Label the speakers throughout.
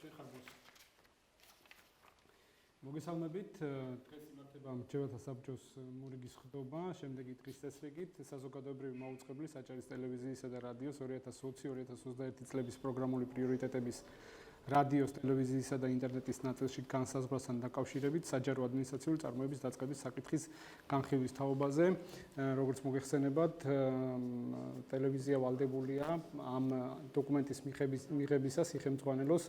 Speaker 1: შეხარდეს. მოგესალმებით, დღეს იმართება მრჩეველთა საბჭოს მურიგის სხდომა, შემდეგი დღის წესრიგით საზოგადოებრივი მაუწყებლის აჭარის ტელევიზიისა და რადიოს 2020-2021 წლების პროგრამული პრიორიტეტების რადიოს, ტელევიზიისა და ინტერნეტის ნაწილში განსაზღვრასთან დაკავშირებით საჯარო ადმინისტრაციული წარმოების დაწყების საკითხის განხილვის თაობაზე. Როგორც მოგეხსენებათ, ტელევიზია ვალდებულია ამ დოკუმენტის მიღებისას იხელმძღვანელოს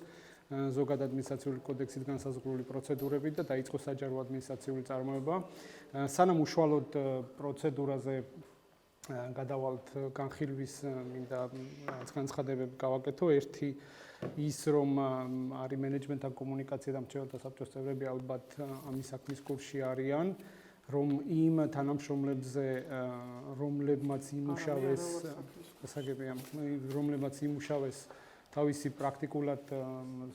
Speaker 1: ზოგად ადმინისტრაციული კოდექსით განსაზღვრული პროცედურებით და დაიწყოს საჯარო ადმინისტრაციული წარმოება. სანამ უშუალოდ პროცედურაზე გადავალთ განხილვის მინდა განცხადებები გავაკეთო. ერთი ის რომ არის მენეჯმენტთან კომუნიკაცია და მრჩეველთა საბჭოს წევრები ალბათ ამის საქმის კურსში არიან, რომ იმ თანამშრომლებზე, რომლებმაც იმუშავეს თავისი პრაქტიკულად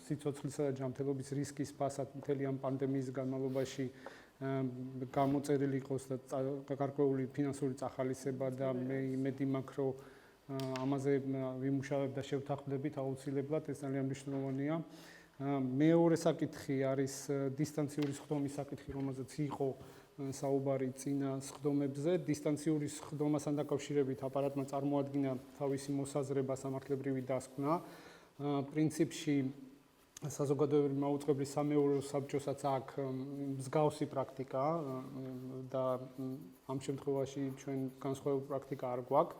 Speaker 1: სიცოცხლისა და ჯანმრთელობის რისკის ფასად მთელი ამ პანდემიის განმავლობაში გამოწერილი იყოს და გარკვეული ფინანსური წახალისება და მე იმედი მაქვს, რომ ამაზე ვიმუშავებ და შევთანხმდებით აუცილებლად, ეს ძალიან მნიშვნელოვანია. მეორე საკითხი არის დისტანციური სხდომის საკითხი, რომელზეც იყო საუბარი წინა სხდომებზე. დისტანციური სხდომასთან დაკავშირებით აპარატმა წარმოადგინა თავისი მოსაზრება სამართლებრივი დასკვნა. პრინციპში საზოგადოებრივი მაუწყებლის სამეურვეო საბჭოსაც აქვს მსგავსი პრაქტიკა და ამ შემთხვევაში ჩვენ განსხვავებული პრაქტიკა არ გვაქვს,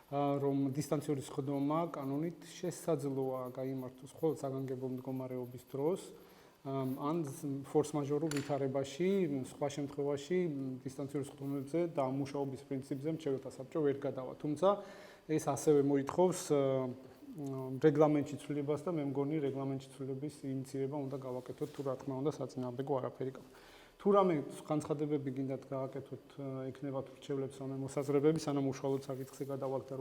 Speaker 1: რომ დისტანციური სხდომა კანონით შესაძლოა გაიმართოს მხოლოდ საგანგებო მდგომარეობის დროს ან ფორს-მაჟორულ ვითარებაში, სხვა შემთხვევაში დისტანციური სხდომებზე და მუშაობის პრინციპზე მრჩეველთა საბჭო ვერ გადავა. თუმცა ეს ასევე მოითხოვს რეგლამენტში ცვლილებას და მე მგონი რეგლამენტში ცვლილების ინიციირება უნდა გავაკეთოთ, თუ რა თქმა უნდა საწინააღმდეგო არაფერი გაქვს. თუ რამე განცხადებები გინდათ გააკეთოთ, ექნებათ მრჩევლებს რამე მოსაზრებები, სანამ უშუალოდ საკითხზე გადავალთ და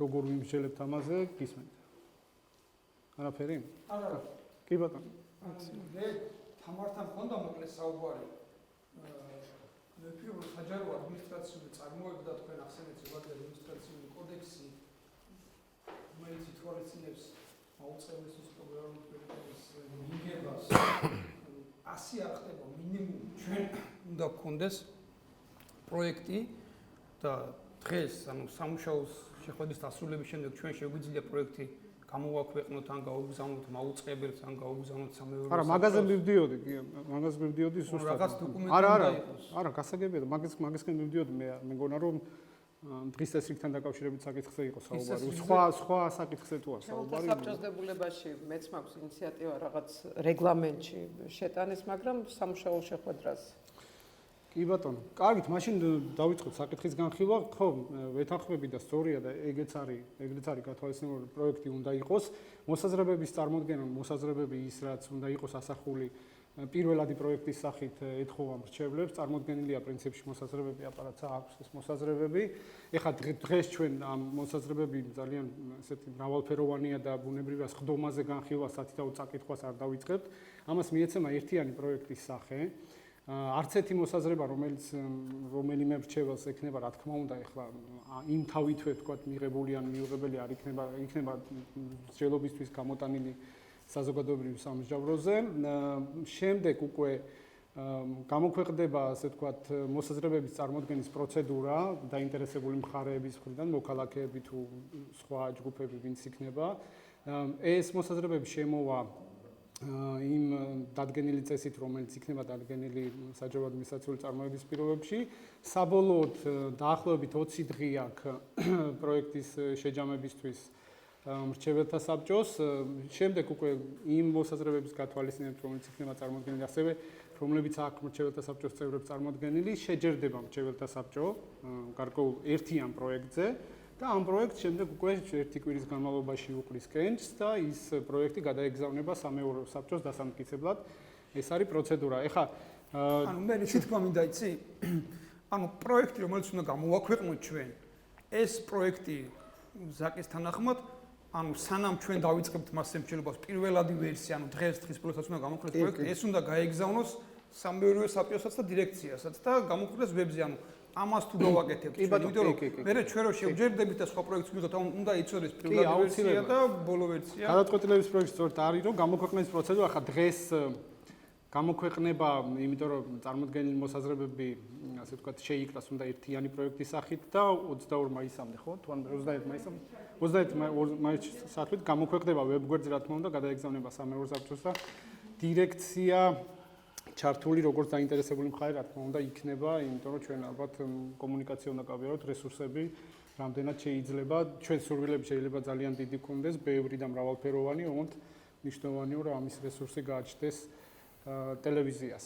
Speaker 1: როგორ ვიმსჯელებთ ამაზე, გისმენთ. არაფერი?
Speaker 2: არა.
Speaker 1: კი ბატონო.
Speaker 2: მე თამართან მქონდა მოკლედ საუბარი. მე ვფიქრობ, საჯარო ადმინისტრაციული წარმოება და თქვენ ახსენეთ ზოგადად ადმინისტრაციული კოდექსი, რომელიც ითვალისწინებს მაუწყებლის პროგრამის მიღებას. ასე არ ხდება, მინიმუმ ჩვენ უნდა გქონდეს პროექტი და დღეს, ანუ სამუშაოს შეხვედრის დასრულების შემდეგ ჩვენ შეგვიძლია პროექტი გამოვაქვეყნოთ, ან გაუგზავნოთ მაუწყებელს, ან გაუგზავნოთ სამეურვეო.
Speaker 1: არა, მაგაზე მივდიოდი, მაგაზე მივდიოდი ზუსტად.
Speaker 2: რაღაც დოკუმენტი უნდა იყოს.
Speaker 1: არა, გასაგებია, მაგისკენ მივდიოდი, მე მეგონა რომ დღის წესრიგთან დაკავშირებით საკითხზე იყო საუბარი. სხვა საკითხზე თუა საუბარი.
Speaker 3: საბჭოს დებულებაში მეც მაქვს ინიციატივა რაღაც რეგლამენტში შეტანის, მაგრამ სამუშაო შეხვედრას.
Speaker 1: კი ბატონო. კარგით, მაშინ დავიწყოთ საკითხის განხილვა. ხო, ვეთანხმები და სწორია და ეგეც არის გათვალისწინებული პროექტი უნდა იყოს. მოსაზრებების წარმოდგენა, მოსაზრებები ის რაც უნდა იყოს ასახული პირველადი პროექტის სახით ეთხოვა მრჩევლებს, წარმოდგენილია პრინციპში მოსაზრებები, აპარატს აქვს ეს მოსაზრებები. ეხლა დღეს ჩვენ ამ მოსაზრებები ძალიან ესეთი მრავალფეროვანია და ბუნებრივია სხდომაზე განხილვა სათითაო წაკითხვას არ დავიწყებთ. ამას მიეცემა ერთიანი პროექტის სახე. არც ერთი მოსაზრება, რომელიც რომელიმე მრჩეველს ექნება, რა თქმა უნდა, ეხლა იმ თავითვე თქვა მიღებული ან მიუღებელი არ იქნება მსჯელობისთვის გამოტანილი საზოგადოებრივ სამსჯავროზე. შემდეგ უკვე გამოქვეყნდება, ასე ვთქვათ, მოსაზრებების წარმოდგენის პროცედურა დაინტერესებული მხარეების მხრიდან, მოქალაქეები თუ სხვა ჯგუფები, ვინც იქნება. ეს მოსაზრებები შემოვა იმ დადგენილი წესით, რომელიც იქნება დადგენილი საჯარო ადმინისტრაციული წარმოების პირობებში. საბოლოოდ დაახლოებით 20 დღე აქვს პროექტის შეჯამებისთვის მრჩეველთა საბჭოს. შემდეგ უკვე იმ მოსაზრებების გათვალისწინებით, რომელიც იქნება წარმოდგენილი, ასევე რომლებიც აქვს მრჩეველთა საბჭოს წევრებს წარმოდგენილი, შეჯერდება მრჩეველთა საბჭო გარკვეულ ერთიან პროექტზე და ამ პროექტს შემდეგ უკვე ერთი კვირის განმავლობაში უყრის კენჭს და ის პროექტი გადაეგზავნება სამეურვეო საბჭოს დასამტკიცებლად. ეს არის პროცედურა. ეხლა
Speaker 2: ანუ მე რითი თქვა მინდა იცი? ანუ პროექტი, რომელიც უნდა გამოვაქვეყნოთ ჩვენ, ეს პროექტი ზაკის თანახმად, ანუ სანამ ჩვენ დავიწყებთ მასზე მშენებლობას, პირველადი ვერსია, ანუ დღეს პროცესს უნდა გამოქვეყნოს პროექტი, ეს უნდა გაეგზავნოს სამეურვეო საბჭოსაც და დირექციასაც და გამოქვეყნოს ვებზე, ანუ ამას თუ დავაკეთებთ, იმიტომ რომ მე ჩვენ რო შევჯერდებით და სხვა პროექტს მივიღოთ, უნდა იცოდეს პირველი ვერსია და ბოლო ვერსია.
Speaker 1: გადაწყვეტილების პროექტი სწორედ არის, რომ გამოქვეყნების პროცედურა ხა დღეს გამოქვეყნება, იმიტომ რომ წარმოდგენილი მოსაზრებები, ასე ვთქვათ, შეიკრას უნდა ერთიანი პროექტის სახით და 22 მაისამდე, ხო? თუ ან 21 მაისამდე. 21 მაისის საათით გამოქვეყნება ვებგვერდზე, რა თქმა უნდა, გადაეგზავნება სამეურვე საბჭოს და დირექცია ჩართული როგორც დაინტერესებული მხარე, რა თქმა უნდა, იქნება, იმიტომ რომ ჩვენ ალბათ კომუნიკაცია უნდა გავიაროთ, რესურსები რამდენად შეიძლება, ჩვენ სურვილები შეიძლება ძალიან დიდი გქონდეს, ბევრი და მრავალფეროვანი, ოღონდ მნიშვნელოვანია, რომ ამის რესურსი გააჩნდეს ტელევიზიას.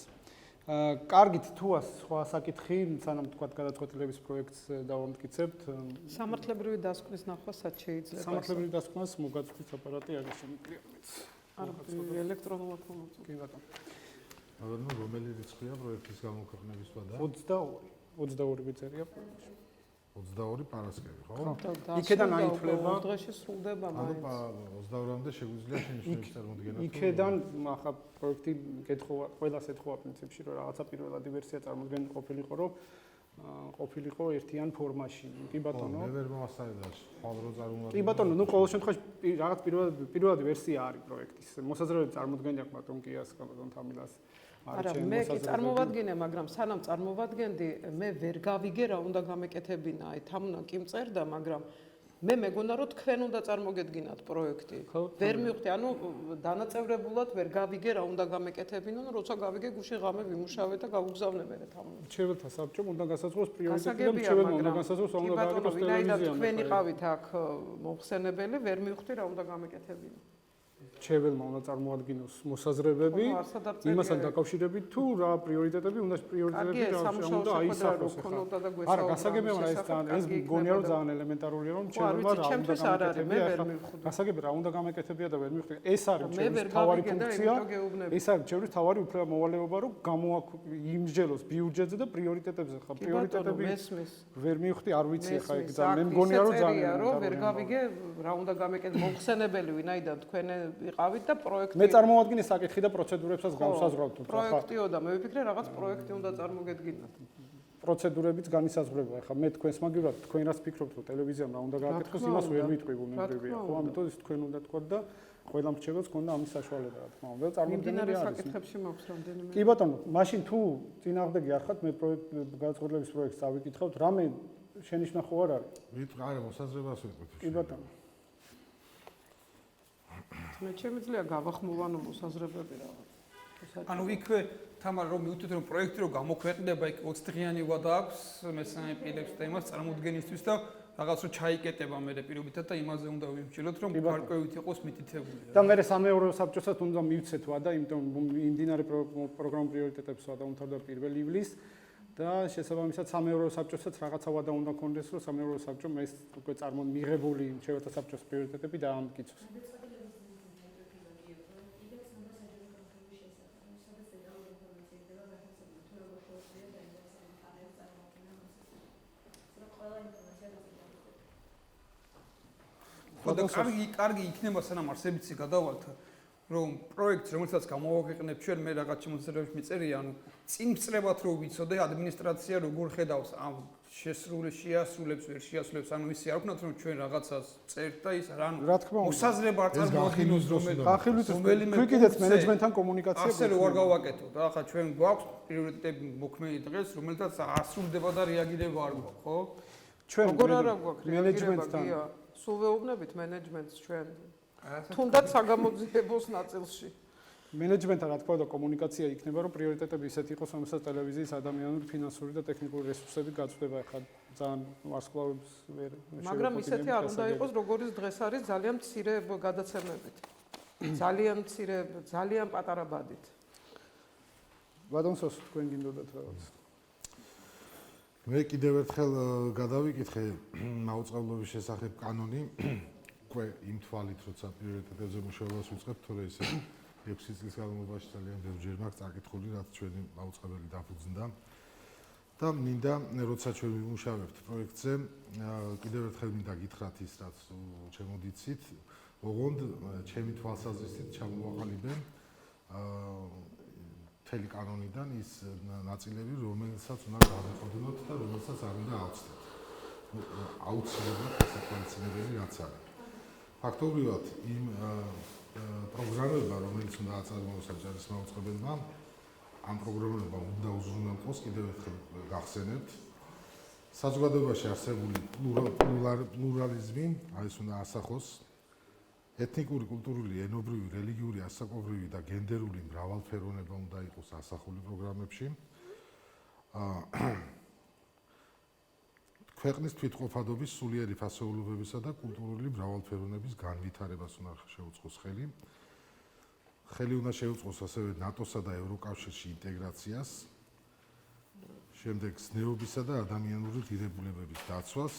Speaker 1: კარგით, თუ სხვა საკითხი, სანამ თქვა გადაწყვეტილების პროექტს დავამტკიცებთ.
Speaker 3: სამართლებრივი დასკვნის ნახვა სად შეიძლება?
Speaker 1: სამართლებრივი დასკვნას მოგაწვდის აპარატი არის შემიძლია.
Speaker 3: არა, ელექტრონულად მომწონს.
Speaker 1: კი ბატონო.
Speaker 4: ანუ რომელი რიცხვია პროექტის გამოქვეყნების ვადა?
Speaker 1: 22 ბიწერია პროექტში.
Speaker 4: 22 პარასკევი, ხო?
Speaker 1: იქედან აითვლება
Speaker 3: დღეში სრულდება მაინც.
Speaker 4: ანუ 22-მდე შეგვიძლია შენიშვნების წარმოდგენა.
Speaker 1: იქედან ახლა პროექტი კეთხოვა, ყველას ეთხოვა პრინციპში, რომ რაღაცა პირველადი ვერსია წარმოდგენილი ყოფილიყო ერთიან ფორმაში. კი ბატონო.
Speaker 4: მე ვერ მოვასწავლე სხვა რო წარმოადგენ.
Speaker 1: კი ბატონო, ნუ ყოველ შემთხვევაში რაღაც პირველადი ვერსია არის პროექტის. მოსაზრებები წარმოდგენილია ბატონ კიას, ბატონ თამილას.
Speaker 3: არა, მე კი წარმოვადგინე, მაგრამ სანამ წარმოვადგენდი, მე ვერ გავიგე რა უნდა გამეკეთებინა. აი, თამუნან კი მწერდა, მაგრამ მე მეგონა რომ თქვენ უნდა წარმოგედგინათ პროექტი. ვერ მივხვდი, ანუ დანაწევრებულად ვერ გავიგე რა უნდა გამეკეთებინონ, როცა გავიგე გუშინ ღამე ვიმუშავე და გავუგზავნე მე თამუნან.
Speaker 1: მრჩეველთა საბჭომ უნდა გასაწყოს პრიორიტეტი და მრჩეველმა უნდა გასაწყოს უნდა გააკეთოს ტელევიზია.
Speaker 3: თქვენ იყავით აქ მომხსენებელი, ვერ მივხვდი რა უნდა გამეკეთებინონ.
Speaker 1: მრჩეველმა უნდა წარმოადგინოს მოსაზრებები იმასთან დაკავშირებით თუ რა პრიორიტეტები უნდა უნდა აისახოს ახლა. არა, გასაგებია, მაგრამ ეს მგონია რომ ძალიან ელემენტარულია რომ მრჩეველმა რა უნდა გამეკეთებია ახლა. გასაგებია რა უნდა გამეკეთებია და ვერ მივხვდი. ეს არის მრჩეველის თავარი ფუნქცია. ეს არის მრჩეველის თავარი უფლებამოვალეობა რომ იმსჯელოს ბიუჯეტზე და პრიორიტეტებზე. ხა პრიორიტეტები ვერ მივხვდი, არ ვიცი ახლა ეგ ძალიან მე მგონია რომ ძალიან
Speaker 3: ვერ გავიგე რა უნდა გამეკეთებინა მომხსენებელი ვინაიდან თქვენ იყავით და პროექტი
Speaker 1: მე წარმოვადგინე საკითხი და პროცედურებსაც განსაზღვრავთ თუმცა
Speaker 3: პროექტიო და მე ვიფიქრე რაღაც პროექტი უნდა წარმოგედგინათ
Speaker 1: პროცედურებიც განისაზღვრება ახლა მე თქვენს მაგივრად თქვენ რას ფიქრობთ რომ ტელევიზიამ რა უნდა გააკეთოს იმას ვერ ვიტყვი ბუნებრივია ხო ამიტომ ის თქვენ უნდა თქვათ და ყველა მრჩეველს ქონდა ამის საშუალება რა თქმა უნდა წარმოგედგენილი არის
Speaker 3: საკითხებში მაქვს რამდენიმე
Speaker 1: კი ბატონო მაშინ თუ წინააღმდეგი არ ხართ მე გადაწყვეტილების პროექტს წავიკითხავთ რამე შენიშვნა ხო არ არის
Speaker 4: ვიტყვი არა მოსაზრებას ვიტყვით
Speaker 1: კი ბატონო
Speaker 3: მე შემიძლია გავახმოვანო მოსაზრებები რაღაც.
Speaker 2: ანუ იქვე თამარ რომ მივხვდით რომ პროექტი რო გამოქვეყნდება იქ 20 დღიანი ვადა აქვს მესამე პირებს და იმას წარმოდგენისთვის და რაღაც რო ჩაიკეტება მე პირობითად და იმაზე უნდა ვიმსჯელოთ რომ გარკვევით იყოს მითითებული.
Speaker 1: და მე სამეურვეო საბჭოსაც უნდა მივცეთ ვადა, იმიტომ იმდინარე პროგრამ პრიორიტეტებს ვადა უმთავრდა 1 ივლისს და შესაბამისად სამეურვეო საბჭოსაც რაღაცა ვადა უნდა კონდეს რომ სამეურვეო საბჭომ ეს უკვე მიღებული მრჩეველთა საბჭოს პრიორიტეტები დაამტკიცოს.
Speaker 2: და კარგი იქნება სანამ არსებიცი გადავალთ რომ პროექტს რომელსაც გამოვაქვეყნებ ჩვენ მე რაღაც შემოწირებებს მიწერია ანუ წინ წრებათ რო ვიცოდე ადმინისტრაცია როგორ ხედავს ამ შეასრულებს ვერ შეასრულებს ანუ ისე არ ვქნათ რომ ჩვენ რაღაცას წერთ და ის რა მოსაზრება არ წარმოადგენს რომელიმე
Speaker 1: თქვენით მენეჯმენტთან კომუნიკაცია
Speaker 2: ასე რო არ გავაკეთოთ ახლა ჩვენ გვაქვს პრიორიტეტები მოქმედი დღეს რომელთაც არ სრულდება და რეაგირება არ გვაქვს ხო
Speaker 1: ჩვენ
Speaker 3: როგორ არა გვაქვს
Speaker 1: მენეჯმენტთან
Speaker 3: სულ ვეუბნებით მენეჯმენტს ჩვენ თუნდაც საგამოძიებოს ნაწილში
Speaker 1: მენეჯმენტთან რა თქმა უნდა კომუნიკაცია იქნება რომ პრიორიტეტები ისეთ იყოს რომელსაც ტელევიზიის ადამიანური ფინანსური და ტექნიკური რესურსები გაწვდება ახლა ძალიან ვარსკვლავებს ვერ
Speaker 3: მაგრამ ისეთი არ უნდა იყოს როგორიც დღეს არის ძალიან მცირე გადაცემებით ძალიან პატარა ბადით
Speaker 1: ბატონსოს თქვენ გინდოდათ რაღაც
Speaker 4: მე კიდევ ერთხელ გადავიკითხე მაუწყებლობის შესახებ კანონი უკვე იმ თვალით როცა პრიორიტეტებზე მუშაობას ვიწყებთ თორე ისე 6 წლის განმავლობაში ძალიან ბევრჯერ მაქვს წაკითხული რაც ჩვენი მაუწყებელი დაფუძნდა და მინდა როცა ჩვენ ვიმუშავებთ პროექტზე კიდევ ერთხელ მინდა გითხრათ ის რაც ჩემოდიცით ოღონდ ჩემი თვალსაზრისით ჩამოვაყალიბე მთელი კანონიდან ის ნაწილები, რომელსაც უნდა გავეყოთ და რომელსაც არ უნდა ავწდეთ. აუცილებლად დასაკვალიფიცებელი რაც არის. ფაქტობრივად იმ პროგრამებმა, რომელიც უნდა აწარმოოს აჭარის მაუწყებელმა, ამ პროგრამებმა უნდა უზრუნველყოს კიდევ ერთხელ გახსენებთ. საზოგადოებაში არსებული პლურალიზმი, ეს უნდა ასახოს. ეთნიკური, კულტურული, ენობრივი, რელიგიური, ასაკობრივი და გენდერული მრავალფეროვნება უნდა იყოს ასახული პროგრამებში. ქვეყნის თვითყოფადობის, სულიერი ფასეულობებისა და კულტურული მრავალფეროვნების განვითარებას უნდა შეუწყოს ხელი. ხელი უნდა შეუწყოს ასევე ნატოსა და ევროკავშირში ინტეგრაციას. შემდეგ ზნეობისა და ადამიანური ღირებულებების დაცვას,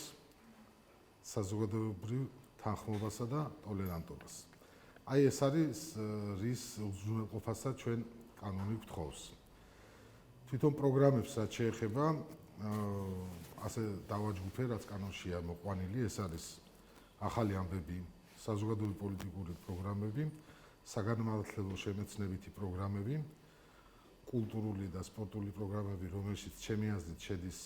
Speaker 4: საზოგადოებრივ თანხმობასა და ტოლერანტობას. აი ეს არის რის უზრუნველყოფასაც ჩვენ კანონი გვთხოვს. თვითონ პროგრამებს რაც შეეხება ასე დავაჯგუფე, რაც კანონშია მოყვანილი, ეს არის ახალი ამბები, საზოგადოებრივი პოლიტიკური პროგრამები, საგანმანათლებლო შემეცნებითი პროგრამები, კულტურული და სპორტული პროგრამები, რომელშიც ჩემი აზრით შედის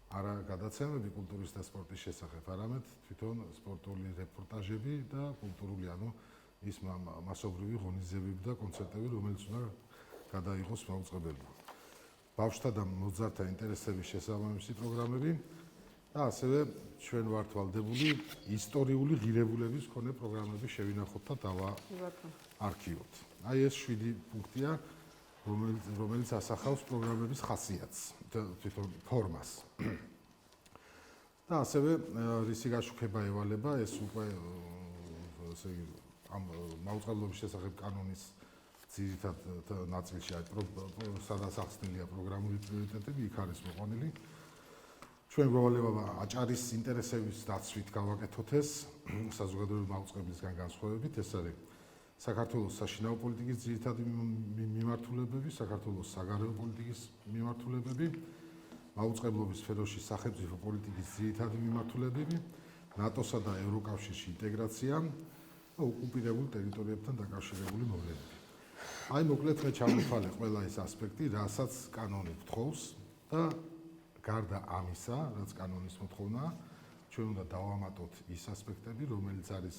Speaker 4: არა გადაცემები კულტურის და სპორტის შესახებ, არამედ თვითონ სპორტული რეპორტაჟები და კულტურული, ანუ ის მასობრივი ღონისძიებები და კონცერტები, რომელიც უნდა გადაიღოს მაუწყებელმა. ბავშვთა და მოძართა ინტერესების შესაბამისი პროგრამები და ასევე ჩვენ ვართ ვალდებული ისტორიული ღირებულების მქონე პროგრამები შევინახოთ და დავაარქივოთ. აი ეს 7 პუნქტია, რომელიც ასახავს პროგრამების ხასიათს, თვითონ ფორმას. და ასევე რისი გაშუქება ევალება, ეს უკვე ესე იგი ამ მაუწყებლობის შესახებ კანონის ძირითად ნაწილში სადაც ახსნილია პროგრამული პრიორიტეტები, იქ არის მოყვანილი. ჩვენ გვევალება აჭარის ინტერესების დაცვით გავაკეთოთ ეს საზოგადოებრივი მაუწყებლისგან განსხვავებით, ეს არის საქართველოს საშინაო პოლიტიკის ძირითადი მიმართულებები, საქართველოს საგარეო პოლიტიკის მიმართულებები, მაუწყებლობის სფეროში სახელმწიფო პოლიტიკის ძირითადი მიმართულებები, ნატოსა და ევროკავშირში ინტეგრაცია და ოკუპირებულ ტერიტორიებთან დაკავშირებული მოვლენები. აი მოკლედ მე ჩამოთვალე ყველა ეს ასპექტი, რასაც კანონი გვთხოვს და გარდა ამისა, რაც კანონის მოთხოვნაა, ჩვენ უნდა დავამატოთ ის ასპექტები, რომელიც არის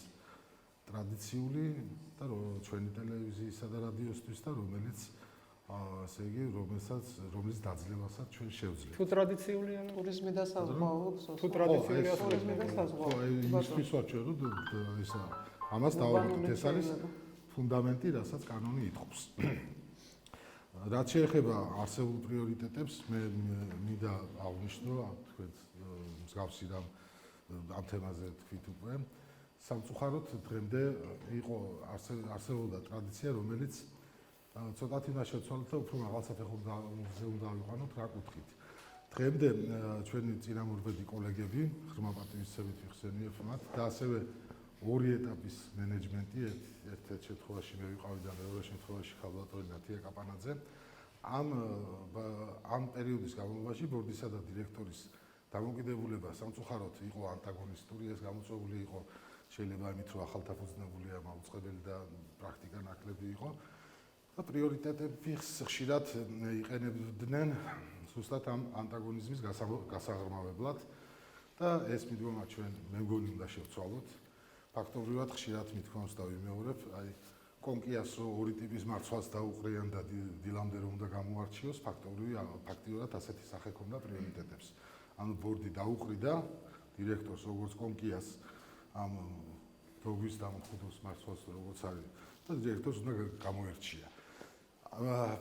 Speaker 4: ტრადიციული და ჩვენი ტელევიზიისა და რადიოსთვის და რომელიც ასე იგი, რომლის დაძლევასაც ჩვენ შევძლებთ.
Speaker 1: თუ ტრადიციულია
Speaker 3: ტურიზმი და საზღვაო,
Speaker 1: თუ ტრადიციულია
Speaker 3: ტურიზმი და საზღვაო.
Speaker 4: იმისთვის ვარ ჩვენ, რომ ეს ამას დავამატოთ, ეს არის ფუნდამენტი, რასაც კანონი ითხოვს. რაც შეეხება არსებულ პრიორიტეტებს, მე მინდა აღნიშნო, თქვენ მსგავსი რამ ამ თემაზე თქვით უკვე. სამწუხაროდ დღემდე იყო არსებობდა ტრადიცია, რომელიც ცოტათი უნდა შევცვალოთ და უფრო მაღალ საფეხურზე უნდა ავიყვანოთ რა კუთხით. დღემდე ჩვენი წინამორბედი კოლეგები, ღრმა პატივისცემით ვიხსენიებ მათ და ასევე ორი ეტაპის მენეჯმენტი, ერთ შემთხვევაში მე ვიყავი და მეორე შემთხვევაში ხალბატონი ნათია კაპანაძე. ამ პერიოდის განმავლობაში ბორდისა და დირექტორის დამოკიდებულება სამწუხაროდ იყო ანტაგონისტური, ეს გამოწვეული იყო შეიძლება იმით, რომ ახალდაფუძნებულია მაუწყებელი და პრაქტიკა ნაკლები იყო და პრიორიტეტები ხშირად იყენებდნენ ზუსტად ამ ანტაგონიზმის გასაღრმავებლად და ეს მიდგომა ჩვენ მე მგონი უნდა შევცვალოთ. ფაქტობრივად ხშირად მithkomს და ვიმეორებ, აი კონკიას რო ორი ტიპის მარცვალს დაუყრიან და დილამდე რომ უნდა გამოარჩიოს, ფაქტიურად ასეთი სახე ქონდა პრიორიტეტებს. ანუ ბორდი დაუყრიდა დირექტორს როგორც კონკიას ამ როგვის დამხუდოს მარცვალს როგორც არის და დირექტორს უნდა გამოერჩია.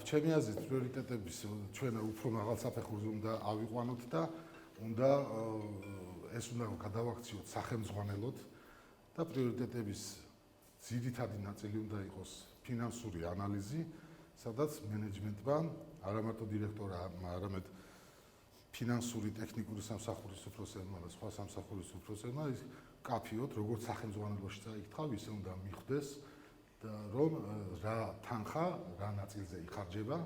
Speaker 4: ჩემი აზრით პრიორიტეტების ჩვენ უფრო მაღალ საფეხურზე უნდა ავიყვანოთ და ეს უნდა გადავაქციოთ სახელმძღვანელოდ და პრიორიტეტების ძირითადი ნაწილი უნდა იყოს ფინანსური ანალიზი, სადაც მენეჯმენტმა არა მარტო დირექტორმა, არამედ ფინანსური ტექნიკური სამსახურის უფროსებმა და სხვა სამსახურის უფროსებმა ის კაფიოთ, როგორც სახელმძღვანელოში წაიკითხა, ისე უნდა მიხვდეს და რომ რა თანხა, რა ნაწილზე იხარჯება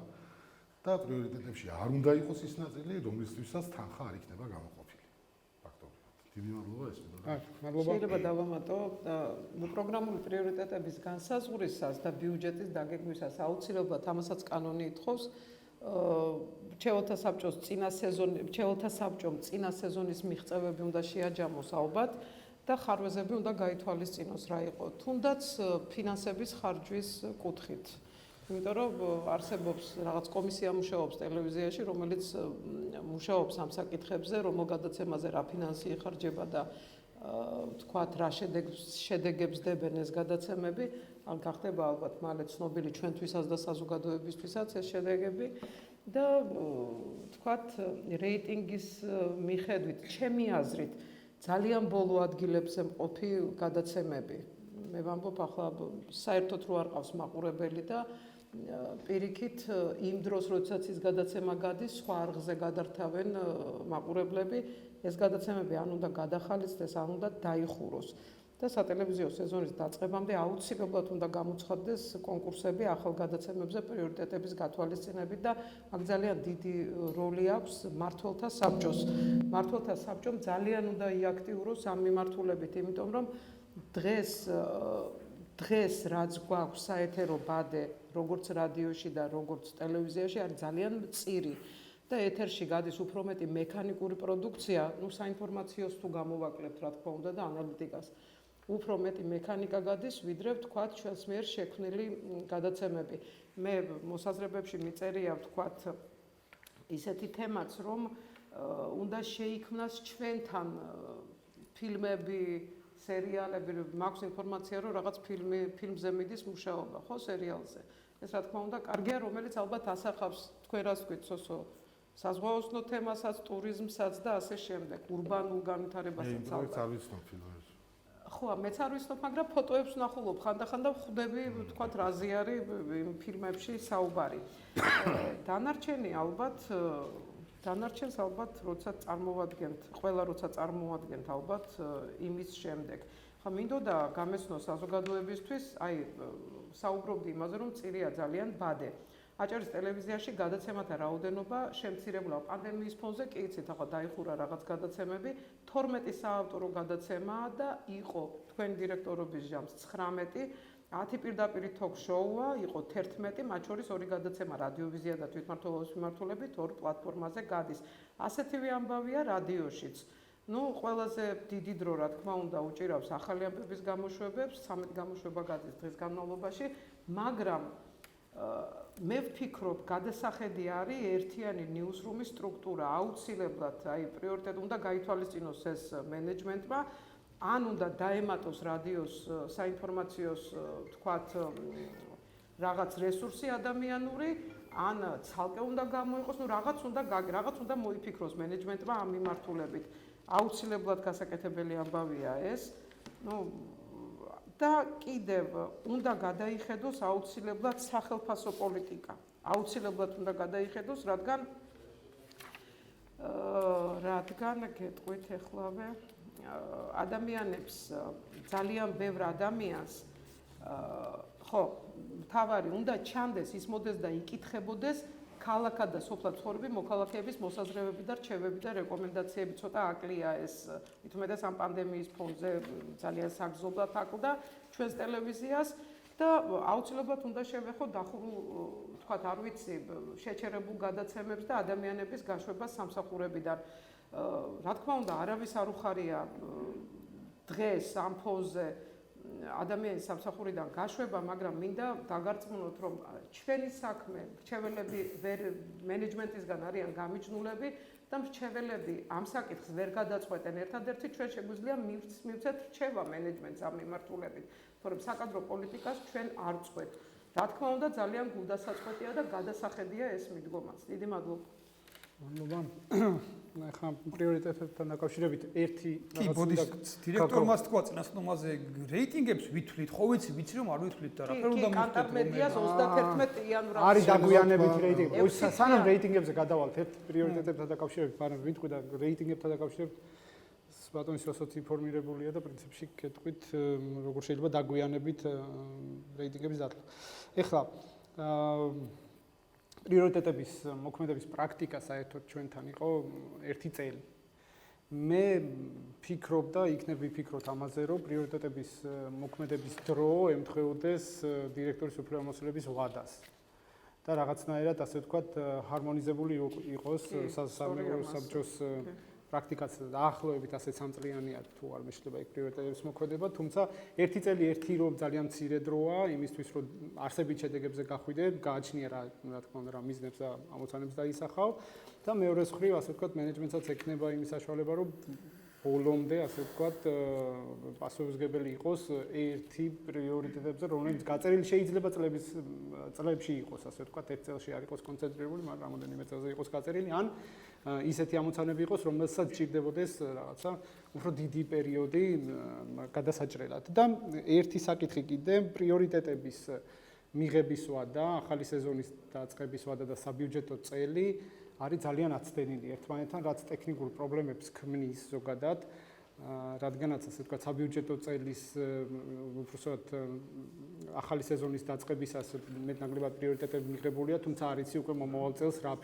Speaker 4: და პრიორიტეტებში არ უნდა იყოს ის ნაწილი, რომლისთვისაც თანხა არ იქნება გამოყოფილი. ფაქტობრივად. დიდი მადლობა ეს.
Speaker 1: მადლობა.
Speaker 3: შეიძლება დავამატო პროგრამული პრიორიტეტების განსაზღვრისას და ბიუჯეტის დაგეგმვისას აუცილებლად ამასაც კანონი ითხოვს მრჩეველთა საბჭომ წინა სეზონის მიღწევები უნდა შეაჯამოს ალბათ და ხარვეზები უნდა გაითვალისწინოს რა იყო თუნდაც ფინანსების ხარჯვის კუთხით. იმიტომ რომ არსებობს რაღაც კომისია მუშაობს ტელევიზიაში, რომელიც მუშაობს ამ საკითხებზე, რომელ გადაცემაზე რა ფინანსი იხარჯება და თქვათ რა შედეგებს დებენ ეს გადაცემები, ან გახდება ალბათ მალე ცნობილი ჩვენთვისაც და საზოგადოებისთვისაც ეს შედეგები და თქვათ რეიტინგის მიხედვით, ჩემი აზრით, ძალიან ბოლო ადგილებზე მყოფი გადაცემები. მე ვამბობ ახლა საერთოდ რო არ ყავს მაყურებელი და პირიქით იმ დროს, როდესაც ის გადაცემა გადის, სხვა არხზე გადართავენ მაყურებლები, ეს გადაცემები ან უნდა გადახალისდეს, ან უნდა დაიხუროს. და სატელევიზიო სეზონის დაწყებამდე აუცილებლად უნდა გამოცხადდეს კონკურსები ახალ გადაცემებზე პრიორიტეტების გათვალისწინებით და აქ ძალიან დიდი როლი აქვს მმართველთა საბჭოს. მმართველთა საბჭომ ძალიან უნდა იაქტიუროს ამ მიმართულებით, იმიტომ რომ დღეს რაც გვაქვს საეთერო ბადე, როგორც რადიოში და როგორც ტელევიზიაში, არის ძალიან მწირი. და ეთერში გადის უფრო მეტი მექანიკური პროდუქცია, საინფორმაციოს თუ გამოვაკლებთ, რა თქმა უნდა და ანალიტიკას. უფრო მეტი მექანიკა გადის, ვიდრე ვთქვათ ჩვენს მიერ შექმნილი გადაცემები. მე მოსაზრებებში მიწერია ვთქვათ ისეთი თემაც, რომ უნდა შეიქმნას ჩვენთან ფილმები, სერიალები, მაქვს ინფორმაცია, რომ რაღაც ფილმზე მიდის მუშაობა, ხო, სერიალზე. ეს რა თქმა უნდა კარგია, რომელიც ალბათ ასახავს თქვენ რას ვთქვით, სოსო საზღვაოსნო თემასაც, ტურიზმსაც და ასე შემდეგ, ურბანულ განვითარებასაც ალბათ.
Speaker 4: არ ვიცნობ ფილმებს.
Speaker 3: ხო, მეც არ ვიცნობ, მაგრამ ფოტოებს ვნახულობ ხანდახან და ვხვდები, ვთქვათ, რაზე არის იმ ფილმებში საუბარი. დანარჩენს ალბათ, როცა წარმოვადგენთ, ყველა როცა წარმოვადგენთ ალბათ იმის შემდეგ. ხა მინდოდა გამეცნო საზოგადოებისთვის, საუბრობდი იმაზე, რომ წირია ძალიან ბადე. აჭარის ტელევიზიაში გადაცემათა რაოდენობა შემცირებულა პანდემიის ფონზე, კი იცით, ახლა დაიხურა რაღაც გადაცემები, 12 საავტორო გადაცემაა და იყო თქვენი დირექტორობის ჟამს 19, 10 პირდაპირი თოქ-შოუა, იყო 11, მათ შორის 2 გადაცემა რადიოვიზია და თვითმმართველობის მიმართულებით 2 პლატფორმაზე გადის. ასეთივე ამბავია რადიოშიც. ყველაზე დიდი დრო, რა თქმა უნდა, უჭირავს ახალი ამბების გამოშვებებს, 13 გამოშვება გადის დღის განმავლობაში, მაგრამ მე ვფიქრობ, გადასახედი არის ერთიანი ნიუსრუმის სტრუქტურა, აუცილებლად, პრიორიტეტი უნდა გაითვალისწინოს ეს მენეჯმენტმა, ან უნდა დაემატოს რადიოს საინფორმაციოს, თქვათ, რაღაც რესურსი ადამიანური, ან ცალკე უნდა გამოიყოს, რაღაც უნდა მოიფიქროს მენეჯმენტმა ამ მიმართულებით. აუცილებლად გასაკეთებელი ამბავია ეს. და კიდევ უნდა გადაიხედოს აუცილებლად სახელმწიფო პოლიტიკა. აუცილებლად უნდა გადაიხედოს, რადგან გეტყვით ეხლავე ადამიანებს ძალიან ბევრ ადამიანს ხო, თავარი უნდა ჩანდეს, ისმოდეს და იკითხებოდეს ქალაქად და სოფლად ცხოვრები მოქალაქეების მოსაზრებები და რჩევები და რეკომენდაციები. ცოტა აკლია ეს, მithumetes ამ პანდემიის ფონზე ძალიან საგრძნობლად აკლდა ჩვენს ტელევიზიას და აუცილებლად უნდა შევეხო დახურულ, თქვათ, არ ვიცი, შეჩერებულ გადაცემებს და ადამიანების გაშვებას სამსახურებიდან. რა თქმა უნდა, არავის არ უხარია დღეს ამ ფონზე ადამიანის სამსახურიდან გაშვება, მაგრამ მინდა დაგარწმუნოთ, რომ ჩვენი საქმე, მრჩეველები მენეჯმენტისგან არიან გამიჯნულები და მრჩეველები ამ საკითხს ვერ გადაწყვეტენ. ერთადერთი ჩვენ შეგვიძლია მივცეთ რჩევა მენეჯმენტს ამ მიმართულებით, თორემ საკადრო პოლიტიკას ჩვენ არ წყვეტ. რა თქმა უნდა, ძალიან გულდასაწყვეტია და გადასახედია ეს მიდგომაც. დიდი მადლობა.
Speaker 1: მადლობა. ახლა პრიორიტეტებთან დაკავშირებით ერთი
Speaker 2: რაღაც უნდა დირექტორმა თქვა წინასწარმოაზე რეიტინგებს ვითვლით, ხო ვიცი რომ არ ვითვლით და რა ფერ უნდა მივხვდეთ.
Speaker 3: კანტარმედიას 31 იანვრამდე
Speaker 1: არის დაგვიანებით რეიტინგი. სანამ რეიტინგებზე გადავალთ ერთ პრიორიტეტებთან დაკავშირებით, მაგრამ ვიტყვი და რეიტინგებთან დაკავშირებით ბატონი სოსოც ინფორმირებულია და პრინციპში გეტყვით როგორ შეიძლება დაგვიანებით რეიტინგების დათვლა. ეხლა პრიორიტეტების მოქმედების პრაქტიკა საერთოდ ჩვენთან იყო 1 წელი. მე ფიქრობდა, იქნებ ვიფიქროთ ამაზე, რომ პრიორიტეტების მოქმედების დრო ემთხვეოდეს დირექტორის უფლებამოსილების ვადას. და რაღაცნაირად, ასე ვთქვათ, ჰარმონიზებული იყოს სასამართლო საბჭოს პრაქტიკაც დაახლოებით ასე სამწლიანია თუ არ მეშლება იქ პრიორიტეტების მოქმედება, თუმცა ერთი წელი ერთი რომ ძალიან მცირე დროა იმისთვის, რომ არსებით შედეგებზე გახვიდე, გააჩნია რა თქმა უნდა რა მიზნებს და ამოცანებს დაისახავ და მეორე მხრივ, ასე ვთქვათ, მენეჯმენტსაც ექნება იმის საშუალება, რომ ბოლომდე, ასე ვთქვათ, პასუხისმგებელი იყოს ერთი პრიორიტეტებზე, რომელიც გაწერილი შეიძლება წლებში იყოს, ასე ვთქვათ, ერთ წელში არ იყოს კონცენტრირებული, მაგრამ რამოდენიმე წელზე იყოს გაწერილი, ან ისეთი ამოცანები იყოს, რომელსაც სჭირდებოდეს რაღაცა უფრო დიდი პერიოდი გადასაჭრელად. და ერთი საკითხი კიდე, პრიორიტეტების მიღების ვადა, ახალი სეზონის დაწყების ვადა და საბიუჯეტო წელი არის ძალიან აცდენილი ერთმანეთთან, რაც ტექნიკურ პრობლემებს ქმნის ზოგადად, რადგანაც ასე ვთქვათ, საბიუჯეტო წელის უბრალოდ ახალი სეზონის დაწყებისას მეტნაკლებად პრიორიტეტები მიღებულია, თუმცა არ იცი უკვე მომავალ წელს რა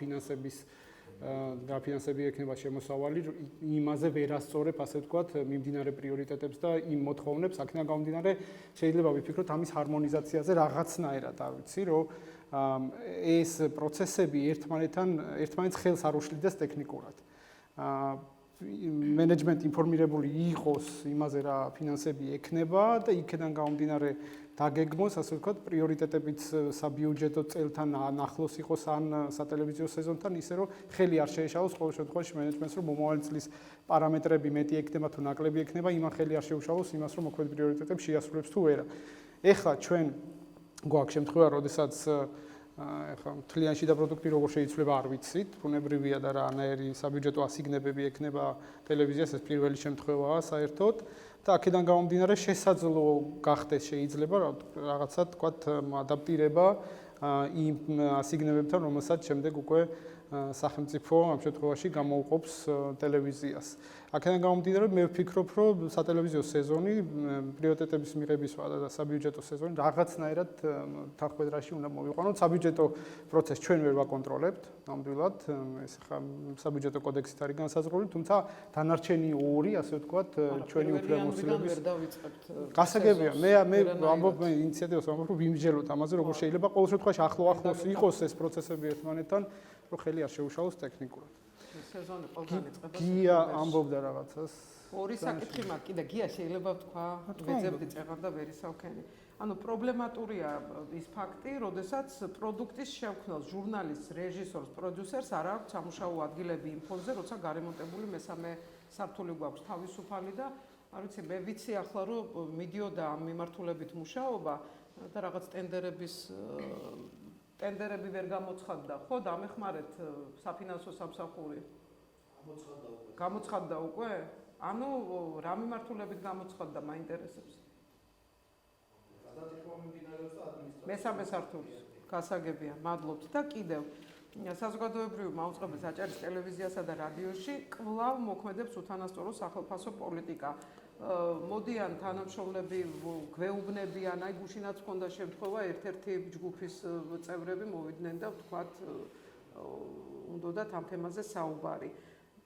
Speaker 1: ფინანსები ექნება შემოსავალი, იმაზე ვერ ასწორებ, ასე ვთქვათ, მიმდინარე პრიორიტეტებს და იმ მოთხოვნებს, აქედან გამომდინარე, შეიძლება ვიფიქროთ ამის ჰარმონიზაციაზე რაღაცნაირად, არ ვიცი, რომ ეს პროცესები ერთმანეთს ხელს არ უშლიდეს ტექნიკურად. მენეჯმენტი ინფორმირებული იყოს იმაზე, რა ფინანსები ექნება და იქედან გამომდინარე დაგეგმოს, ასე ვთქვათ, პრიორიტეტებიც საბიუჯეტო წელთან ახლოს იყოს ან სატელევიზიო სეზონთან, ისე რომ ხელი არ შეეშალოს ყოველ შემთხვევაში მენეჯმენტს, რომ მომავალი წლის პარამეტრები მეტი ექნება თუ ნაკლები ექნება, იმან ხელი არ შეუშალოს იმას, რომ მოქმედ პრიორიტეტებს შეასრულებს თუ არა. ეხლა ჩვენ გვაქვს შემთხვევა, როდესაც ეხლა მთლიანში და პროდუქტი როგორ შეიცვლება არ ვიცით, ბუნებრივია და რანაირი საბიუჯეტო ასიგნებები ექნება ტელევიზიას, ეს პირველი შემთხვევაა საერთოდ და აქედან გამომდინარე შესაძლო გახდეს შეიძლება რაღაცა თქვათ ადაპტირება იმ ასიგნებებთან, რომელსაც შემდეგ უკვე სახელმწიფო ამ შემთხვევაში გამოუყოფს ტელევიზიას. აქედან გამომდინარე მე ვფიქრობ, რომ სატელევიზიო სეზონი, პრიორიტეტების მიღების ვადა და საბიუჯეტო სეზონი რაღაცნაირად თანხმდროში უნდა მოვიყვანოთ. საბიუჯეტო პროცესს ჩვენ ვერ ვაკონტროლებთ, ნამდვილად, ეს ხა საბიუჯეტო კოდექსით არის განსაზღვრული, თუმცა დანარჩენი ორი, ასე ვთქვათ, ჩვენი უფლებამოსილების
Speaker 3: ვერ დავიწყებთ.
Speaker 1: გასაგებია, მე ამბობ ინიციატივას ვამბობ, რომ ვიმსჯელოთ ამაზე, როგორ შეიძლება ყოველ შემთხვევაში ახლოს იყოს ეს პროცესები ერთმანეთთან, რომ ხელი არ შეუშალოს ტექნიკურად.
Speaker 3: სეზონი ყველგან იწყება.
Speaker 1: გია ამბობდა რაღაცას.
Speaker 3: ორი საკითხი მაქვს, კიდე გია შეიძლება ვთქვა, ვეძებდი წეღარ და ვერისავქენი. ანუ პრობლემატურია ის ფაქტი, როდესაც პროდუქტის შექმნელს, ჟურნალისტს, რეჟისორს, პროდიუსერს არ აქვს სამუშაო ადგილები იმ ფონზე, როცა გარემონტებული მესამე სართული გვაქვს თავისუფალი და არ ვიცი, მე ვიცი ახლა რომ მიდიოდა ამ მიმართულებით მუშაობა და რაღაც ტენდერები ვერ გამოცხადდა, ხო, დამეხმარეთ საფინანსო სამსახური. გამოცხადდა უკვე? ანუ რა მიმართულებით გამოცხადდა, მაინტერესებს. მესამე სართულს გასაგებია, მადლობთ და კიდევ საზოგადოებრივი მაუწყებლის აჭარის ტელევიზიასა და რადიოში კვლავ მოქმედებს უთანასწორო სახელმწიფო პოლიტიკა. მოდიან თანამშრომლები, გვეუბნებიან, აი გუშინაც ჰქონდა შემთხვევა, ერთ-ერთი ჯგუფის წევრები მოვიდნენ და ვთქვათ, უნდათ ამ თემაზე საუბარი.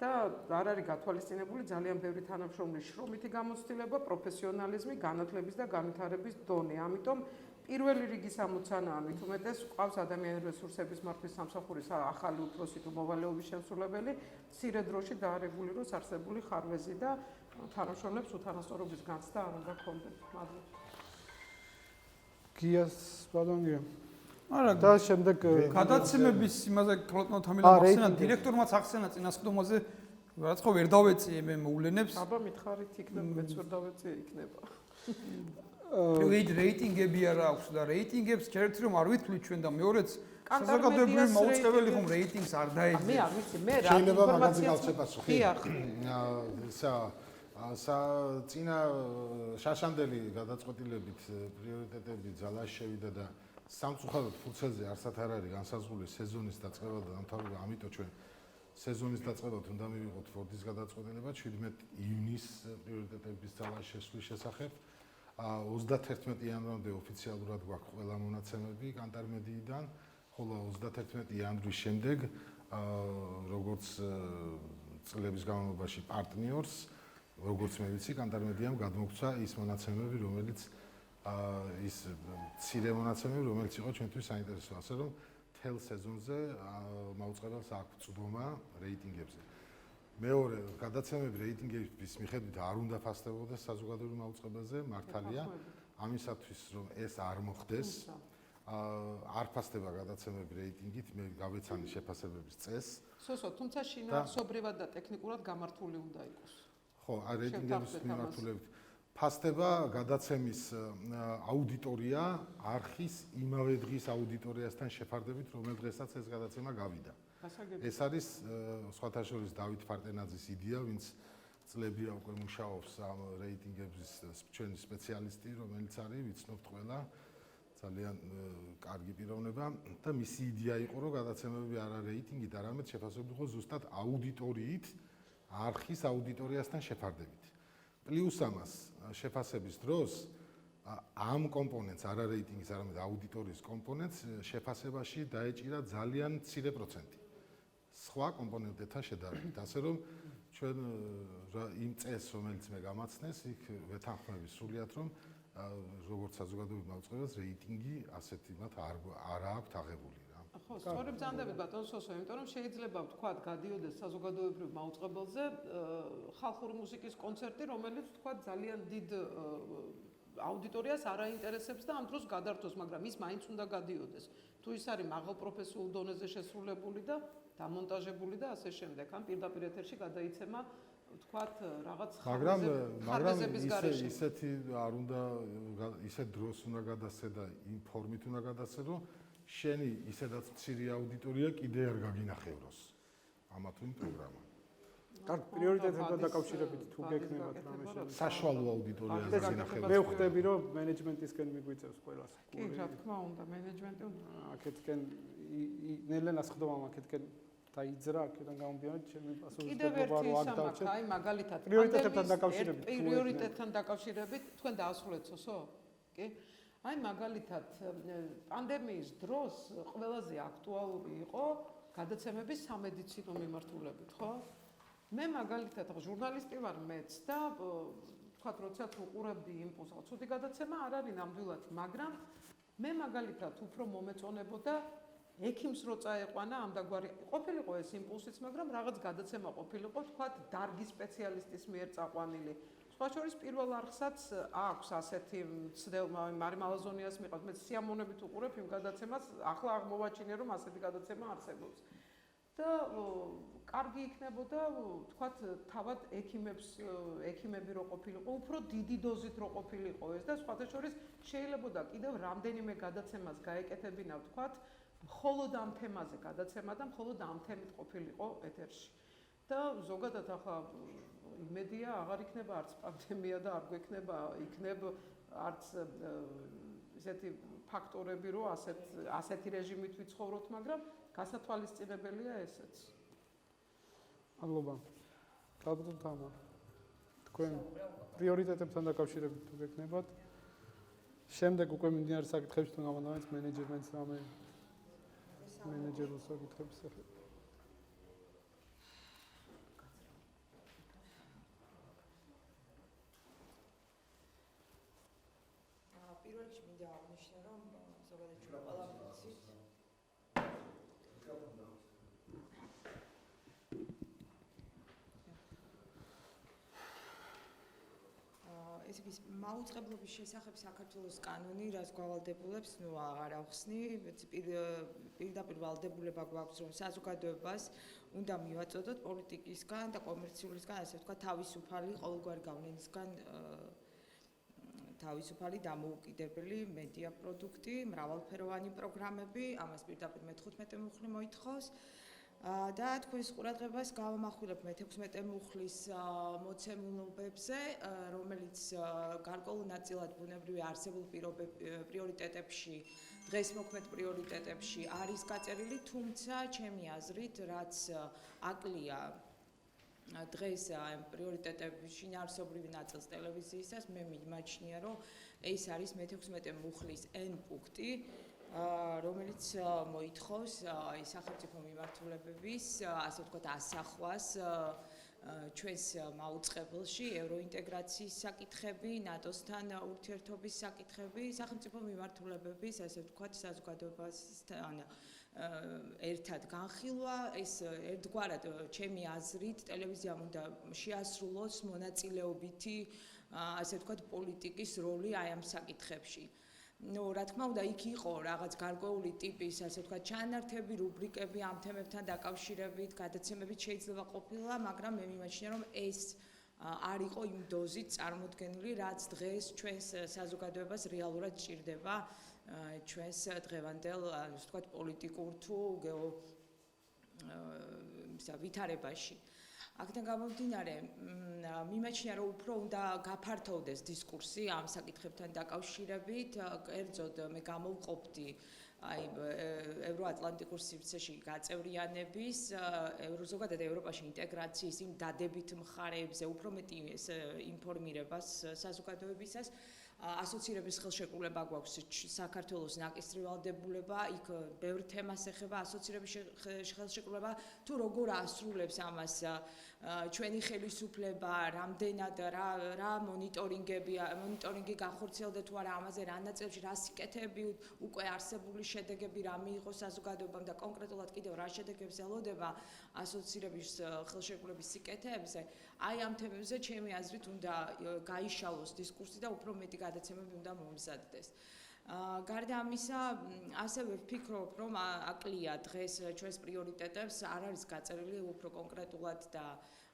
Speaker 3: და არ არის გათვალისწინებული ძალიან ბევრი თანამშრომლის შრომითი გამოცდილება, პროფესიონალიზმი, განათლების და განვითარების დონე. ამიტომ პირველი რიგის ამოცანაა, მით უმეტეს ყავს ადამიანური რესურსების მართვის სამსახურის ახალი უფროსი თუ მოვალეობის შემსრულებელი, მცირე დროში დაარეგულიროს არსებული ხარვეზი და თანამშრომლებს უთანასწორობის განცდა არ უნდა ჰქონდეთ. მადლობთ.
Speaker 1: გიას ბალონგია.
Speaker 2: არა,
Speaker 1: და შემდეგ
Speaker 2: გადაცემების იმაზე თვალყნოთ ამილა ახსენა დირექტორმაც ახსენა წინასხდომაზე, რაც ხო ვერ დავეწიე მე მოვლენებს.
Speaker 3: აბა მითხარით იქნება, მეც ვერ დავეწიე იქნება.
Speaker 2: რეიტინგები არა აქვს და რეიტინგებს ჯერთ რომ არ ვითვლით ჩვენ და მეორეც საზოგადოებრივი მაუწყებელი ხომ რეიტინგს არ დაეძებს.
Speaker 3: მე არ ვიცი, მე რა
Speaker 4: შეიძლება მაგაზინალ შეპასუხი.
Speaker 3: დიახ.
Speaker 4: წინა შაშანდელი გადაწყვეტილებით პრიორიტეტები ძალაში შევიდა და სამწუხაროდ ფურცელზე არსად არ არის განსაზღვრული სეზონის დაწყება და დამთავრება, ამიტომ ჩვენ სეზონის დაწყებად უნდა მივიღოთ ფორდის გადაწყვეტილება 17 ივნის პრიორიტეტების ძალაში შესვლის შესახებ. 31 იანვრამდე ოფიციალურად გვაქვს ყველა მონაცემები კანტარმედიიდან, ხოლო 31 იანვრის შემდეგ როგორც წლების განმავლობაში პარტნიორს, როგორც მე ვიცი, კანტარმედიამ გადმოგცა ის მონაცემები, რომელიც ის მცირე მონაცემები, რომელიც იყო ჩვენთვის საინტერესო, ასე რომ მთელ სეზონზე მაუწყებელს აქვს სხდომა რეიტინგებზე. მეორე, გადაცემები რეიტინგების მიხედვით არ უნდა ფასდებოდეს საზოგადოებრივ მაუწყებელზე, მართალია. ამისათვის რომ ეს არ მოხდეს, არ ფასდება გადაცემები რეიტინგით, მე გავეცანი შეფასებების წესს.
Speaker 3: სოსო, თუმცა შინაარსობრივად და ტექნიკურად გამართული უნდა იყოს.
Speaker 4: ხო, რეიტინგების მიმართულებით ფასდება გადაცემის აუდიტორია არხის იმავე დღის აუდიტორიასთან შეფარდებით, რომელ დღესაც ეს გადაცემა გავიდა. ეს არის სხვათა შორის დავით ფარტენაძის იდეა, ვინც წლებია უკვე მუშაობს ამ რეიტინგების ჩვენი სპეციალისტი, რომელიც არის, ვიცნობთ ყველა, ძალიან კარგი პიროვნება და მისი იდეა იყო, რომ გადაცემები არა რეიტინგით, არამედ შეფასებულიყო ზუსტად აუდიტორიით, არხის აუდიტორიასთან შეფარდებით. პლუს ამას შეფასების დროს ამ კომპონენტს, არა რეიტინგის, არამედ აუდიტორიის კომპონენტს შეფასებაში დაეჭირა ძალიან მცირე პროცენტი. სხვა კომპონენტებთან შედარებით, ასე რომ ჩვენ იმ წესს, რომელიც მე გამაცნეს, იქ ვეთანხმები სრულიად, რომ როგორც საზოგადოებრივ მაუწყებელს რეიტინგი ასეთი მათ არ აქვს აღებული რა.
Speaker 3: ხო, სწორედ ბრძანდებით ბატონ სოსო, იმიტომ რომ შეიძლება ვთქვათ, გადიოდეს საზოგადოებრივ მაუწყებელზე ხალხური მუსიკის კონცერტი, რომელიც ვთქვათ ძალიან დიდ აუდიტორიას არ აინტერესებს და ამ დროს გადართოს, მაგრამ ის მაინც უნდა გადიოდეს. თუ ის არის მაღალ პროფესიულ დონეზე შესრულებული და დამონტაჟებული და ასე შემდეგ, ან პირდაპირ ეთერში გადაიცემა ვთქვათ რაღაც ხარბეზების გარეშე.
Speaker 4: ისეთი არ უნდა ისეთ დროს უნდა გადასცე და იმ ფორმით უნდა გადასცე, რომ შენი ისედაც მცირე აუდიტორია კიდე არ გაგინახევროს ამა თუ იმ პროგრამა.
Speaker 1: კარგი, პრიორიტეტებთან დაკავშირებით თუ გექნებათ რამე შეიძლება.
Speaker 4: საშუალო აუდიტორია გაგინახევროს.
Speaker 1: მე ვხვდები, რომ მენეჯმენტისკენ მიგვიწევს ყველას.
Speaker 3: კი, რა თქმა უნდა, მენეჯმენტი უნდა.
Speaker 1: აქეთკენ ნელენას ხდომა აქეთკენ დაიძრა, აქედან გამომდინარე, ჩემი
Speaker 3: კიდევ ერთი სამაკ, აი მაგალითად,
Speaker 1: პრიორიტეტებთან დაკავშირებით.
Speaker 3: პრიორიტეტთან დაკავშირებით, თქვენ დაასრულეთ სოსო? კი? აი მაგალითად, პანდემიის დროს ყველაზე აქტუალური იყო გადაცემების სამედიცინო მიმართულებით, ხო? მე მაგალითად ჟურნალისტი ვარ მეც და ვთქვათ, როდესაც უყურებდი იმპულსს, ცუდი გადაცემა არ არის ნამდვილად, მაგრამ მე მაგალითად უფრო მომეწონებოდა ექიმს რო წაეყვანა ამ დაგვარი ყოფილიყო ეს იმპულსიც, მაგრამ რაღაც გადაცემა ყოფილიყო, ვთქვათ, დარგის სპეციალისტის მიერ წაყვანილი. სხვა შორის პირველ არხსაც აქვს ასეთი მარი მალაზონიას მიყავს, მე სიამოვნებით უყურებ იმ გადაცემას, ახლა აღმოვაჩინე, რომ ასეთი გადაცემა არსებობს. და კარგი იქნებოდა, ვთქვათ, თავად ექიმები რო ყოფილიყო, უფრო დიდი დოზით რო ყოფილიყო ეს და სხვა შორის შეიძლებოდა კიდევ რამდენიმე გადაცემას გაეკეთებინა, ვთქვათ, მხოლოდ ამ თემაზე გადაცემა და მხოლოდ ამ თემით ყოფილიყო ეთერში. და ზოგადად ახლა იმედია აღარ იქნება არც პანდემია და არ გვექნება იქნებ არც ესეთი ფაქტორები, რომ ასეთი რეჟიმით ვიცხოვროთ, მაგრამ გასათვალისწინებელია ესეც.
Speaker 1: მადლობა. გალბატონ თამა. თქვენ პრიორიტეტებთან დაკავშირებით თუ გექნებათ, შემდეგ უკვე მიმდინარე საკითხებში თუ გამოდავართ მენეჯმენტს რამე მენეჯერულ საკითხებს ახლა.
Speaker 5: პირველ რიგში მინდა აღნიშნო, რომ ზოგადად ჩვენ ყველა ვიცით. ესე იგი, მაუწყებლობის შესახებ საქართველოს კანონი, რაც გვალდებულებს, ნუ აღარ ახსნი, პირდაპირ ვალდებულება გვაქვს, რომ საზოგადოებას უნდა მივაწოდოთ პოლიტიკისგან და კომერციულისგან, ასე ვთქვათ, თავისუფალი ყოველგვარი გავლენისგან თავისუფალი დამოუკიდებელი მედია პროდუქტი, მრავალფეროვანი პროგრამები, ამას პირდაპირ მე-15 მუხლი მოითხოვს. და თქვენს ყურადღებას გავამახვილებ მე-16 მუხლის მოცემულობებზე, რომელიც გარკვეულ ნაწილად ბუნებრივი არსებულ პრიორიტეტებში, დღეს მოქმედ პრიორიტეტებში არის გაწერილი, თუმცა ჩემი აზრით, რაც აკლია დღეს ამ პრიორიტეტების შინაარსობრივი ნაწილს ტელევიზიისას, მე მიმაჩნია, რომ ეს არის მე-16 მუხლის N პუნქტი, რომელიც მოითხოვს სახელმწიფო მიმართულებების, ასე ვთქვათ, ასახვას ჩვენს მაუწყებელში ევროინტეგრაციის საკითხები, ნატოსთან ურთიერთობის საკითხები, სახელმწიფო მიმართულებების, ასე ვთქვათ, საზოგადოებასთან ერთად განხილვა, ეს ერთგვარად ჩემი აზრით ტელევიზიამ უნდა შეასრულოს მონაწილეობითი, ასე ვთქვათ, პოლიტიკის როლი აი ამ საკითხებში. რა თქმა უნდა, იქ იყო რაღაც გარკვეული ტიპის, ასე ვთქვათ, ჩანართები, რუბრიკები ამ თემებთან დაკავშირებით, გადაცემებით შეიძლება ყოფილა, მაგრამ მე მიმაჩნია, რომ ეს არ იყო იმ დოზით წარმოდგენილი, რაც დღეს ჩვენს საზოგადოებას რეალურად სჭირდება ჩვენს დღევანდელ, ასე ვთქვათ, პოლიტიკურ თუ ვითარებაში. აქედან გამომდინარე, მიმაჩნია, რომ უფრო უნდა გაფართოვდეს დისკურსი ამ საკითხებთან დაკავშირებით, კერძოდ მე გამოვყოფდი აი ევროატლანტიკურ სივრცეში გაწევრიანების, ზოგადად ევროპაში ინტეგრაციის იმ დადებით მხარეებზე უფრო მეტი ინფორმირებას საზოგადოებისას. ასოცირების ხელშეკრულება გვაქვს საქართველოს ნაკისრი ვალდებულება, იქ ბევრ თემას ეხება ასოცირების ხელშეკრულება, თუ როგორ ასრულებს ამას ჩვენი ხელისუფლება, რამდენად რა მონიტორინგი განხორციელდა თუ არა ამაზე, რა ნაწილში რა სიკეთეები, უკვე არსებული შედეგები რა მიიღო საზოგადოებამ და კონკრეტულად კიდევ რა შედეგებს ელოდება ასოცირების ხელშეკრულების სიკეთეებზე. აი ამ თემებზე ჩემი აზრით უნდა გაიშალოს დისკურსი და უფრო მეტი გადაცემები უნდა მომზადდეს. გარდა ამისა, ასევე ვფიქრობ, რომ აკლია დღეს ჩვენს პრიორიტეტებს არ არის გაწერილი უფრო კონკრეტულად და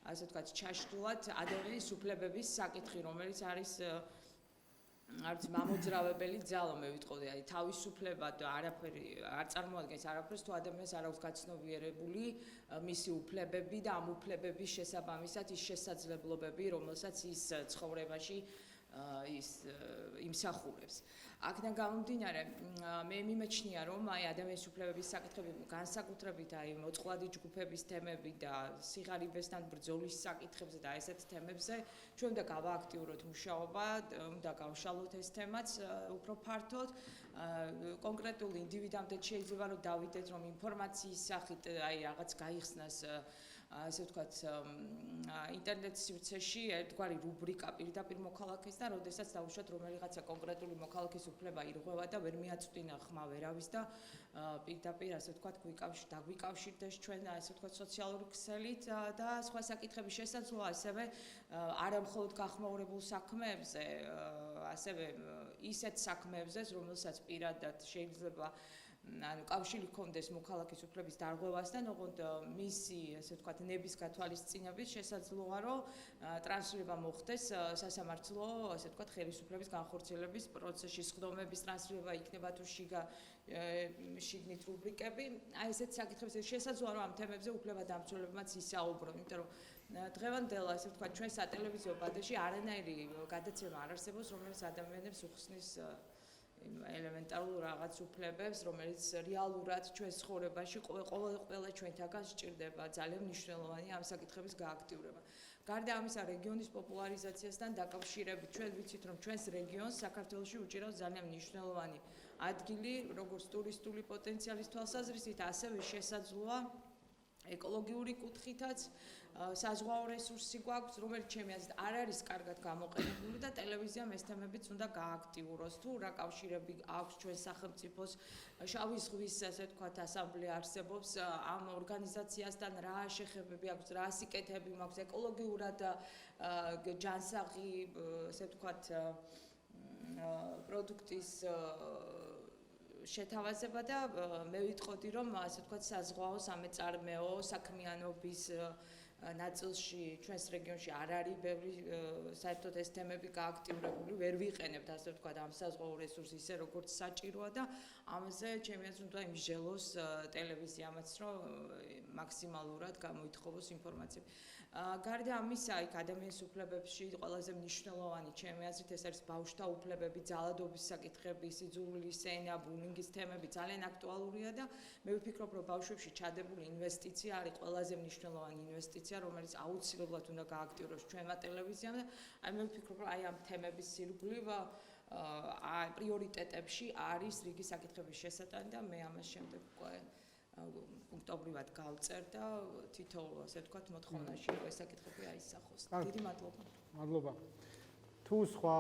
Speaker 5: ასე ვთქვათ, ჩაშლილად ადამიანის უფლებების საკითხი, რომელიც არის არც მამოძრავებელი ძალა, მე ვიტყოდი, აი თავისუფლება და არაფერი არ წარმოადგენს არაფერს თუ ადამიანს არ აქვს გაცნობიერებული მისი უფლებები და ამ უფლებების შესაბამისად ის შესაძლებლობები, რომელსაც ის ცხოვრებაში ის იმსახურებს. აქედან გამომდინარე, მე მიმაჩნია, რომ აი ადამიანის უფლებების საკითხები განსაკუთრებით აი მოწყვლადი ჯგუფების თემები და სიღარიბესთან ბრძოლის საკითხებზე და ესეთ თემებზე ჩვენ უნდა გავააქტიუროთ მუშაობა, უნდა გავშალოთ ეს თემაც უფრო ფართოდ. კონკრეტული ინდივიდამდე შეიძლება რომ დავიდეთ, რომ ინფორმაციის სახით აი რაღაც გაიხსნას ასე ვთქვათ, ინტერნეტ სივრცეში ერთგვარი რუბრიკა პირდაპირ მოქალაქეს და როდესაც დავუშვათ რომელიღაცა კონკრეტული მოქალაქის უფლება ირღვევა და ვერ მიაწვდინა ხმა ვერავის და პირდაპირ ასე ვთქვათ დაგვიკავშირდეს ჩვენ ასე ვთქვათ სოციალური ქსელით და სხვა საკითხების შესაძლოა ასევე არა მხოლოდ გახმაურებულ საქმეებზე, ასევე ისეთ საქმეებზე, რომელსაც პირადად შეიძლება ანუ კავშირი ჰქონდეს მოქალაქის უფლების დარღვევასთან, ოღონდ მისი, ასე ვთქვათ, ნების გათვალისწინებით შესაძლოა, რომ ტრანსლირება მოხდეს სასამართლო, ასე ვთქვათ, ხელისუფლების განხორციელების პროცესში, სხდომების ტრანსლირება იქნება თუ შიგნით რუბრიკები. აი ესეთ საკითხებზე შესაძლოა, რომ ამ თემებზე უფლებადამცველებმაც ისაუბრონ, იმიტომ რომ დღევანდელ, ასე ვთქვათ, ჩვენ სატელევიზიო ბადეში არანაირი გადაცემა არ არსებობს, რომელიც ადამიანებს უხსნის ელემენტარულ რაღაც უფლებებს, რომელიც რეალურად ჩვენს ცხოვრებაში ყველა ჩვენთაგან სჭირდება, ძალიან მნიშვნელოვანია ამ საკითხების გააქტიურება. გარდა ამისა, რეგიონის პოპულარიზაციასთან დაკავშირებით, ჩვენ ვიცით, რომ ჩვენს რეგიონს საქართველოში უჭირავს ძალიან მნიშვნელოვანი ადგილი, როგორც ტურისტული პოტენციალის თვალსაზრისით, ასევე შესაძლოა ეკოლოგიური კუთხითაც საზღვაო რესურსი გვაქვს, რომელიც ჩემი აზრით არ არის კარგად გამოყენებული და ტელევიზიამ ეს თემებიც უნდა გააქტიუროს. თუ რა კავშირები აქვს ჩვენ სახელმწიფოს შავი ზღვის, ასე ვთქვათ, ასამბლეა არსებობს, ამ ორგანიზაციასთან რა შეხებები აქვს, რა სიკეთეები მაქვს ეკოლოგიურად ჯანსაღი, ასე ვთქვათ, პროდუქტის შეთავაზება და მე ვიტყოდი, რომ ასე ვთქვათ, საზღვაო სამეწარმეო საქმიანობის ნაწილში ჩვენს რეგიონში არ არის ბევრი საერთოდ ეს თემები გააქტიურებული, ვერ ვიყენებთ ასე ვთქვათ ამ საზღვაო რესურსს ისე როგორც საჭიროა და ამაზე ჩემი აზრით უნდა იმჟელოს ტელევიზიამაც, რომ მაქსიმალურად გამოითხოვოს ინფორმაციები. გარდა ამისა, იქ ადამიანის უფლებებში ყველაზე მნიშვნელოვანი ჩემი აზრით ეს არის ბავშვთა უფლებები, ძალადობის საკითხები, სიძულვილის ენა, ბულინგის თემები ძალიან აქტუალურია და მე ვფიქრობ, რომ ბავშვებში ჩადებული ინვესტიცია არის ყველაზე მნიშვნელოვანი ინვესტიცია, რომელიც აუცილებლად უნდა გააქტიუროს ჩვენმა ტელევიზიამ და აი მე ვფიქრობ, რომ აი ამ თემების სირგვლივ პრიორიტეტებში არის რიგი საკითხების შესატანი და მე ამას შემდეგ უკვე პუნქტობრივად გავწერ და თითოეულ ასე ვთქვათ მოთხოვნაში ეს საკითხები აისახოს. დიდი მადლობა.
Speaker 1: მადლობა. თუ სხვა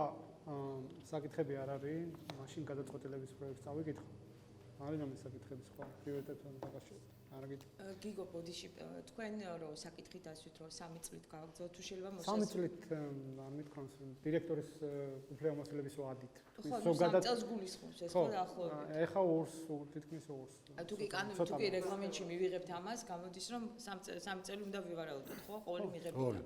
Speaker 1: საკითხები არ არის, მაშინ გადაწყვეტილების პროექტს წავიკითხო. არის რამე საკითხები სხვა პრიორიტეტთან დაკავშირებით? არა გითხრათ.
Speaker 5: გიგო ბოდიში თქვენ რომ საკითხი დასვით რომ 3 წლით გავაგრძელოთ თუ შეიძლება
Speaker 1: 3 წლით არ მithქვამს დირექტორის უფლებამოსილების ვადით.
Speaker 5: ზოგადად წელს გულისხმობს ეს ხო დაახლოებით.
Speaker 1: ეხა ორს თითქმის ორს.
Speaker 5: თუ კი რეგლამენტში მივიღებთ ამას, გამოდის რომ 3 წელი უნდა ვივარაუდოთ, ხო? ყოველი მიღებიდან.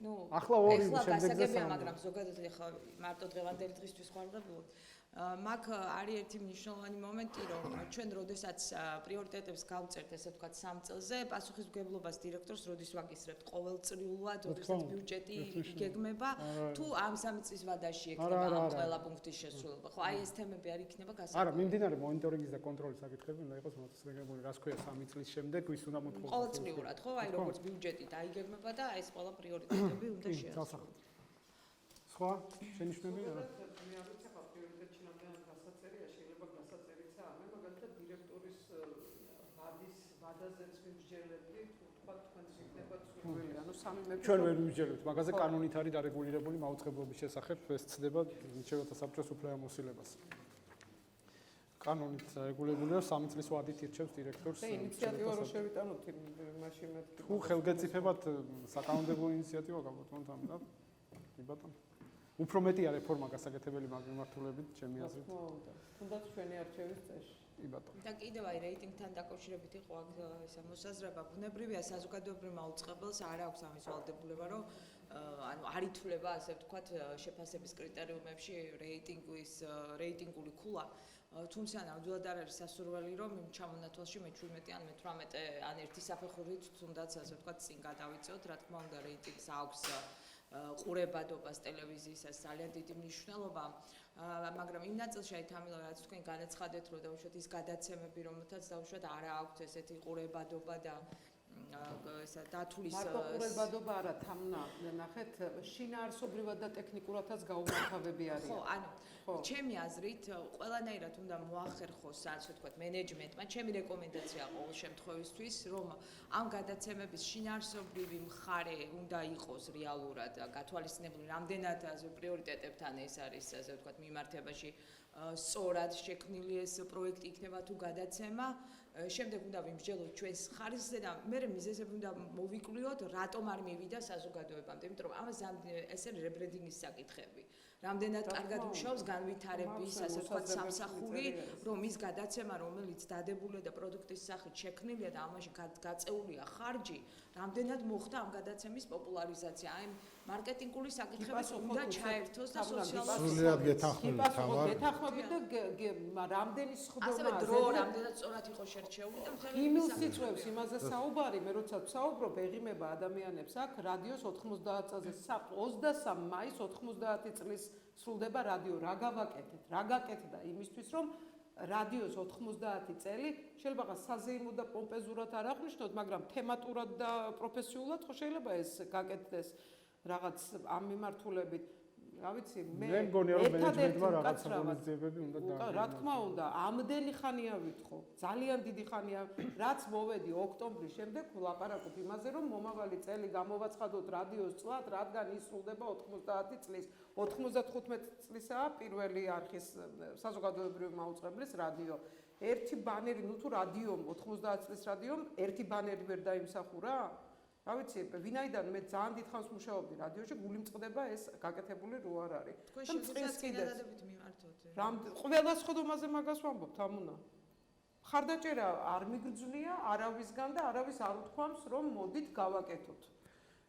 Speaker 5: ნუ
Speaker 1: ახლა ორი
Speaker 5: შემდეგზე 3, მაგრამ ზოგადად ეხა მარტო დღევანდელი დღისთვის ხარღებულად. მაგ არის ერთი მნიშვნელოვანი მომენტი, რომ ჩვენ როდესაც პრიორიტეტებს გავწერთ, ესე ვთქვათ, 3 წელზე, პასუხისმგებლობას დირექტორს როდის ვაკისრებთ ყოველწლიურად, როდესაც ბიუჯეტი იგეგმება, თუ ამ 3 წლის ვადაში ექნება ამ ყველა პუნქტის შესრულება. ხო, აი ეს თემები არ იქნება გასაგები.
Speaker 1: არა, მიმდინარე მონიტორინგის და კონტროლის საკითხები უნდა იყოს მოწესრიგებული, რას ქვია 3 წლის შემდეგ, ვის უნდა მოთხოვოს.
Speaker 5: ყოველწლიურად, ხო, აი როგორც ბიუჯეტი დაიგეგმება და ეს ყველა პრიორიტეტები უნდა შეასრულოს.
Speaker 1: სხვა შენიშვნები არა? ჩვენ ვერ ვიმსჯელებთ, მაგაზე კანონით არის დარეგულირებული მაუწყებლობის შესახებ, ეს ცდება მრჩეველთა საბჭოს უფლებამოსილებას. კანონით რეგულირებულია 3 წლის ვადით ირჩევს დირექტორს.
Speaker 3: და ინიციატივა რო შევიტანოთ მაშინ მეთქი.
Speaker 1: თუ ხელგეწიფებად საკანონმდებლო ინიციატივა გავაკეთოთ ამიტომ. კი ბატონო. უფრო მეტია რეფორმა გასაკეთებელი მაგ მიმართულებით, ჩემი აზრით.
Speaker 3: თუნდაც ჩვენი არჩევის წესში.
Speaker 1: კი ბატონო.
Speaker 5: და კიდევ აი რეიტინგთან დაკავშირებით იყო ეს მოსაზრება, ბუნებრივია საზოგადოებრივ მაუწყებელს არ აქვს ამის ვალდებულება, რომ ანუ არ ითვლება, ასე ვთქვათ, შეფასების კრიტერიუმებში რეიტინგული ქულა. თუმცა ნამდვილად არ არის სასურველი, რომ იმ ჩამონათვალში მე-17 ან მე-18 ან ერთი საფეხურით თუნდაც ასე ვთქვათ წინ გადავიწევთ, რა თქმა უნდა რეიტინგს აქვს ყურებადობას ტელევიზიისას ძალიან დიდი მნიშვნელობა, მაგრამ იმ ნაწილში აი თამილო რაც თქვენ განაცხადეთ, რომ დაუშვათ ის გადაცემები, რომელთაც დაუშვათ არ აქვს ესეთი ყურებადობა და ესა დათulis
Speaker 3: მარტო ყურებადობა არა, თამნა ნახეთ, შინაარსობრივად და ტექნიკურადაც გაუმართავები არიან.
Speaker 5: ხო, ანუ ჩემი აზრით ყველანაირად უნდა მოახერხოს, ასე ვთქვათ, მენეჯმენტმა, ჩემი რეკომენდაცია ყოველ შემთხვევისთვის, რომ ამ გადაცემების შინაარსობრივი მხარე უნდა იყოს რეალურად გათვალისწინებული, რამდენად პრიორიტეტებთან ეს არის, ასე ვთქვათ, მიმართებაში სწორად შექმნილი ეს პროექტი იქნება თუ გადაცემა. შემდეგ უნდა ვიმსჯელოთ ჩვენს ხარისხზე და მე მიზეზები უნდა მოვიკვლიოთ, რატომ არ მივიდა საზოგადოებამდე, იმიტომ რომ ამას ესე რებრენდინგის საკითხები. რამდენად კარგად მუშაობს განვითარების, ასე ვთქვათ, სამსახური, რომ ის გადაცემა, რომელიც დადებულია და პროდუქტის სახით შექმნილია და ამაში გაწეულია ხარჯი, რამდენად მოხდა ამ გადაცემის პოპულარიზაცია. აი მარკეტინგული საკითხები უნდა ჩაერთოს და სოციალურ
Speaker 4: სრულიად გეთანხმებით თამარ.
Speaker 3: გეთანხმებით და რამდენი სხდომა
Speaker 5: ასევე დრო რამდენად სწორად იყო შერჩეული და მთელი
Speaker 3: იმილს იწევს იმაზე საუბარი, მე როცა ვსაუბრობ, ეღიმება ადამიანებს აქ რადიოს 90 წელზე 23 მაისს 90 წლის სრულდება რადიო, რა გავაკეთეთ? რა გაკეთდა იმისთვის, რომ რადიოს 90 წელი შეიძლება საზეიმო და პომპეზურად არ აღნიშნოთ, მაგრამ თემატურად და პროფესიულად ხო შეიძლება ეს გაკეთდეს რაღაც ამ მიმართულებით. რა ვიცი, მე
Speaker 1: მგონია რომ მენეჯმენტმა რაღაცა ღონისძიებები უნდა
Speaker 3: დააყენოს. რა თქმა უნდა, ამდენი ხანია ვითხოვ, ძალიან დიდი ხანია, რაც მოვედი ოქტომბრის შემდეგ ვლაპარაკობ იმაზე, რომ მომავალი წელი გამოვაცხადოთ რადიოს წლად, რადგან ის სრულდება 90 წლის. 95 წლისაა პირველი არხის საზოგადოებრივი მაუწყებლის რადიო. ერთი ბანერი, ნუ თუ რადიომ 90 წლის რადიომ ერთი ბანერი ვერ დაიმსახურა? რა ვიცი, ვინაიდან მე ძალიან დიდხანს მუშაობდი რადიოში, გული მწყდება ეს გაკეთებული რო არ არის.
Speaker 5: თქვენ შეგვიძლიათ წინადადებით მიმართოთ.
Speaker 3: ყველა სხდომაზე მაგას ვამბობთ, ამუნა. ხარდაჭერა არ მიგრძნია არავისგან და არავის არ უთქვამს, რომ მოდით გავაკეთოთ.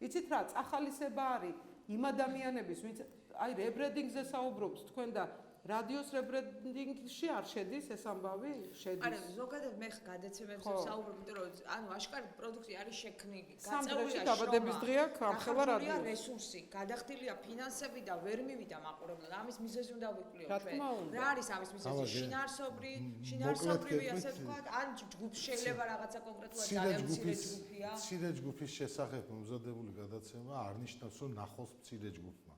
Speaker 3: იცით რა, წახალისება არის იმ ადამიანების, ვინც აი რებრენდინგზე საუბრობთ თქვენ და რადიოს რებრენდინგში არ შედის ეს ამბავი? შედის.
Speaker 5: არა, ზოგადად მე გადაცემებზე ვსაუბრობ, იმიტომ რომ ანუ აშკარად პროდუქტი არის შექმნილი,
Speaker 3: გაწეულია დაბადების დღე აქვს ამხელა რადიოს.
Speaker 5: რესურსი, გადახდილია ფინანსები და ვერ მივიდა მაყურებლად. ამის მიზეზი უნდა ვიკვლიოთ
Speaker 3: რა
Speaker 5: ჩვენ.
Speaker 3: თქმა უნდა.
Speaker 5: რა არის ამის მიზეზი? შინაარსობრივი, ასე ვთქვათ, ან ჯგუფს შეიძლება რაღაცა კონკრეტულად ძალიან მცირე ჯგუფია.
Speaker 4: მცირე ჯგუფის შესახებ მომზადებული გადაცემა არ ნიშნავს, რომ ნახოს მცირე ჯგუფმა.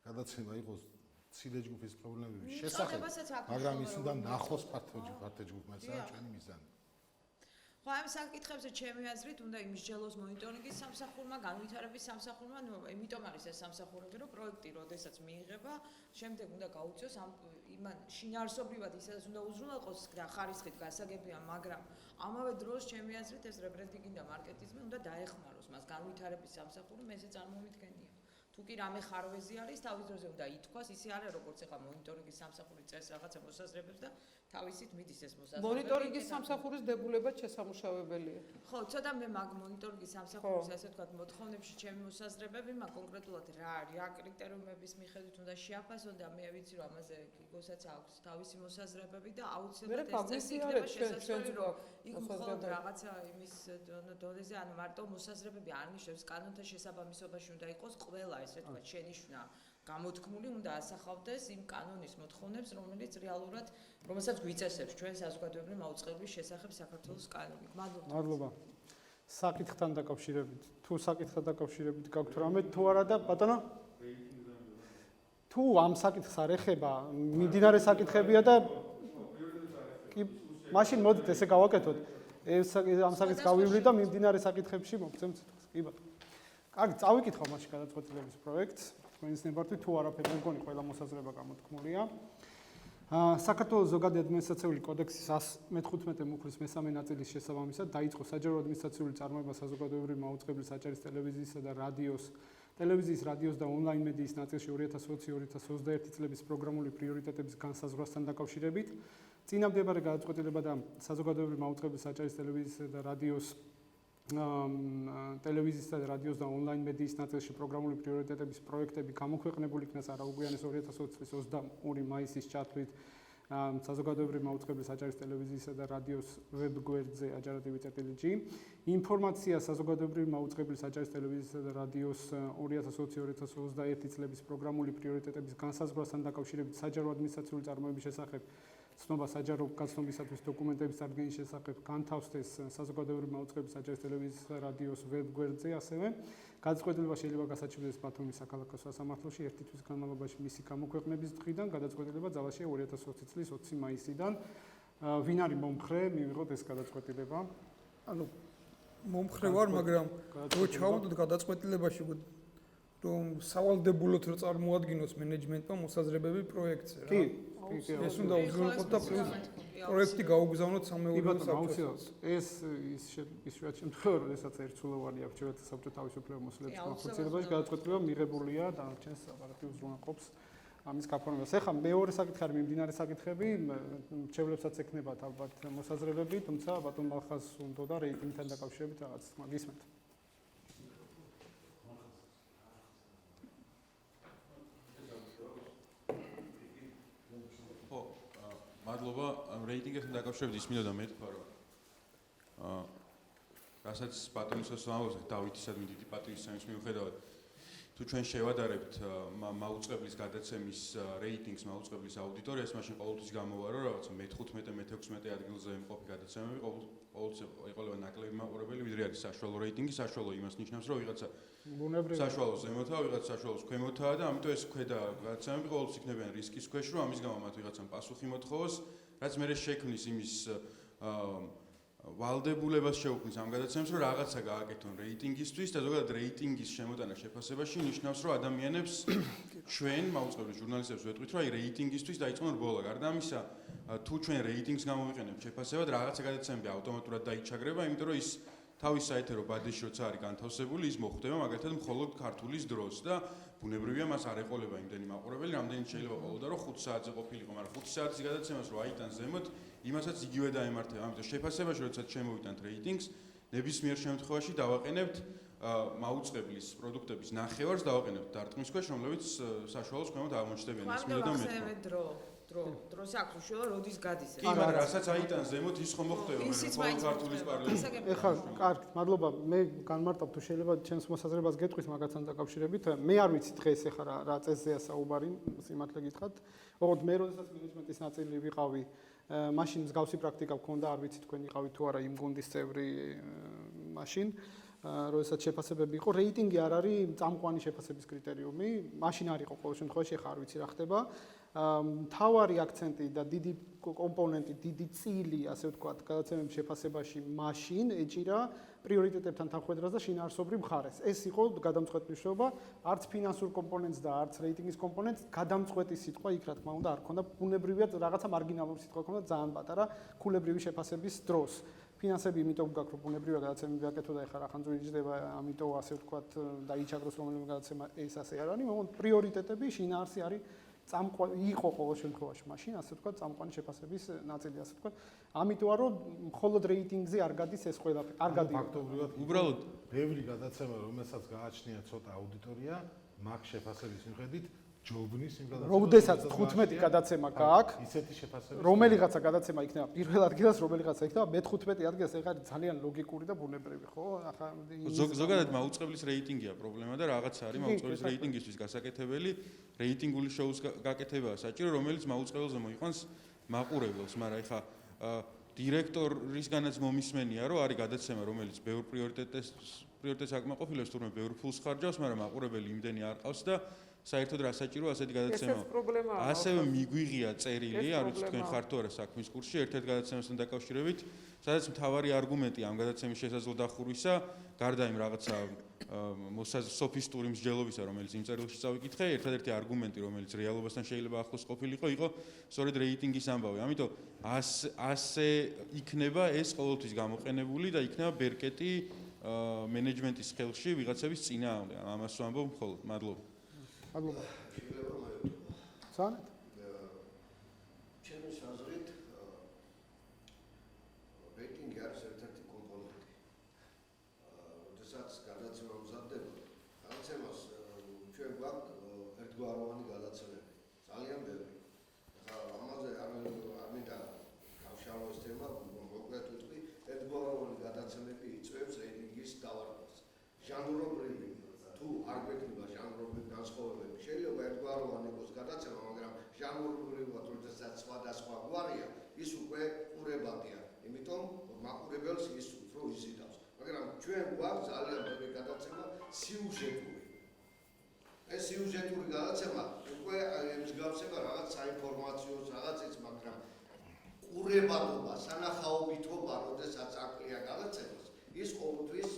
Speaker 4: გადაცემა იყოს მცირე ჯგუფის პრობლემების შესახებ, მაგრამ ის უნდა ნახოს ფართო ჯგუფმა, ესაა ჩვენი მიზანი.
Speaker 5: ხო, ამ საკითხებზე ჩემი აზრით უნდა იმსჯელოს მონიტორინგის სამსახურმა, განვითარების სამსახურმა, იმიტომ არის ეს სამსახურები, რომ პროექტი როდესაც მიიღება, შემდეგ უნდა გაუწიოს ამ იმან შინაარსობრივად ისაც უნდა უზრუნველყოს და ხარისხით გასაგებია, მაგრამ ამავე დროს ჩემი აზრით ეს რებრენდინგი და მარკეტინგი უნდა დაეხმაროს მას განვითარების სამსახური, მე ესე წარმომიდგენია. თუ კი რამე ხარვეზი არის, თავის დროზე უნდა ითქვას, ისე არა როგორც ეხა მონიტორინგის სამსახური წეს რაღაცა მოსაზრებებს და თავისით მიდის ეს მოსაზრებები.
Speaker 3: მონიტორინგის სამსახურის დებულებად შესამუშავებელია.
Speaker 5: ხო, ცოტა მე მაგ მონიტორინგის სამსახურის ასე ვთქვათ მოთხოვნებში ჩემი მოსაზრებები, მაგ კონკრეტულად რა კრიტერიუმების მიხედვით უნდა შეაფასონ და მე ვიცი რომ ამაზე გიგოსაც აქვს თავისი მოსაზრებები და აუცილებლად ეს წესი იქნება შესაძლებელი რომ იქ მხოლოდ რაღაცა იმის დონეზე ანუ მარტო მოსაზრებები არ ნიშნავს კანონთა შესაბამისობაში უნდა იყოს ყველა ესე ვთქვათ შენიშვნა გამოთქმული უნდა ასახავდეს იმ კანონის მოთხოვნებს რომელიც რეალურად რომელსაც გვიწესებს ჩვენ საზოგადოებრივი მაუწყებლის შესახებ საქართველოს კანონი.
Speaker 1: მადლობა. საკითხთან დაკავშირებით. თუ საკითხთან დაკავშირებით გაქვთ რამე თუ არა და ბატონო? თუ ამ საკითხს არ ეხება, მიმდინარე საკითხებია და კი, მაშინ მოდით ესე გავაკეთოთ. ამ საკითხს გავივლით და მიმდინარე საკითხებში მოგცემთ სიტყვას. კი ბატონო. კარგი, წავიკითხავ მაშინ გადაწყვეტილების პროექტს. თქვენს ნებართვით თუ არაფერი მე მგონი ყველა მოსაზრება გამოთქმულია. საქართველოს ზოგადი ადმინისტრაციული კოდექსის 115 მუხლის მესამე ნაწილის შესაბამისად დაიწყო საჯარო ადმინისტრაციული წარმოება საზოგადოებრივი მაუწყებლის აჭარის ტელევიზიისა და ტელევიზიის, რადიოს და ონლაინ მედიის ნაწილში 2020-2021 წლების პროგრამული პრიორიტეტების განსაზღვრასთან დაკავშირებით. წინამდებარე გადაწყვეტილება და საზოგადოებრივი მაუწყებლის აჭარის ტელევიზიისა და ტელევიზიისა და რადიოს და ონლაინ მედიის ნაწილში პროგრამული პრიორიტეტების პროექტები გამოქვეყნებული იქნას არაუგვიანეს 2020 წლის 22 მაისის ჩათვლით საზოგადოებრივი მაუწყებლის აჭარის ტელევიზიისა და რადიოს ვებ გვერდზე ajaratv.ge. ინფორმაცია საზოგადოებრივი მაუწყებლის აჭარის ტელევიზიისა და რადიოს 2020-2021 წლების პროგრამული პრიორიტეტების განსაზღვრასთან დაკავშირებით საჯარო ადმინისტრაციული წარმოების შესახებ ცნობა საჯარო გაცნობისათვის დოკუმენტების წარდგენის შესახებ განთავსდეს საზოგადოებრივი მაუწყებლის აჭარის ტელევიზიის და რადიოს ვებ გვერდზე ასევე გადაწყვეტილება შეიძლება გასაჩივრდეს ბათუმის საქალაქო სასამართლოში ერთი თვის განმავლობაში მისი გამოქვეყნების დღიდან გადაწყვეტილება ძალაშია 2020 წლის 20 მაისიდან ვინ არის მომხრე მივიღოთ ეს გადაწყვეტილება
Speaker 2: ანუ მომხრე ვარ მაგრამ რო ჩავდოთ გადაწყვეტილებაში რომ სავალდებულოდ რო წარმოადგინოს მენეჯმენტმა მოსაზრებები პროექტზე რა ეს უნდა უზრუნველყოთ და პლუს პროექტი გაუგზავნოთ სამეურნეო საბჭოს.
Speaker 1: ეს ისეთ შემთხვევაში, როდესაც ერთსულოვანი მრჩეველთა საბჭო თავისუფლება მოსლებს განხორციელებაში გადაწყვეტილება მიღებულია და ჩვენს აპარატი უზრუნველყოფს ამის გაფორმებას. ეხლა მეორე საკითხი არის მიმდინარე საკითხები, მრჩევლებსაც ექნებათ ალბათ მოსაზრებები, თუმცა ბატონ მალხაზს უნდა და რეიტინგთან დაკავშირებით რაღაც გისმენთ.
Speaker 6: მადლობა რეიტინგებთან დაკავშირებით ისმინოდა მე თქვა რომ რასაც ბატონის ასწავლოს დავითისადმი დიდი პატრიოტიზმის მიუხედავად თუ ჩვენ შევადარებთ მაუწყებლის გადაცემის რეიტინგს მაუწყებლის აუდიტორიას მაშინ ყოველთვის გამოვა რომ რაღაცა მე-15 მე-16 ადგილზე მყოფი გადაცემები ყოველთვის ეყოლება ნაკლები მაყურებელი ვიდრე არის საშუალო რეიტინგი საშუალო იმას ნიშნავს რომ ვიღაცა საშუალო ზემოთაა ვიღაცა საშუალოს ქვემოთაა და ამიტომ ეს ქვედა გადაცემები ყოველთვის იქნებიან რისკის ქვეშ რომ ამის გამო მათ ვიღაცამ პასუხი მოთხოვოს რაც მე შექმნის იმის ვალდებულებას შეუქმნის ამ გადაცემებს რომ რაღაცა გააკეთონ რეიტინგისთვის და ზოგადად რეიტინგის შემოტანა შეფასებაში ნიშნავს რომ ადამიანებს ჩვენ მაუწყებლის ჟურნალისტებს ვეტყვით რომ აი რეიტინგისთვის დაიწყონ რბოლა გარდა ამისა თუ ჩვენ რეიტინგს გამოვიყენებთ შეფასებად რაღაცა გადაცემები ავტომატურად დაიჩაგრება იმიტომ რომ ის თავის საეთერო ბადეში როცა არის განთავსებული ის მოხვდება მაგალითად მხოლოდ ქართულის დროს და ბუნებრივია მას არ ეყოლება იმდენი მაყურებელი რამდენიც შეიძლება ყოლოდა რომ 5 საათზე ყოფილიყო მაგრამ 5 საათის გადაცემას რო აიტანს ზემოთ იმასაც იგივე დაემართება ამიტომ შეფასებაში როდესაც შემოვიტანთ რეიტინგს ნებისმიერ შემთხვევაში დავაყენებთ მაუწყებლის პროდუქტების ნახევარს დავაყენებთ დარტყმის ქვეშ რომლებიც საშუალოს ქვემოთ აღმოჩნდებიან ის მინდოდა მე
Speaker 5: დროს აქვს უშუალო როდის გადის
Speaker 6: კი მაგრამ რასაც აიტანს ზემოთ ის ხომ მოხდება მე ქართულის პარლამენტში
Speaker 1: ეხლა კარგით მადლობა მე განმარტავ თუ შეიძლება ჩემს მოსაზრებას გეტყვით მაგასთან დაკავშირებით მე არ ვიცი დღეს ეხლა რა წესზეა საუბარი სიმართლე გითხრათ ოღონდ მე როდესაც მენეჯმენტის ნაწილი ვიყავი მაშინ მსგავსი პრაქტიკა მქონდა არ ვიცი თქვენ იყავით თუ არა იმ გუნდის წევრი მაშინ როდესაც შეფასებები იყო რეიტინგი არ არის წამყვანი შეფასების კრიტერიუმი მაშინ არ იყო ყოველ შემთხვევაში ეხლა არ ვიცი რა ხდება მთავარი აქცენტი და დიდი კომპონენტი, დიდი წილი, ასე ვთქვათ, გადაცემების შეფასებაში მაშინ ეჭირა პრიორიტეტებთან თანხვედრას და შინაარსობრივ მხარეს. ეს იყო გადამწყვეტი მნიშვნელობა, არც ფინანსურ კომპონენტს და არც რეიტინგის კომპონენტს გადამწყვეტი სიტყვა იქ რა თქმა უნდა არ ქონდა. ბუნებრივია რაღაცა მარგინალური სიტყვა ქონდა ძალიან პატარა ქულებრივი შეფასების დროს. ფინანსები იმიტომ გაქვს, რომ ბუნებრივია გადაცემები აკეთო და ეხლა რახანძური იჯდება, ამიტომ ასე ვთქვათ, დაიჩაგროს რომელიმე გადაცემა ეს ასე არ არის, მაგრამ პრიორიტეტები შინაარსი არის იყო ყოველ შემთხვევაში მაშინ ასე ვთქვათ წამყვანი შეფასების ნაწილი ასე ვთქვათ ამიტომ რომ მხოლოდ რეიტინგზე არ გადის ეს ყველაფერი არ გადის
Speaker 4: ფაქტობრივად უბრალოდ ბევრი გადაცემა რომელსაც გააჩნია ცოტა აუდიტორია მაგ შეფასების მიხედვით ჯობნის იმ გადაცემას
Speaker 1: როდესაც 15 გადაცემა გააქვს
Speaker 4: ისეთი შეფასების
Speaker 1: რომელიღაცა გადაცემა იქნება პირველ ადგილას რომელიღაცა იქნება მე-15 ადგილას ეხლა ძალიან ლოგიკური და ბუნებრივი ხო ახლა
Speaker 6: ზოგადად მაუწყებლის რეიტინგია პრობლემა და რაღაც არის მაუწყებლის რეიტინგისთვის გასაკეთებელი რეიტინგული შოუს გაკეთებაა საჭირო რომელიც მაუწყებელზე მოიყვანს მაყურებელს მაგრამ ეხლა დირექტორისგანაც მომისმენია რომ არის გადაცემა რომელიც ბევრ პრიორიტეტს აკმაყოფილებს თურმე ბევრ ფულს ხარჯავს მაგრამ მაყურებელი იმდენი არ ყავს და საერთოდ რა საჭირო ასეთი გადაცემა ასევე მიგვიღია წერილი არ ვიცი თქვენ ხართ თუ არა საქმის კურსში ერთ-ერთ გადაცემასთან დაკავშირებით სადაც მთავარი არგუმენტი ამ გადაცემის შესაძლო დახურვისა გარდა იმ რაღაცა სოფისტური მსჯელობისა რომელიც იმ წერილში წავიკითხე ერთადერთი არგუმენტი რომელიც რეალობასთან შეიძლება ახლოს ყოფილიყო იყო სწორედ რეიტინგის ამბავი ამიტომ ასე იქნება ეს ყოველთვის გამოყენებული და იქნება ბერკეტი მენეჯმენტის ხელში ვიღაცების წინააღმდეგ ამას ვამბობ მხოლოდ მადლობა
Speaker 1: მადლობა. სანეთ?
Speaker 7: ჩემი აზრით რეიტინგი არის ერთ-ერთი კომპონენტი. როდესაც გადაცემა მზადდება, გადაცემას ჩვენ გვაქვს ერთგვაროვანი გადაცემები. ძალიან ბევრი. ახლა ამაზე არ მინდა გავშალო ეს თემა, მოკლედ ვიტყვი, ერთგვაროვანი გადაცემები იწვევს რეიტინგის დავარღვას. ჟანრობრივი თუ არ გვექნება ჟანრობრივი განსხვავებები, შეიძლება ერთგვაროვანი იყოს გადაცემა, მაგრამ ჟანრობრივად როდესაც სხვადასხვა გვარია, ის უკვე ყურებადია. იმიტომ მაყურებელს ის უფრო იზიდავს. მაგრამ ჩვენ გვაქვს ძალიან ბევრი გადაცემა სიუჟეტური. ეს სიუჟეტური გადაცემა უკვე მსგავსება რაღაც საინფორმაციოს რაღაცის, მაგრამ ყურებადობა, სანახაობითობა, როდესაც აკლია გადაცემას, ის ყოველთვის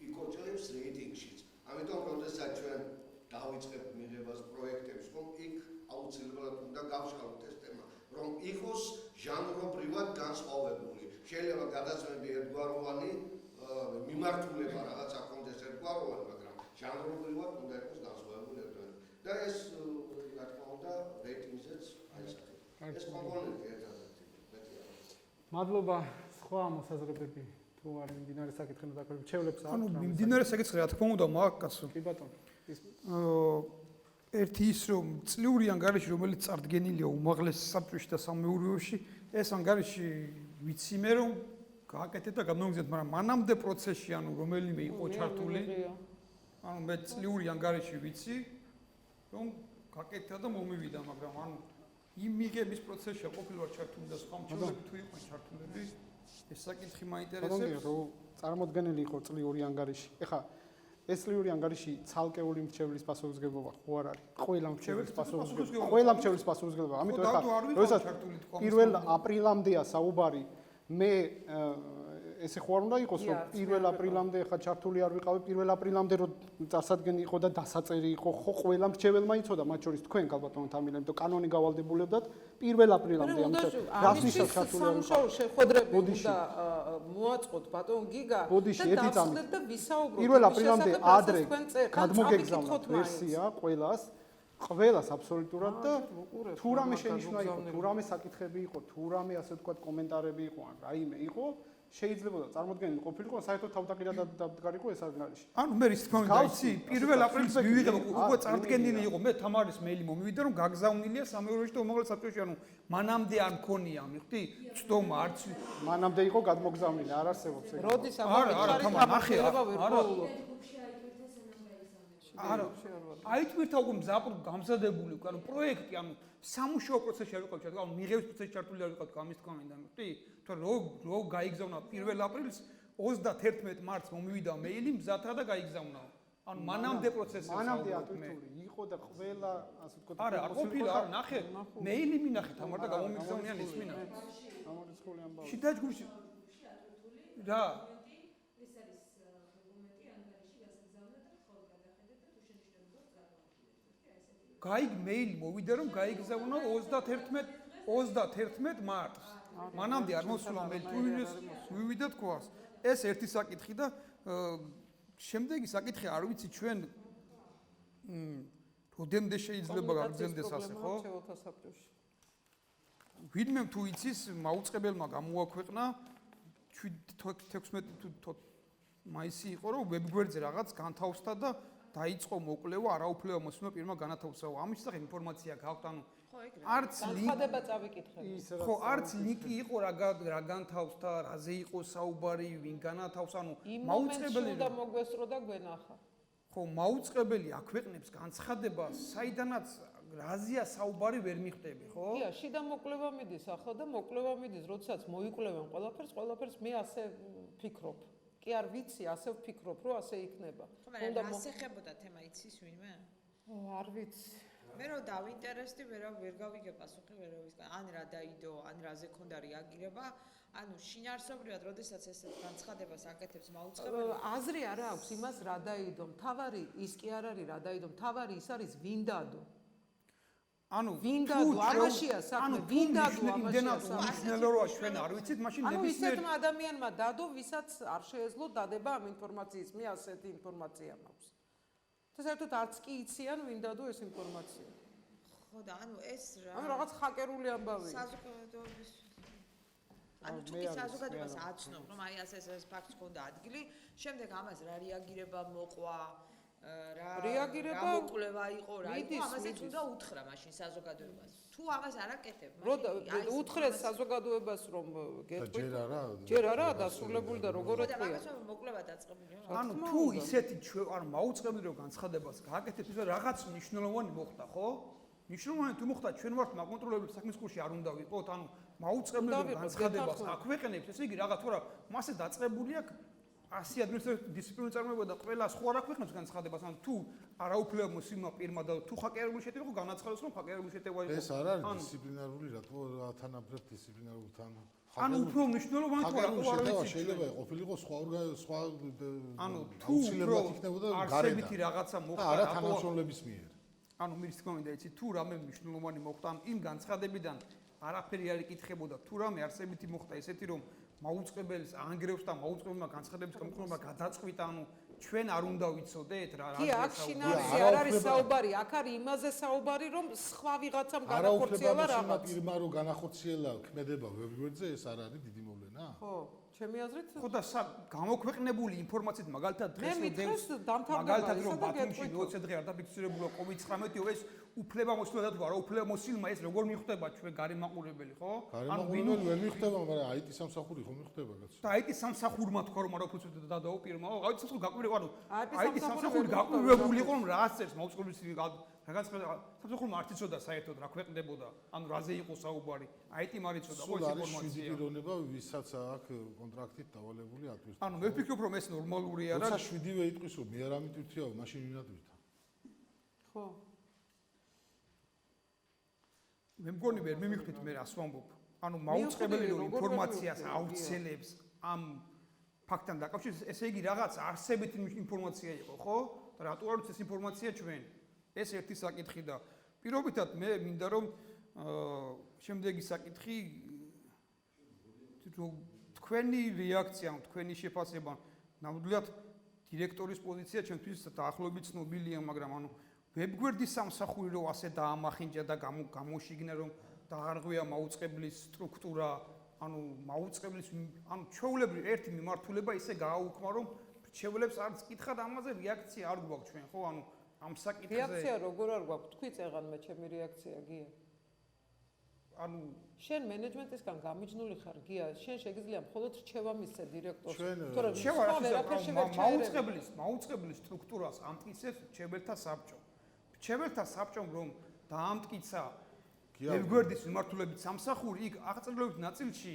Speaker 7: იკოჭებს რეიტინგშიც. ამიტომ როდესაც ჩვენ დავიწყებთ მიღებას პროექტებს, რომ იქ აუცილებლად უნდა გავშალოთ ეს თემა, რომ იყოს ჟანრობრივად განსხვავებული. შეიძლება გადაცემები ერთგვაროვანი, მიმართულება რაღაცა კონდეს ერთგვაროვანი, მაგრამ ჟანრობრივად უნდა იყოს განსხვავებული ერთგვაროვანი. და ეს რა თქმა უნდა რეიტინგზეც არის ეს კომპონენტი ერთადერთი მეტია.
Speaker 1: მადლობა სხვა მოსაზრებები თუ არის მიმდინარე საკითხები დაკავშირებით მრჩეველებს
Speaker 2: ანუ მიმდინარე საკითხი რა თქმა უნდა მაქვს კაცო.
Speaker 1: კი ბატონო.
Speaker 2: ერთი ის რომ წლიური ანგარიში რომელიც წარდგენილია უმაღლეს საბჭოში და სამეურვეობაში ეს ანგარიში ვიცი მე რომ გააკეთეთ და გამოგზავნეთ მაგრამ მანამდე პროცესში ანუ რომელიმე იყო ჩართული ანუ მე წლიური ანგარიში ვიცი რომ გააკეთა და მომივიდა მაგრამ ანუ იმ მიღების პროცესში ყოფილი ვარ ჩართული და სხვა მრჩეველები თუ იყვნენ ჩართულები ეს საკითხი მაინტერესებს
Speaker 1: რომ წარმოდგენილი იყო წლიური ანგარიში ეხა ეს წლიური ანგარიში ცალკეული მრჩეველის პასუხისმგებლობა ხო არ არის? ყველა მრჩეველის პასუხისმგებლობა. ყველა მრჩეველის პასუხისმგებლობა. ამიტომ ეხლა როდესაც 1 აპრილამდეა საუბარი, მე ესე ხო არ უნდა იყოს რომ 1 აპრილამდე ხა ჩართული არ ვიყავი 1 აპრილამდე რომ წარსადგენი იყო და დასაწერი იყო ხო ყველა მრჩეველმა იცოდა მათ შორის თქვენ გალბატონოთ ამილ ამიტომ კანონი გავალდებულებდად 1 აპრილამდე ამიტომ რას ნიშნავს ჩართული არ ვიყავი
Speaker 3: შეხვედრები უნდა მოაწყოთ ბატონ გიგა და დავსვათ და ვისაუბროთ
Speaker 1: 1 აპრილამდე ადრე გადმოგეგზავნათ ვერსია ყველას აბსოლუტურად და თუ რამე შენიშვნა იყო თუ რამე საკითხები იყო თუ რამე ასე ვთქვათ კომენტარები იყო ან რაიმე იყო შეიძლება წარმოდგენილი ყოფილიყო საერთოდ თავდაყირა დადგარიყო ეს ანგარიში.
Speaker 2: ანუ მე ის თქმა უნდა იცი 1 აპრილს მივიღე უკვე წარდგენილი იყო მე თამარის მეილი მომივიდა რომ გაგზავნილია სამეურვეობაში და უმაღლეს საბჭოში ანუ მანამდე არ მქონია მიხდი ცდომა არც
Speaker 1: მანამდე იყო გადმოგზავნილი არ არსებობს ეგ.
Speaker 3: როდის ამბობთ
Speaker 2: არა აი თვითონ უკვე გამზადებული უკვე ანუ პროექტი ანუ სამუშაო პროცესში არ ვიყავ ჩართული ანუ მიღების პროცესში ჩართული არ ვიყავ გამის თქმა მინდა მიხდი თორე რო გაიგზავნა 1 აპრილს 31 მარტს მომივიდა მეილი მზადრა და გაიგზავნაო ანუ მანამდე პროცესზე
Speaker 1: მანამდე ატვირთული იყო და ყველა ასე ვთქვათ
Speaker 2: არა ყოფილა არა ნახე მეილი მინახე თამარ და გამომიგზავნიან ის მინახე
Speaker 1: გამორიცხული ამბავი
Speaker 2: შიდა ჯგუფში რა
Speaker 8: ეს არის დოკუმენტი ანგარიში გასაგზავნეთ და ხოლმე გადახედეთ და თუ შენიშნებულს წარმოადგენთ. აი ესეთი
Speaker 2: გაიგ მეილი მოვიდა რომ გაიგზავნა 31 მარტს. მანამდე არ მოსულა მეილი თუ ვივიდა თქواس. ეს ერთი საკითხი და შემდეგი საკითხი არ ვიცი ჩვენ როდემდე შეიძლება გაგრძელდეს ასე ხო?
Speaker 3: მრჩეველთა საბჭოში.
Speaker 2: ვინმე თუ იცის მაუწყებელმა გამოაქვეყნა 16 მაისი იყო რომ ვებგვერდზე რაღაც განთავსდა და დაიწყო მოკვლევა არაუფლება მოსულა პირმა განათავსა. ამის სახე ინფორმაცია გაქვთ ანუ არც
Speaker 3: განხადება წავიკითხე.
Speaker 2: ხო არც ლინკი იყო რა განთავსდა, რაზე იყო საუბარი, ვინ განათავსა, ანუ
Speaker 3: მაუწყებელი და მოგვესწრო და გვენახა.
Speaker 2: ხო, მაუწყებელი აქვეყნებს განცხადებას, საიდანაც რაზეა საუბარი ვერ მიხვდები, ხო?
Speaker 3: კი, შიდა მოკვლევა მიდის ახლა და მოკვლევა მიდის, როდესაც მოიკვლევენ ყველაფერს მე ასე ვფიქრობ. კი არ ვიცი, ასე ვფიქრობ, რომ ასე იქნება.
Speaker 5: ხო, მაგრამ ასე ხებოდა თემა იცის ვინმე?
Speaker 3: არ ვიცი.
Speaker 5: მე რო დავინტერესდი, ვერ გავიგე პასუხი ვერავისგან. ან რა დაიდო, ან რაზე ქონდა რეაგირება, ანუ შინაარსობრივად, როდესაც ესეთ განცხადებას აკეთებს მაუწყებელი,
Speaker 3: აზრი არა აქვს იმას რა დაიდო. მთავარი ის კი არ არის რა დაიდო, მთავარი ის არის ვინ დადო.
Speaker 2: ანუ
Speaker 3: ვინ დადო, ამაშია საქმე, ვინ დადო ამაშია საქმე.
Speaker 2: მნიშვნელოვანია რომ ჩვენ არ ვიცით, მაშინ
Speaker 3: ანუ
Speaker 2: ნებისმიერ
Speaker 3: ისეთმა ადამიანმა დადო, ვისაც არ შეეძლო დადება ამ ინფორმაციის, მე ასეთი ინფორმაცია მაქვს. და საერთოდ არც კი იციან ვინ დადო ეს ინფორმაცია.
Speaker 5: ხო და ანუ ეს რა
Speaker 3: ანუ რაღაც ჰაკერული ამბავია.
Speaker 5: საზოგადოების ანუ თუ კი საზოგადოებას აცნობ, რომ აი ეს ფაქტს ქონდა ადგილი, შემდეგ ამას რა რეაგირება მოყვა, რა მოკვლევა იყო, რა იყო, ამასაც უნდა უთხრა მაშინ საზოგადოებას. თუ ამას არ აკეთებ,
Speaker 3: მაშინ უთხრეს საზოგადოებას რომ გეტყვით. ჯერ არა დასრულებული და როგორ ეთქვია.
Speaker 5: და მაგას მოკვლევა დაწყებულია.
Speaker 2: ანუ თუ ისეთი ანუ მაუწყებელი რომ განცხადებას გააკეთებს, ის რაღაც მნიშვნელოვანი მოხდა, ხო? მნიშვნელოვანი თუ მოხდა ჩვენ ვართ მაკონტროლებელი საქმის კურსში არ უნდა ვიყოთ, ანუ მაუწყებელი განცხადებას აქვეყნებს, ესე იგი რაღაც თორა მასე დაწყებული აქვს 100 ადმინისტრაციული დისციპლინური წარმოება და ყველა სხვა რა ქვეყნებს განცხადებას, ანუ თუ არაუფლება მოსილმა პირმა და თუ ჰაკერული შეტევა ხო განაცხადოს რომ ჰაკერული შეტევა იყო.
Speaker 4: ეს არ არის დისციპლინარული, რატო თანაბრებ დისციპლინარულთან.
Speaker 2: ანუ უფრო მნიშვნელოვანი თუ რა
Speaker 4: შეტევა შეიძლება ყოფილიყო სხვა
Speaker 2: ანუ თუ იქნებოდა გარეთ რაღაცა მოხდა
Speaker 4: არა თანამშრომლების მიერ.
Speaker 2: ანუ მირის თქმა უნდა იცი თუ რამე მნიშვნელოვანი მოხდა იმ განცხადებიდან არაფერი არ იკითხებოდა თუ რამე არსებითი მოხდა ესეთი რომ მაუწყებელს ანგრევს და მაუწყებელმა განცხადების გამოყენება გადაწყვიტა ანუ ჩვენ არ უნდა ვიცოდეთ რა
Speaker 3: კი აქ შინაარსი არ არის საუბარი აქ არის იმაზე საუბარი რომ სხვა ვიღაცამ განახორციელა რაღაც
Speaker 4: პირმა რომ განახორციელა ქმედება ვებგვერდზე ეს არ არის დიდი მოვლენა
Speaker 3: ხო ჩემი აზრით
Speaker 2: ხო და გამოქვეყნებული ინფორმაციით მაგალითად დღეს
Speaker 3: მაგალითად
Speaker 2: რომ ბათუმში 20 დღე არ დაფიქსირებულა COVID-19 ეს უფლება მოსულა და თუ არა უფლება მოსილმა ეს როგორ მიხვდება ჩვენ გარემაყურებელი ხო
Speaker 4: ანუ ვინ ვერ მიხვდება მაგრამ IT სამსახური ხო მიხვდება კაცო
Speaker 2: და IT სამსახურმა თქვა რომ არა უფლება დადაო პირმა ხო IT სამსახური გაკვირვება ანუ IT სამსახური გაკვირვებული იყო რომ რა წერს მაუწყებლის რაღაც სამსახურმა არ იცოდა საერთოდ რა ქვეყნდებოდა ანუ რაზე იყო საუბარი IT-მ არ იცოდა ხო ეს ინფორმაცია
Speaker 4: პიროვნება ვისაც აქვს კონტრაქტით დავალებული ატვირთვა
Speaker 2: ანუ მე ვფიქრობ რომ ეს ნორმალური არა
Speaker 4: როცა 7-ვე იტყვის რომ მე არ ამიტვირთია მაშინ ვინ ატვირთა
Speaker 3: ხო
Speaker 2: მე მგონი ვერ მიმიხვდით მე რას ვამბობ ანუ მაუწყებელი რომ ინფორმაციას აუცილებს ამ ფაქტთან დაკავშირებით ესე იგი რაღაც არსებითი ინფორმაცია იყო ხო და რატო არ ვიცი ეს ინფორმაცია ჩვენ ეს ერთი საკითხი და პირობითად მე მინდა რომ შემდეგი საკითხი თქვენი რეაქცია თქვენი შეფასება ნამდვილად დირექტორის პოზიცია ჩვენთვის დაახლოებით ცნობილია მაგრამ ანუ ვებგვერდის სამსახური რო ასე დაამახინჯა და გამოშიგნა რომ დაარღვია მაუწყებლის სტრუქტურა ანუ მაუწყებლის ანუ ჩვეულებრივ ერთი მიმართულება ისე გააუქმა რომ მრჩეველებს არც კითხა და ამაზე რეაქცია არ გვაქვს ჩვენ ხო ანუ ამ საკითხზე
Speaker 3: რეაქცია როგორ არ გვაქვს თქვი წეღან მე ჩემი რეაქცია გია
Speaker 2: ანუ
Speaker 3: შენ მენეჯმენტისგან გამიჯნული ხარ გია შენ შეგიძლია მხოლოდ რჩევა მისცე დირექტორს
Speaker 2: თორემ მაუწყებლის სტრუქტურას ამტკიცებს მრჩეველთა საბჭო მრჩეველთა საბჭომ რომ დაამტკიცა ვებგვერდის მიმართულებით სამსახური იქ აღწერილობით ნაწილში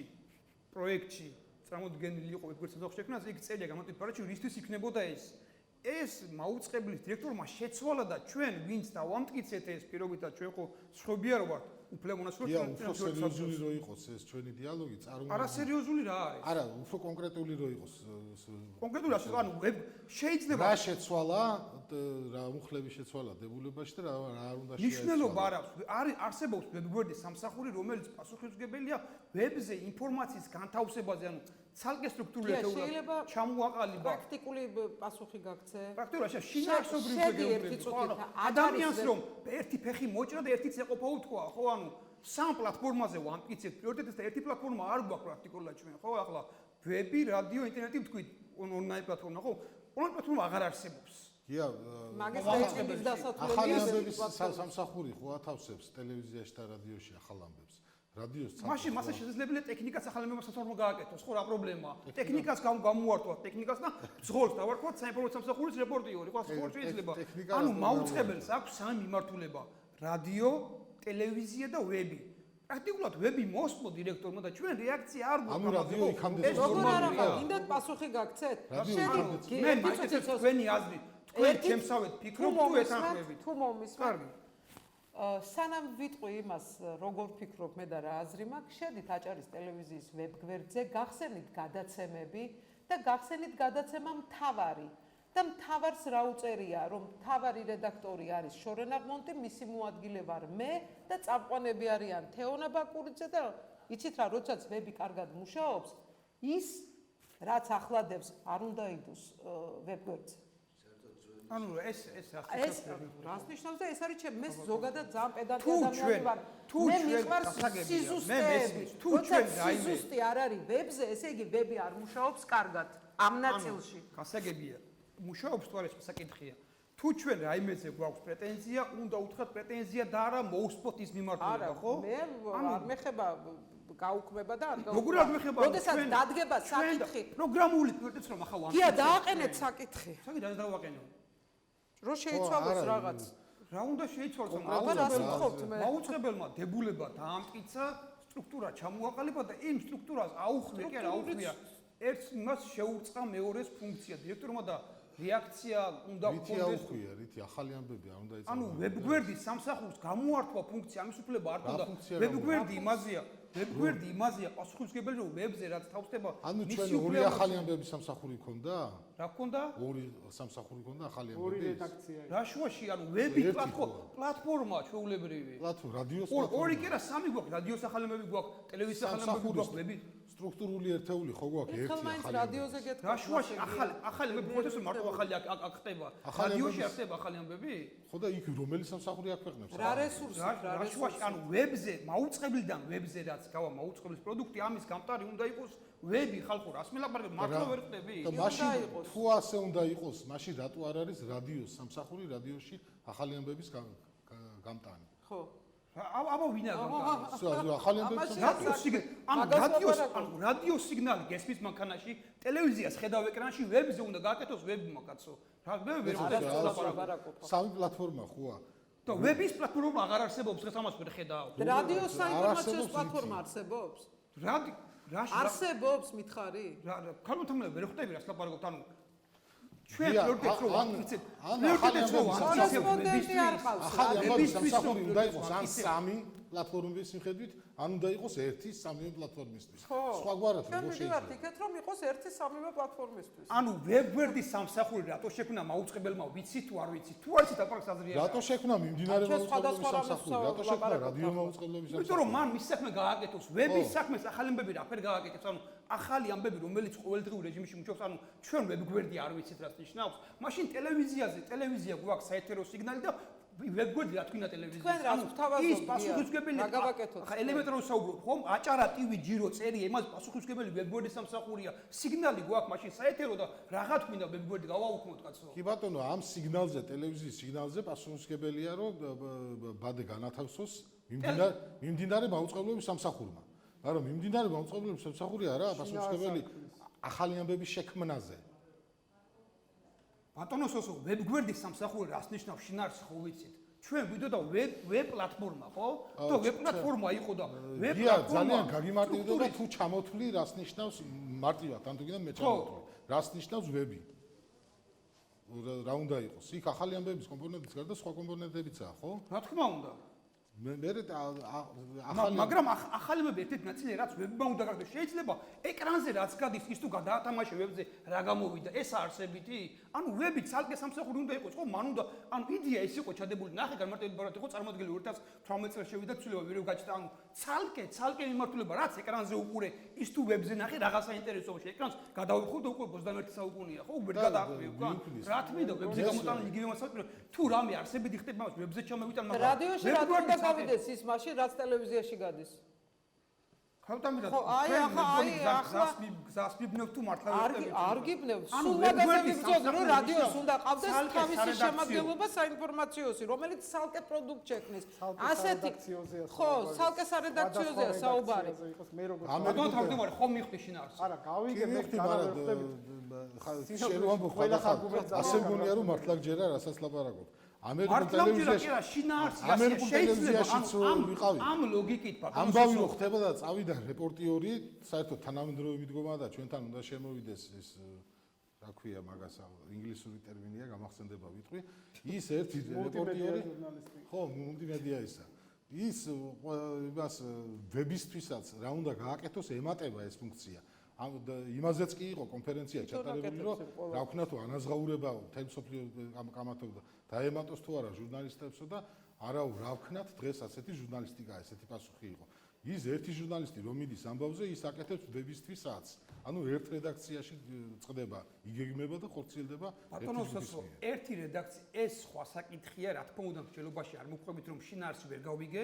Speaker 2: პროექტში წარმოდგენილი იყო ვებგვერდის სამსახურის შექმნას იქ წერია გამოტვირთვა რომ რისთვის იქნებოდა ეს ეს მაუწყებლის დირექტორმა შეცვალა და ჩვენ ვინც დავამტკიცეთ ეს პირობითად ჩვენ ხო სხვებიარო ვართ უფლებონასწორო
Speaker 4: დიახ, უფრო სერიოზული რო იყოს ეს ჩვენი დიალოგი,
Speaker 2: არასერიოზული რა არის?
Speaker 4: არა, უფრო კონკრეტული რო იყოს.
Speaker 2: კონკრეტულად ანუ შეიძლება
Speaker 4: რა შეცვალა, რა მუხლები შეცვალა დებულებაში და რა არ უნდა შეეცვალა.
Speaker 2: მნიშვნელობა არ აქვს. არსებობს ვებგვერდის სამსახური, რომელიც პასუხისმგებელია ვებზე ინფორმაციის განთავსებაზე, ანუ ცალკე სტრუქტურულად ჩამოაყალიბა.
Speaker 3: პრაქტიკული პასუხი გაგცე?
Speaker 2: პრაქტიკულად შინაარსობრივ გეგმები. ადამიანს რომ ერთი ფეხი მოჭრა და ერთიც ეყოფა უთქვა, ხო, ანუ სამ პლატფორმაზე ვამტკიცებთ პრიორიტეტებს და ერთი პლატფორმა არ გვაქვს პრაქტიკულად ჩვენ, ხო, ახლა ვები, რადიო, ინტერნეტი ვთქვით, ონლაინ პლატფორმა, ხო? ონლაინ პლატფორმა აღარ არსებობს.
Speaker 4: გია,
Speaker 3: მაგის დაიწყების დასათვალიერებლად
Speaker 4: ახალი ამბების სამსახური ხო ათავსებს ტელევიზიაში და რადიოში ახალ ამბებს. რადიოს
Speaker 2: მაშინ მასა შესაძლებელია ტექნიკას ახალ ამბებს სასწავლო გააკეთოს, ხო, რა პრობლემაა? ტექნიკას გამოვართვათ, ტექნიკას და ზღოლს დავარქვათ საინფორმაციო სამსახურის რეპორტიორი, ხო, სხვა შეიძლება. ანუ მაუწყებელს აქვს სამი მიმართულება: რადიო, ტელევიზია და ვები. პრაქტიკულად ვები მოსპო დირექტორმა და ჩვენ რეაქცია არ გვაქვს.
Speaker 4: ანუ რადიო იქამდე
Speaker 3: როგორ არა, გინდათ პასუხი გაგცეთ?
Speaker 2: მე მაინც თქვენი აზრი, თქვენ ჩემსავეთ ფიქრობთ თუ ეთანხმებით?
Speaker 3: თუ მომისმენთ? სანამ ვიტყვი იმას, როგორ ფიქრობ მე და რა აზრი მაქვს, შედით აჭარის ტელევიზიის ვებგვერდზე, გახსენით გადაცემები და გახსენით გადაცემა მთავარი. და მთავარს რა უწერია, რომ მთავარი რედაქტორი არის შორენ აღმონტი, მისი მოადგილე ვარ მე და წამყვანები არიან თეონა ბაკურიძე და იცით რა, როდესაც ვები კარგად მუშაობს, ის რაც ახლადებს არ უნდა იდოს ვებგვერდზე.
Speaker 2: ანუ ეს
Speaker 3: რას ნიშნავს და ეს არის ჩემ მე ზოგადად ძალიან პედანტი ადამიანი ვარ. მე მიყვარს სიზუსტეები. თუ ჩვენ სიზუსტე არ არის ვებზე, ესე იგი ვები არ მუშაობს კარგად ამ ნაწილში.
Speaker 2: გასაგებია. მუშაობს თუ არის საკითხია. თუ ჩვენ რაიმეზე გვაქვს პრეტენზია, უნდა უთხრათ პრეტენზია და არა მოუსპოთ ის მიმართულება, ხო?
Speaker 3: მე არ მეხება გაუქმება და არ გაუქმება.
Speaker 2: როგორ არ მეხება?
Speaker 3: როდესაც დადგება საკითხი.
Speaker 2: პროგრამული პრიორიტეტს რომ ახლა ვამტკიცებთ.
Speaker 3: გია დააყენეთ საკითხი.
Speaker 2: საკითხი დავაყენო.
Speaker 3: რო შეიცვალოს რაღაც.
Speaker 2: რა უნდა შეიცვალოს? მაუწყებელმა დებულება დაამტკიცა, სტრუქტურა ჩამოაყალიბა და იმ სტრუქტურას აუხმია, კი არა აუხმია. ერთს იმას შეურწყა მეორეს ფუნქცია დირექტორმა და რეაქცია უნდა
Speaker 4: ჰქონდეს. რითი ახალი ამბები არ უნდა
Speaker 2: ანუ ვებგვერდის სამსახურს გამოართვა ფუნქცია, ამის უფლება არ ქონდა. ვებგვერდი იმაზეა პასუხისმგებელი რომ ვებზე რაც თავსდება.
Speaker 4: ანუ ჩვენ ორი ახალი ამბების სამსახური ქონდა?
Speaker 2: რა ქონდა?
Speaker 4: ორი სამსახური ქონდა ახალი ამბების.
Speaker 1: ორი რედაქცია.
Speaker 2: რა შუაში, ანუ ვები პლატფორმა ჩვეულებრივი.
Speaker 4: პლატფორმა, რადიოს პლატფორმა.
Speaker 2: ორი კი არა, სამი გვაქვს, რადიოს ახალი ამბები გვაქვს, ტელევიზიის ახალი ამბები გვაქვს, ვები.
Speaker 4: სტრუქტურული ერთეული ხო გვაქვს ერთი ახალი.
Speaker 3: რადიოზე გეთქვა.
Speaker 2: რა შუაში ახალი ამბები პროცესი მარტო ახალი აქ ხდება. რადიოში არ ხდება ახალი ამბები?
Speaker 4: ხო და იქ რომელი სამსახური აქვეყნებს?
Speaker 3: რა რესურსი,
Speaker 2: რა შუაში, ანუ ვებზე, მაუწყებლიდან ვებზე რაც გავა მაუწყებლის პროდუქტი, ამის გამტარი უნდა იყოს ვები ხალხო, რას მელაპარაკებ, მართლა ვერ ხდები?
Speaker 4: და მაშინ თუ ასე უნდა იყოს, მაშინ რატო არ არის რადიოს სამსახური, რადიოში ახალი ამბების გამტანი?
Speaker 3: ხო.
Speaker 2: აბა ვინა გამტანი?
Speaker 4: ახალი ამბების
Speaker 2: რადიოს სიგნალი გესმის მანქანაში, ტელევიზიას ხედავ ეკრანში, ვებზე უნდა გააკეთოს ვებმა კაცო. რა მე ვერ
Speaker 3: ვარ.
Speaker 4: სამი პლატფორმა ხოა.
Speaker 2: და ვების პლატფორმა აღარ არსებობს, დღეს ამას ვერ ხედავ.
Speaker 3: რადიოს საინფორმაციო პლატფორმა არსებობს? არსებობს მითხარი?
Speaker 2: ქალმოთამლები ვერ ხვდები რას ლაპარაკობთ, ანუ ჩვენ პრიორიტეტს რო ვამტკიცებთ.
Speaker 3: კორესპონდენტი არ ყავს.
Speaker 4: ახალი ამბების სამსახური უნდა იყოს ან სამი პლატფორმების მიხედვით, ან უნდა იყოს ერთი სამივე პლატფორმისთვის. სხვაგვარად
Speaker 3: როგორ შეიძლება? იქეთ რომ იყოს ერთი სამივე პლატფორმისთვის.
Speaker 2: ანუ ვებგვერდის სამსახური რატო შექმნა მაუწყებელმა, ვიცი თუ არ ვიცი? თუ არ იცით აპარაკს აზრია.
Speaker 4: რატო შექმნა მიმდინარე მაუწყებლობის სამსახური? რატო შექმნა რადიო მაუწყებლობის სამსახური?
Speaker 2: იმიტომ რომ მან მის საქმე გააკეთოს, ვების საქმეს ახალი ამბები რა ფერ გააკეთებს, ანუ ახალი ამბები რომელიც ყოველდღიურ რეჟიმში მუშაობს, ანუ ჩვენ ვებგვერდი არ ვიცით რას ნიშნავს. მაშინ ტელევიზია გვაქვს საეთერო სიგნალი და ვებგვერდი რა თქვინა ტელევიზია.
Speaker 3: თქვენ რას გთავაზობთ?
Speaker 2: ის პასუხისმგებელია.
Speaker 3: ახლა
Speaker 2: ელემენტარულად საუბრობ, ხომ? აჭარა TV ჯირო წერია, იმას პასუხისმგებელი ვებგვერდის სამსახურია. სიგნალი გვაქვს მაშინ საეთერო და რაღა თქვინა ვებგვერდი გავაუქმოთ კაცო.
Speaker 4: კი ბატონო, ამ სიგნალზე, ტელევიზიის სიგნალზე პასუხისმგებელია რომ ბადე განათავსოს მიმდინარე მაუწყებლობის სამსახურმა. მაგრამ მიმდინარე მაუწყებლობის სამსახური არა პასუხისმგებელი ახალი ამბების შექმნაზე.
Speaker 2: ბატონო სოსო, ვებგვერდის სამსახური რას ნიშნავს შინაარსი ხო ვიცით? ჩვენ ვიდოდა ვებ პლატფორმა, ხო? და ვებ პლატფორმა იყო და ვებ პლატფორმა
Speaker 4: ძალიან გაგიმარტივდა და თუ ჩამოთვლი რას ნიშნავს მარტივად, ან თუ კიდე მე ჩამოთვლი. რას ნიშნავს ვები? რა უნდა იყოს? იქ ახალი ამბების კომპონენტიც გარდა სხვა კომპონენტებიცაა, ხო?
Speaker 2: რა თქმა უნდა.
Speaker 4: მე
Speaker 2: მაგრამ ახალი ამბები ერთ-ერთი ნაწილი რაც ვებმა უნდა გაგდეს. შეიძლება ეკრანზე რაც გადის ის თუ გადაათამაშე ვებზე რა გამოვიდა, ეს არსებითი? ანუ ვები ცალკე სამსახური უნდა იყოს, ხო? მან უნდა ანუ იდეა ის იყო ჩადებული, ნახე განმარტებით ბარათი იყო წარმოადგენელი 2018 წელს შევიდა ცვლილება ვერევ გაჩნდა, ანუ ცალკე მიმართულება რაც ეკრანზე უყურე, ის თუ ვებზე ნახე რაღაცა საინტერესოა, ეკრანს გადავიხურდა უკვე 21 საუკუნეა, ხო? ვერ გადააყრია უკან. რა თქმა ვებზე გამოტანილი იგივე მასალა, თუ რამე არსებითი ხდება, მას ვებზე ჩამოვიტან, მაგრამ
Speaker 3: რადიოში რა უნდა გავიდეს ის მაშინ რაც ტელევიზიაში გადის.
Speaker 2: ხავტამი რა გზას მიბნევ თუ მართლა
Speaker 3: არ გიბნევ. სულ მაგაზე ვიბრძოდი, რომ რადიოს უნდა ყავდეს თავისი შემადგენლობა საინფორმაციოსი, რომელიც ცალკე პროდუქტ შექმნის. ასეთი ხო, ცალკე სარედაქციოზეა საუბარი.
Speaker 2: ბატონო თავმჯდომარე ხომ მიხდი შინაარსს?
Speaker 1: არა, გავიგე მე
Speaker 4: შენ ვამბობ ხალხს ასე მგონია რომ მართლა გჯერა რასაც ლაპარაკობ. ამერიკულ ტელევიზიაში
Speaker 2: ამ ლოგიკით ბატონო
Speaker 4: ამბავი რო ხდება და წავიდა რეპორტიორი, საერთოდ თანამედროვე მიდგომა და ჩვენთან უნდა შემოვიდეს ეს რა ქვია მაგას ინგლისური ტერმინია გამახსენდება ვიტყვი. ის ერთი რეპორტიორი ხო, მულტიმედია ისა. ის იმას ვებისთვისაც რა უნდა გააკეთოს, ემატება ეს ფუნქცია. იმაზეც კი იყო კონფერენცია ჩატარებული, რომ რა ვქნა თუ ანაზღაურება თემსოფლიო კამათობდა დაემატოს თუ არა ჟურნალისტებსო და არა რა ვქნათ დღეს ასეთი ჟურნალისტიკა, ესეთი პასუხი იყო. ის ერთი ჟურნალისტი რომ მიდის ამბავზე, ის აკეთებს ვებისთვისაც. ანუ ერთ რედაქციაში წდება, იგეგმება და ხორციელდება
Speaker 2: ბატონო სასო, ერთი რედაქცია ეს სხვა საკითხია, რა თქმა უნდა, მსჯელობაში არ მოგხვებით რომ შინაარსი ვერ გავიგე.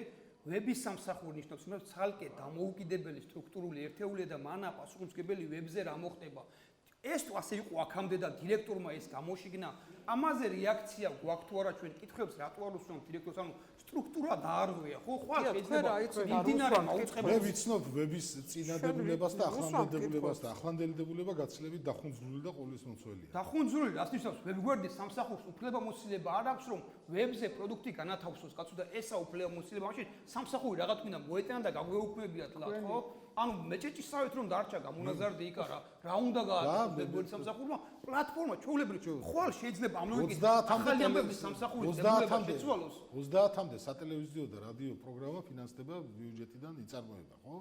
Speaker 2: ვების სამსახური ნიშნავს, რომ ცალკე დამოუკიდებელი სტრუქტურული ერთეულია და მან პასუხისმგებელი ვებზე რა მოხდება. ეს თუ ასე იყო აქამდე და დირექტორმა ეს გამოშიგნა, ამაზე რეაქცია გვაქვს თუ არა ჩვენ კითხებს რატო არ უსვამთ დირექტორს, ანუ სტრუქტურა დაარღვია, ხო? ხვალ შეიძლება მიმდინარე მაუწყებლის
Speaker 4: მე ვიცნობ ვების წინადებულებას და ახლანდელებას და ახლანდელდება გაცილებით დახუნძურული და ყოვლისმომცველია.
Speaker 2: დახუნძურული რას ნიშნავს? ვებგვერდის სამსახურს უფლებამოსილება არ აქვს რომ ვებზე პროდუქტი განათავსოს, კაცო და ესა უფლებამოსილება, მაშინ სამსახური რაღაც მინდა მოეტანა და გაგვეუქმებიათ ლად, ხო? ანუ მეჭეჭისავით რომ დარჩა გამონაზარდი იქ არა, რა უნდა გააკეთოს ვებგვერდის სამსახურმა, პლატფორმა ჩვეულებრივ ხვალ შეიძლება ამ ლოგიკით ახალი ამბების სამსახურის დებულება შეცვალოს.
Speaker 4: 30-მდე სატელევიზიო და რადიო პროგრამა ფინანსდება ბიუჯეტიდან იწარმოება, ხო?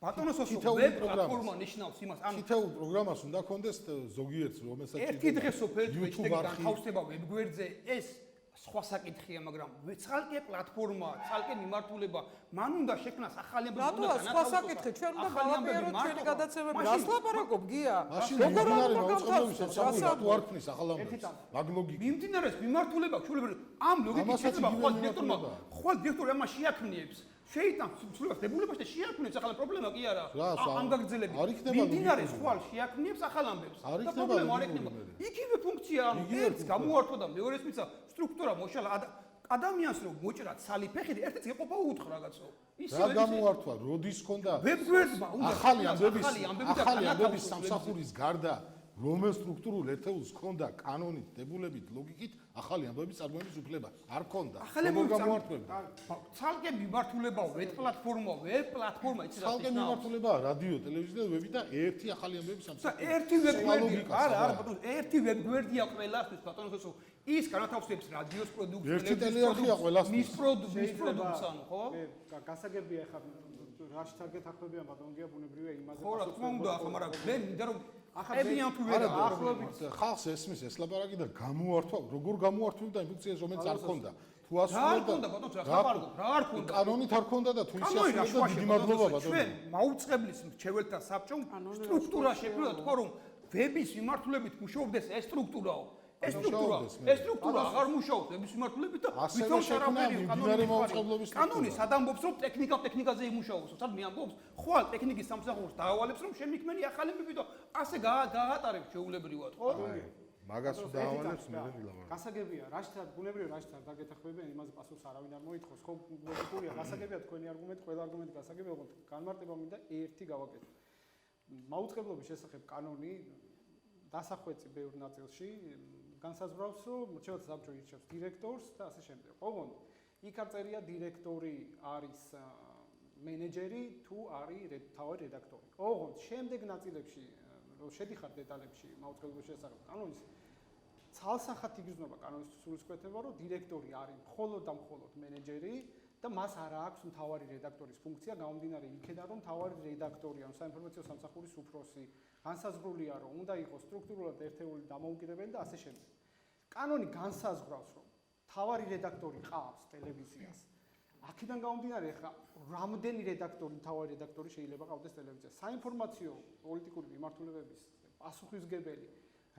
Speaker 2: ბატონო სოსო, ვებ პლატფორმა ნიშნავს იმას, ანუ
Speaker 4: თითოეულ პროგრამას უნდა კონდეს ზოგიერთს, რომელსაც
Speaker 2: ერთი დღე სოფელი განთავსდება ვებგვერდზე, ეს სხვა საკითხია, მაგრამ ცალკე პლატფორმა, ცალკე მიმართულება, მან უნდა შექმნას ახალი ამბები,
Speaker 3: უნდა განათავსოს. სხვა საკითხი, ჩვენ უნდა გავაპიროთ ჩვენი გადაცემები. რას ლაპარაკობ, გია? როგორ უნდა განთავსოს?
Speaker 4: რატო არ ქნის ახალ ამბებს? მაგ ლოგიკით.
Speaker 2: მიმდინარეობს მიმართულება, ჩვეულებრივ ამ ლოგიკით შეიძლება ხვალ დირექტორი ამას შეაქმნიებს. შეიტან სულაც დებულებაში და შეაქმნიებს ახლა პრობლემა კი არა. ამ გაგრძელებით. მიმდინარეობს ხვალ შეაქმნიებს ახალ ამბებს. და პრობლემა არ ექნება. იგივე ფუნქცია, ანუ ერთს გამოართვა და მეორეს მისცა სტრუქტურა მოშალა ადამიანს რომ მოჭრა ცალი ფეხი ერთიც ეყოფა უთხ რაღაცო.
Speaker 4: რა გამოართვა, როდის ქონდა?
Speaker 2: ვებგვერდმა უნდა
Speaker 4: ახალი ამბების სამსახურის გარდა რომელ სტრუქტურულ ერთეულს ქონდა კანონით, დებულებით, ლოგიკით ახალი ამბების წარმოების უფლება არ ქონდა. როგორ გამოართვებდა?
Speaker 2: ცალკე მიმართულება ვებ პლატფორმა იცი რა
Speaker 4: ცალკე მიმართულება რადიო, ტელევიზია და ვები და ერთი ახალი ამბების სამსახური.
Speaker 2: ერთი ვებგვერდი, არა, ბატონო, ერთი ვებგვერდია ყველასთვის, ბატონო ხოსო. ის განათავსებს რადიოს პროდუქტს,
Speaker 4: ერთი ტელეარხია ყველასთვის.
Speaker 2: მის პროდუქტს ანუ, ხო?
Speaker 1: გასაგებია ახლა რაში თარგეთახმებიან ბატონო გია ბუნებრივია იმაზე.
Speaker 2: ხო, რა თქმა უნდა, ახლა მაგრამ მე მინდა რომ ებიან თუ ვერ
Speaker 4: ახლობით ხალხს ესმის ეს ლაპარაკი და გამოართვა, როგორ გამოართვებდა იმ ფუნქციას, რომელიც არ ქონდა. თუ ასრულებდა,
Speaker 2: რა არ ქონდა?
Speaker 4: კანონით არ ქონდა და თუ ისე ასრულებდა, დიდი მადლობა ბატონო.
Speaker 2: ჩვენ მაუწყებლის მრჩეველთა საბჭომ სტრუქტურა შექმნა და თქვა რომ ვების მიმართულებით მუშაობდეს ეს სტრუქტურაო. ეს სტრუქტურა აღარ მუშაობს ვების მიმართულებით და ვითომ არაფერი კანონი სადამბობს რომ ტექნიკაზე იმუშაოს, სად მე ამბობს, ხვალ ტექნიკის სამსახურს დაავალებს რომ შემიქმნენი ახალი ამბები და ასე გაატარებს შეულებრივად, ხო?
Speaker 4: მაგას დაავალებს მე ვილაპარაკ.
Speaker 1: გასაგებია, რაშთარ ბუნებრივ რაშთარ დაგეთახმებიან, იმაზე პასუხს არავინ არ მოითხოვს, ხო, ლოგიკურია, გასაგებია თქვენი არგუმენტი, ყველა არგუმენტი გასაგებია, ოღონდ განმარტება მინდა ერთი გავაკეთო. მაუწყებლობის შესახებ კანონი დასახვეწი ბევრ ნაწილში განსაზღვრავს, რომ მრჩეველთა საბჭო ირჩევს დირექტორს და ასე შემდეგ. ოღონდ იქ არ წერია დირექტორი არის მენეჯერი თუ არის თავი რედაქტორი. ოღონდ შემდეგ ნაწილებში რომ შედიხარ დეტალებში მაუწყებლობის შესახებ კანონის ცალსახად იგრძნობა კანონის სულისკვეთება, რომ დირექტორი არის მხოლოდ და მხოლოდ მენეჯერი და მას არ აქვს მთავარი რედაქტორის ფუნქცია, გამომდინარე იქედან, რომ მთავარი რედაქტორი ან საინფორმაციო სამსახურის უფროსი, განსაზღვრულია, რომ უნდა იყოს სტრუქტურულად ერთეული დამოუკიდებელი და ასე შემდეგ. კანონი განსაზღვრავს, რომ მთავარი რედაქტორი ყავს ტელევიზიას. აქედან გამომდინარე, ხა რამდენი რედაქტორი, მთავარი რედაქტორი შეიძლება ყავდეს ტელევიზიას. საინფორმაციო პოლიტიკური მიმართულებების პასუხისმგებელი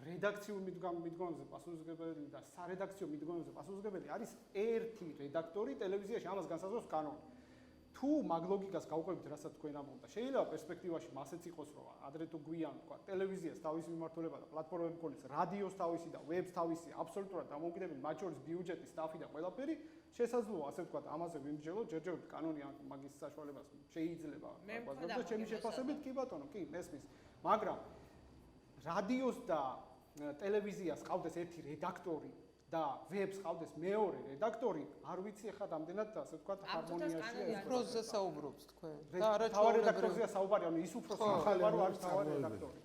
Speaker 1: რედაქციულ მიდგომებზე პასუხისმგებელი და სარედაქციო მიდგომებზე პასუხისმგებელი არის ერთი რედაქტორი ტელევიზიაში, ამას განსაზღვრავს კანონი. თუ მაგ ლოგიკას გავყვებით, რასაც თქვენ ამბობთ, შეიძლება პერსპექტივაში მასეც იყოს, რომ ადრე თუ გვიან, თქვა, ტელევიზიას თავისი მიმართულება და პლატფორმები მქონდეს, რადიოს თავისი და ვებს თავისი, აბსოლუტურად დამოუკიდებელი, მათ შორის ბიუჯეტი, სტაფი და ყველაფერი, შესაძლოა, ასე ვთქვათ, ამაზე ვიმსჯელოთ, ჯერჯერობით კანონი მაგის საშუალებას შეიძლება აგვაძლევს და ჩემი შეფასებით კი ბატონო, კი, მესმის, მაგრამ რადიოს და ტელევიზიას ყავდეს ერთი რედაქტორი და ვებს ყავდეს მეორე რედაქტორი, არ ვიცი ახლა რამდენად ასე ვთქვათ ჰარმონიაშია.
Speaker 3: უფროსზე საუბრობს თქვენ.
Speaker 1: და თავარი რედაქტორზეა საუბარი, ანუ ის უფროსი ახალება რო არის თავარი რედაქტორი.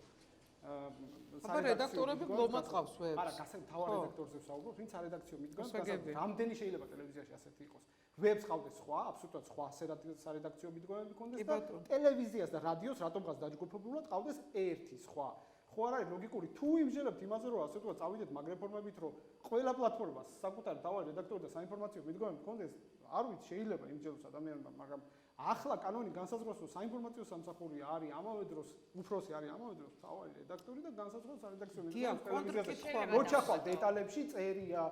Speaker 3: აბა რედაქტორები ბლომად ყავს ვებს.
Speaker 1: არა, გასაგებ თავარი რედაქტორზე საუბრობ, ვინც არედაქციო მიდგომს, გასაგებ რამდენი შეიძლება ტელევიზიაში ასეთი იყოს. ვებს ყავდეს სხვა, აბსოლუტურად სხვა სარედაქციო მიდგომები ქონდეს და ტელევიზიას და რადიოს რატომღაც დაჯგუფებულად ყავდეს ერთი სხვა. ხო არ არის ლოგიკური თუ იმჟელებთ იმაზე რომ ასე ვთქვათ წავიდეთ მაგ რეფორმებით რომ ყველა პლატფორმას საკუთარი თავარი რედაქტორი და საინფორმაციო მიდგომები ჰქონდეს არ ვიცი შეიძლება იმჯეროს ადამიანებმა მაგრამ ახლა კანონი განსაზღვრავს რომ საინფორმაციო სამსახური არის ამავე დროს უფროსი არის ამავე დროს თავარი რედაქტორი და განსაზღვრავს სარედაქციო მიდგომები ტელევიზიაზე მოჩახვალ დეტალებში წერია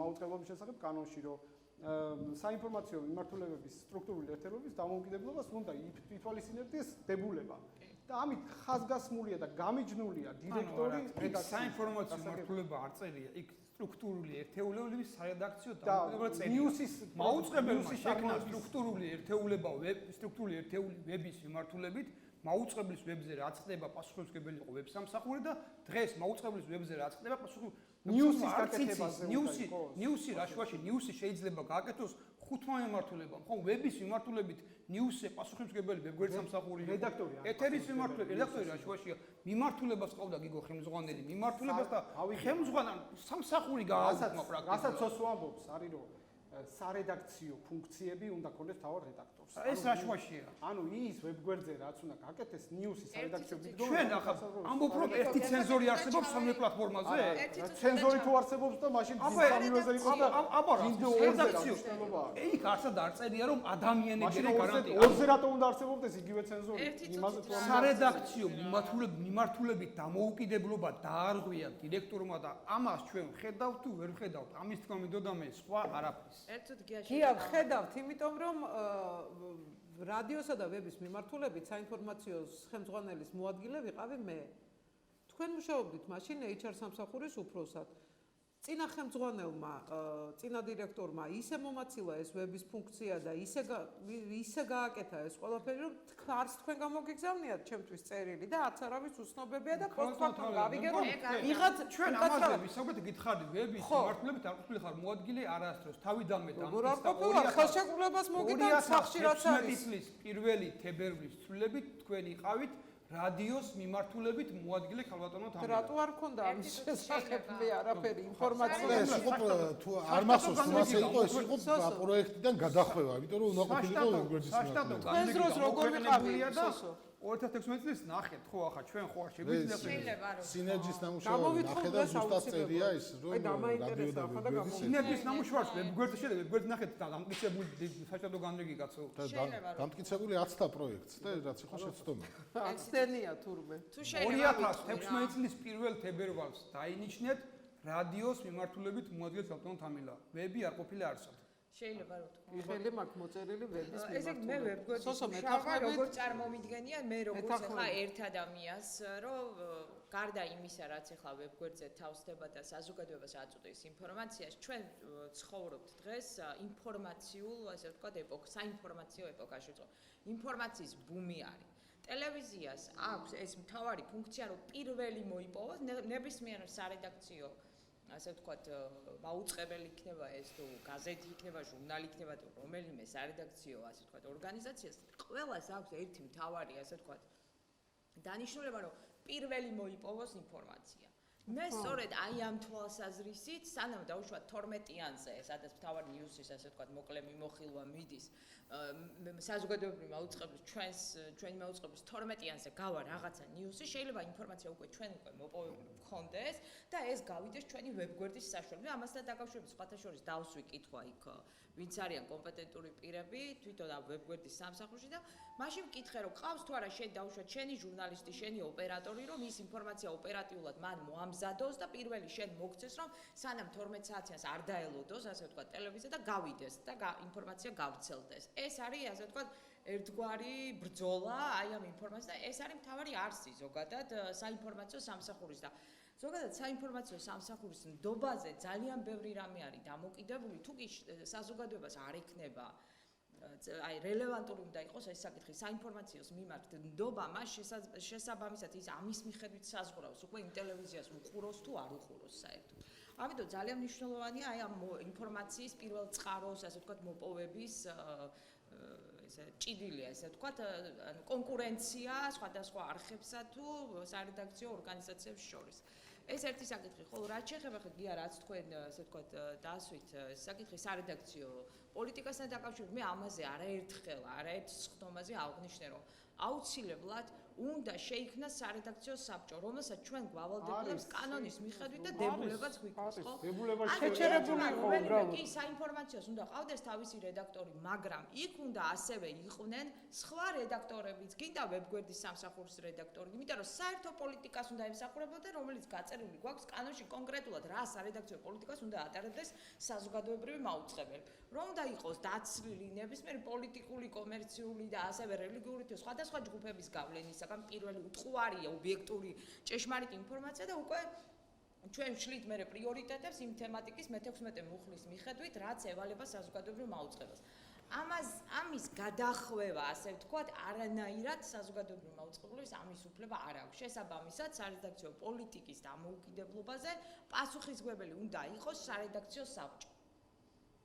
Speaker 1: მაუწყებლობის შესახებ კანონში რომ საინფორმაციო მიმართულებების სტრუქტურული ერთეულების დამოუკიდებლობას უნდა ითვალისწინებდეს დებულება და ამით ხაზგასმულია და გამიჯნულია დირექტორი
Speaker 2: რედაქციის საინფორმაციო მიმართულება არ წერია იქ სტრუქტურული ერთეულების სარედაქციო დამოუკიდებლობა წერია ნიუსის მაუწყებელმა შექმნა სტრუქტურული ერთეულება სტრუქტურული ერთეული ვების მიმართულებით მაუწყებლის ვებზე რაც ხდება პასუხისმგებელი იყო ვებ სამსახური და დღეს მაუწყებლის ვებზე რაც ხდება
Speaker 1: ნიუსის გაკეთებაზე
Speaker 2: ნიუსი რაშვაში ნიუსი შეიძლება გააკეთოს ხუთმა მიმართულებამ ხო ვების მიმართულებით ნიუსზე პასუხისმგებელი ვებგვერდ სამსახური
Speaker 1: რედაქტორი
Speaker 2: ეთერის მიმართულებით რედაქტორი რაშვაშია მიმართულებას ყავდა გიგო ხელმძღვანელი მიმართულებას და ხელმძღვანელ სამსახური გააუქმა პრაქტიკულად
Speaker 1: რასაც ოსო ამბობს არის რომ სარედაქციო ფუნქციები უნდა ქონდეს თავარ რედაქტორს.
Speaker 2: ეს რაშვაშია.
Speaker 1: ანუ ის ვებგვერდზე რაც უნდა გაკეთდეს ნიუსის სარედაქციო მიდგომა.
Speaker 2: ჩვენ ახლა ამბობ რომ ერთი ცენზორი არსებობს სამი პლატფორმაზე?
Speaker 1: ცენზორი თუ არსებობს და მაშინ სამივეზე იყოს და
Speaker 2: აბა რედაქციო. იქ არსად არ წერია რომ ადამიანებია გარანტია.
Speaker 1: ორზე რატომ უნდა არსებობდეს იგივე ცენზორი? იმაზე თუ
Speaker 2: სარედაქციო მიმართულებით დამოუკიდებლობა დაარღვია დირექტორმა და ამას ჩვენ ხედავთ თუ ვერ ხედავთ? ამის თქმა მინდოდა მე სხვა არაფერს.
Speaker 3: გია ხედავთ, იმიტომ რომ რადიოსა და ვების მიმართულებით საინფორმაციო ხელმძღვანელის მოადგილე ვიყავი მე. თქვენ მუშაობდით მაშინ HR სამსახურის უფროსად. წინა ხელმძღვანელმა, წინა დირექტორმა ისე მომაცილა ეს ვების ფუნქცია და ისე გააკეთა ეს ყველაფერი, რომ არც თქვენ გამოგიგზავნიათ ჩემთვის წერილი და არც არავის უცნობებია და პოსტფაქტუმ გავიგე რომ ვიღაც
Speaker 2: ჩვენ ამაზე ვისაუბრეთ გითხარით ვების მიმართულებით არ ყოფილი ხარ მოადგილე არასდროს თავიდანვე
Speaker 3: დამტკიცდა ხელშეკრულებას მოგიტანთ სახში რაც არის
Speaker 2: წლის პირველი თებერვლის ცვლილებით თქვენ იყავით რადიოს მიმართულებით მოადგილე ქალბატონო თამარ.
Speaker 3: რატო არ ქონდა ამის შესახებ მე არაფერი ინფორმაცია?
Speaker 4: ეს იყო თუ არ მახსოვს მასე იყო ეს იყო პროექტიდან გადახვევა, იმიტომ რომ უნდა ყოფილიყო ვებგვერდის
Speaker 2: სასტატო
Speaker 3: ეს დროს როგორ ვიყავია და
Speaker 2: 2016 წლის ნახეთ ხო ახლა ჩვენ ხო არ შეგვიძლია
Speaker 4: სინერგიის ნამუშევარი ნახე და ზუსტად წერია ის რომ რადიო და ვებგვერდის
Speaker 2: სინერგიის ნამუშევარს ვებგვერდზე შედა ვებგვერდ ნახეთ და დამტკიცებული სასტატო განრიგი კაცო
Speaker 4: დამტკიცებული 10-თა პროექტს და რაც იყო შეცდომა
Speaker 3: აცდენია თურმე
Speaker 2: 2016 წლის 1 თებერვალს დაინიშნეთ რადიოს მიმართულებით მოადგილე ქალბატონ თამილა ვები არ ყოფილა არსად
Speaker 5: შეიძლება რომ თქვა.
Speaker 3: იხელი მაქვს მოწერილი ვების მიმართულებით.
Speaker 5: ესე მე ვებგვერდის მუშაობა როგორ წარმომიდგენია მე როგორც ახლა ერთ ადამიანს რომ გარდა იმისა რაც ახლა ვებგვერდზე თავსდება და საზოგადოებას აწუდის ინფორმაციას ჩვენ ცხოვრობთ დღეს ინფორმაციულ ასე ვთქვათ ეპოქას საინფორმაციო ეპოქაში ვწო ინფორმაციის ბუმი არის ტელევიზიას აქვს ეს მთავარი ფუნქცია რომ პირველი მოიპოვოს ნებისმიერ სარედაქციო ასე ვთქვათ, მაუწყებელი იქნება ეს თუ გაზეთი იქნება, ჟურნალი იქნება თუ რომელიმე სარედაქციო ასე ვთქვათ, ორგანიზაციას ყველას აქვს ერთი მთავარი ასე ვთქვათ, დანიშნულება, რომ პირველი მოიპოვოს ინფორმაცია. მე სწორედ აი ამ თვალსაზრისით, სანამ დავუშვათ 12-იანზე, სადაც მთავარი ნიუსის, ასე ვთქვათ, მოკლე მიმოხილვა მიდის, საზოგადოებრივი მაუწყებლის ჩვენი მაუწყებლის 12-იანზე გავა რაღაცა ნიუსი, შეიძლება ინფორმაცია ჩვენ უკვე მოპოვებული გქონდეს და ეს გავიდეს ჩვენი ვებგვერდის საშუალებით. ამასთან დაკავშირებით სხვათა შორის დავსვი კითხვა იქ ვინც არიან კომპეტენტური პირები, თვითონ ამ ვებგვერდის სამსახურში და მაშინ მკითხე რომ ყავს თუ არა შენ დავუშვათ შენი ჟურნალისტი, შენი ოპერატორი, რომ ის ინფორმაცია ოპერატიულად მან მოამზადოს და პირველი შენ მოგცეს რომ სანამ 12 საათიანს არ დაელოდოს, ასე ვთქვათ, ტელევიზია და გავიდეს და ინფორმაცია გავრცელდეს. ეს არის, ასე ვთქვათ, ერთგვარი ბრძოლა აი ამ ინფორმაციას და ეს არის მთავარი არსი ზოგადად საინფორმაციო სამსახურის და ზოგადად საინფორმაციო სამსახურის ნდობაზე ძალიან ბევრი რამე არის დამოკიდებული, თუ კი საზოგადოებას არ ექნება აი რელევანტური უნდა იყოს ეს საკითხი საინფორმაციოს მიმართ ნდობა მას შესაბამისად ის ამის მიხედვით საზღვრავს უკვე იმ ტელევიზიას უყუროს თუ არ უყუროს საერთოდ. ამიტომ ძალიან მნიშვნელოვანია აი ამ ინფორმაციის პირველ წყაროს, ასე ვთქვათ, მოპოვების ესე ჭიდილია, ესე ვთქვათ, ანუ კონკურენცია სხვადასხვა არხებსა თუ სარედაქციო ორგანიზაციებს შორის. ეს ერთი საკითხი, ხოლო რაც შეეხება ხა გია რაც თქვენ ასე ვთქვათ დაასვით საკითხი სარედაქციო პოლიტიკასთან დაკავშირებით მე ამაზე არაერთხელ სხდომაზე აღვნიშნე რომ აუცილებლად უნდა შეიქმნას სარედაქციო საბჭო, რომელსაც ჩვენ გვალდებულებს კანონის მიხედვით და დებულებაც გვიქვას, ხო?
Speaker 1: დებულებაში
Speaker 3: შეჩერებული იყო უბრალოდ.
Speaker 5: კი, საინფორმაციოს უნდა ყავდეს თავისი რედაქტორი, მაგრამ იქ უნდა ასევე იყვნენ სხვა რედაქტორებიც, გინდა ვებგვერდის სამსახურის რედაქტორი, იმიტომ რომ საერთო პოლიტიკას უნდა ემსახურებოდა, რომელიც გაწერილი გვაქვს კანონში კონკრეტულად რა სარედაქციო პოლიტიკას უნდა ატარებდეს საზოგადოებრივი მაუწყებელი. რომ უნდა იყოს დაცლილი ნებისმიერი პოლიტიკური, კომერციული და ასევე რელიგიური თუ სხვადასხვა ჯგუფების გავლენისაგან პირველი უთხუარია ობიექტური ჭეშმარიტ ინფორმაცია და უკვე ჩვენ ვშლით მე პრიორიტეტებს იმ თემატიკის მე-16 მუხლის მიხედვით, რაც ევალება საზოგადოებრივ მაუწყებელს. ამის გადახვევა, ასე ვთქვათ, არანაირად საზოგადოებრივ მაუწყებლობის ამის უფლება არ აქვს. შესაბამისად, სარედაქციო პოლიტიკის დამოუკიდებლობაზე პასუხისმგებელი უნდა იყოს სარედაქციო საბჭო.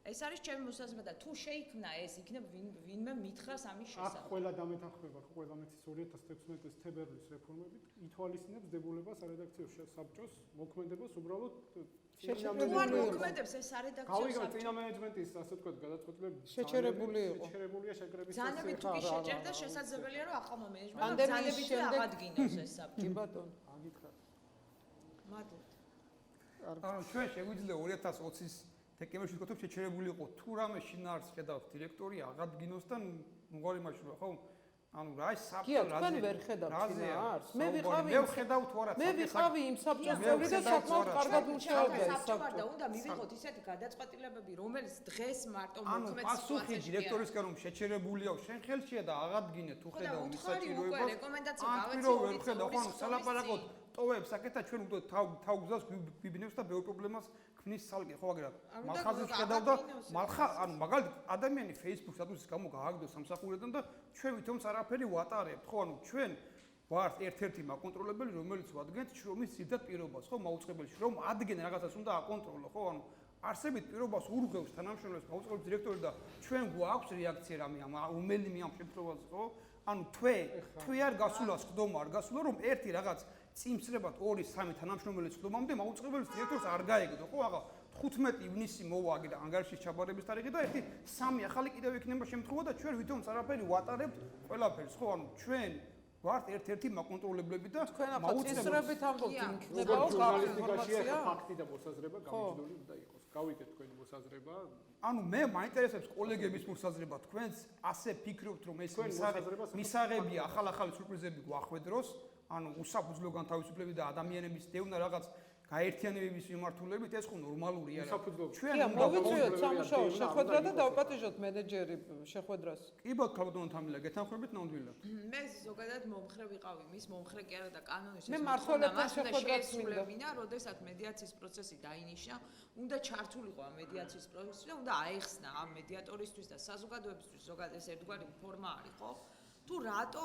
Speaker 5: ეს არის ჩემი მოსაზრება და თუ შეიქმნა ეს, იქნებ ვინმე მითხრას ამის შესახებ.
Speaker 1: აქ ყველა დამეთანხმება, ყველა მეცის 2016 თებერვლის რეფორმებით ითვალისწინებს დებულებას სარედაქციო საბჭოს მოქმედებას უბრალოდ
Speaker 5: მოქმედებს ეს სარედაქციო საბჭო.
Speaker 1: გავიგოთ წინა მენეჯმენტის, ასე ვთქვათ, გადაწყვეტილები
Speaker 3: შეჩერებულია
Speaker 1: შეკრების
Speaker 5: ძალებით თუ კი შეჭერდა, შესაძლებელია რომ ახალმა მენეჯმენტმა ძალებით აღადგინოს ეს საბჭო.
Speaker 3: კი ბატონო.
Speaker 1: აგითხრათ.
Speaker 5: მადლობთ.
Speaker 2: ანუ ჩვენ შეგვიძლია 2020-ის თეკემეში ვთქვათ, რომ შეჩერებული იყო თუ რამე შინაარს ხედავთ დირექტორი აღადგინოს და მოგვარი მაშინ ხო? ანუ რა ის საბჭო
Speaker 3: რაზე? კი, თქვენ ვერ ხედავთ შინაარს. მე
Speaker 2: ვხედავ თუ არა
Speaker 3: მე ვიყავი იმ საბჭოს წევრი და საკმაოდ კარგად მუშაობდა ეს საბჭო.
Speaker 5: და უნდა მივიღოთ ისეთი გადაწყვეტილებები, რომელიც დღეს მარტო
Speaker 2: ანუ
Speaker 5: მოქმედ
Speaker 2: პასუხი დირექტორისგან რომ შეჩერებულია შენ ხელშია და აღადგინე თუ ხედავ მის საჭიროებას.
Speaker 5: რეკომენდაცია
Speaker 2: გავეცე ვხედავ, ხო, სალაპარაკოდ ტოვებს საკეთა ჩვენ უკვე თავგზავს გვიბინებს და ბევრ პრობლემას ქმნის სალკე, ხო აგერად. მალხაზის ხედავ და ანუ მაგალითად ადამიანი Facebook სტატუსის გამო გააგდო სამსახურიდან და ჩვენ ვითომც არაფერი ვატარებთ, ხო, ანუ ჩვენ ვართ ერთ-ერთი მაკონტროლებელი, რომელიც ვადგენთ შრომის ძირითად პირობას, ხო, მაუწყებელში, რომ ადგენენ რაღაცას უნდა აკონტროლო, ხო, ანუ არსებით პირობას ურღევს თანამშრომლებს მაუწყებლის დირექტორი და ჩვენ გვაქვს რეაქცია რამე ამ უმელიმი ამ შემთხვევაში, ხო? ანუ თვე არ გასულა სხდომა, არ გასულა რომ ერთი რაღაც წიმსრებად 2-3 თანამშრომელი სხდომამდე მაუწყებლის დირექტორს არ გაეგდო, ხო, აღა 15 ივნისი მოვა აგერა ანგარიშის ჩაბარების თარიღი და ერთი 3 ახალი კიდევ იქნება შემთხვევა და ჩვენ ვითომც არაფერი ვატარებთ ყველაფერს, ხო, ანუ ჩვენ ვართ ერთ-ერთი მაკონტროლებლები და
Speaker 3: მაუწყებლებით ამბობთ იქნება
Speaker 1: ჟურნალისტიკაში ფაქტი და მოსაზრება გამიჯნული უნდა იყოს. გავიგეთ თქვენი მოსაზრება.
Speaker 2: ანუ მე მაინტერესებს კოლეგების მოსაზრება, თქვენს ასე ფიქრობთ რომ ეს მისაღებია ახალ-ახალი სურპრიზები გვახვედროს, ანუ უსაფუძვლო განთავისუფლების და ადამიანების დევნა რაღაც გაერთიანებების მიმართულებით ეს ხო ნორმალურია რა.
Speaker 3: ჩვენ მოვიწვიოთ სამუშაო შეხვედრა და დავპატიჟოთ მენეჯერი შეხვედრას.
Speaker 2: კი ბატონო თამილა, გეთანხმებით ნამდვილად.
Speaker 5: მე ზოგადად მომხრე ვიყავი მის მომხრე კი არა და კანონის
Speaker 3: მე მართლობთან შეხვედრას
Speaker 5: მინდა, როდესაც მედიაციის პროცესი დაინიშნა, უნდა ჩართულიყო ამ მედიაციის პროცესში და უნდა აეხსნა ამ მედიატორისთვის და საზოგადოებისთვის ზოგადად ეს ერთგვარი ფორმა არის, ხო? თუ რატო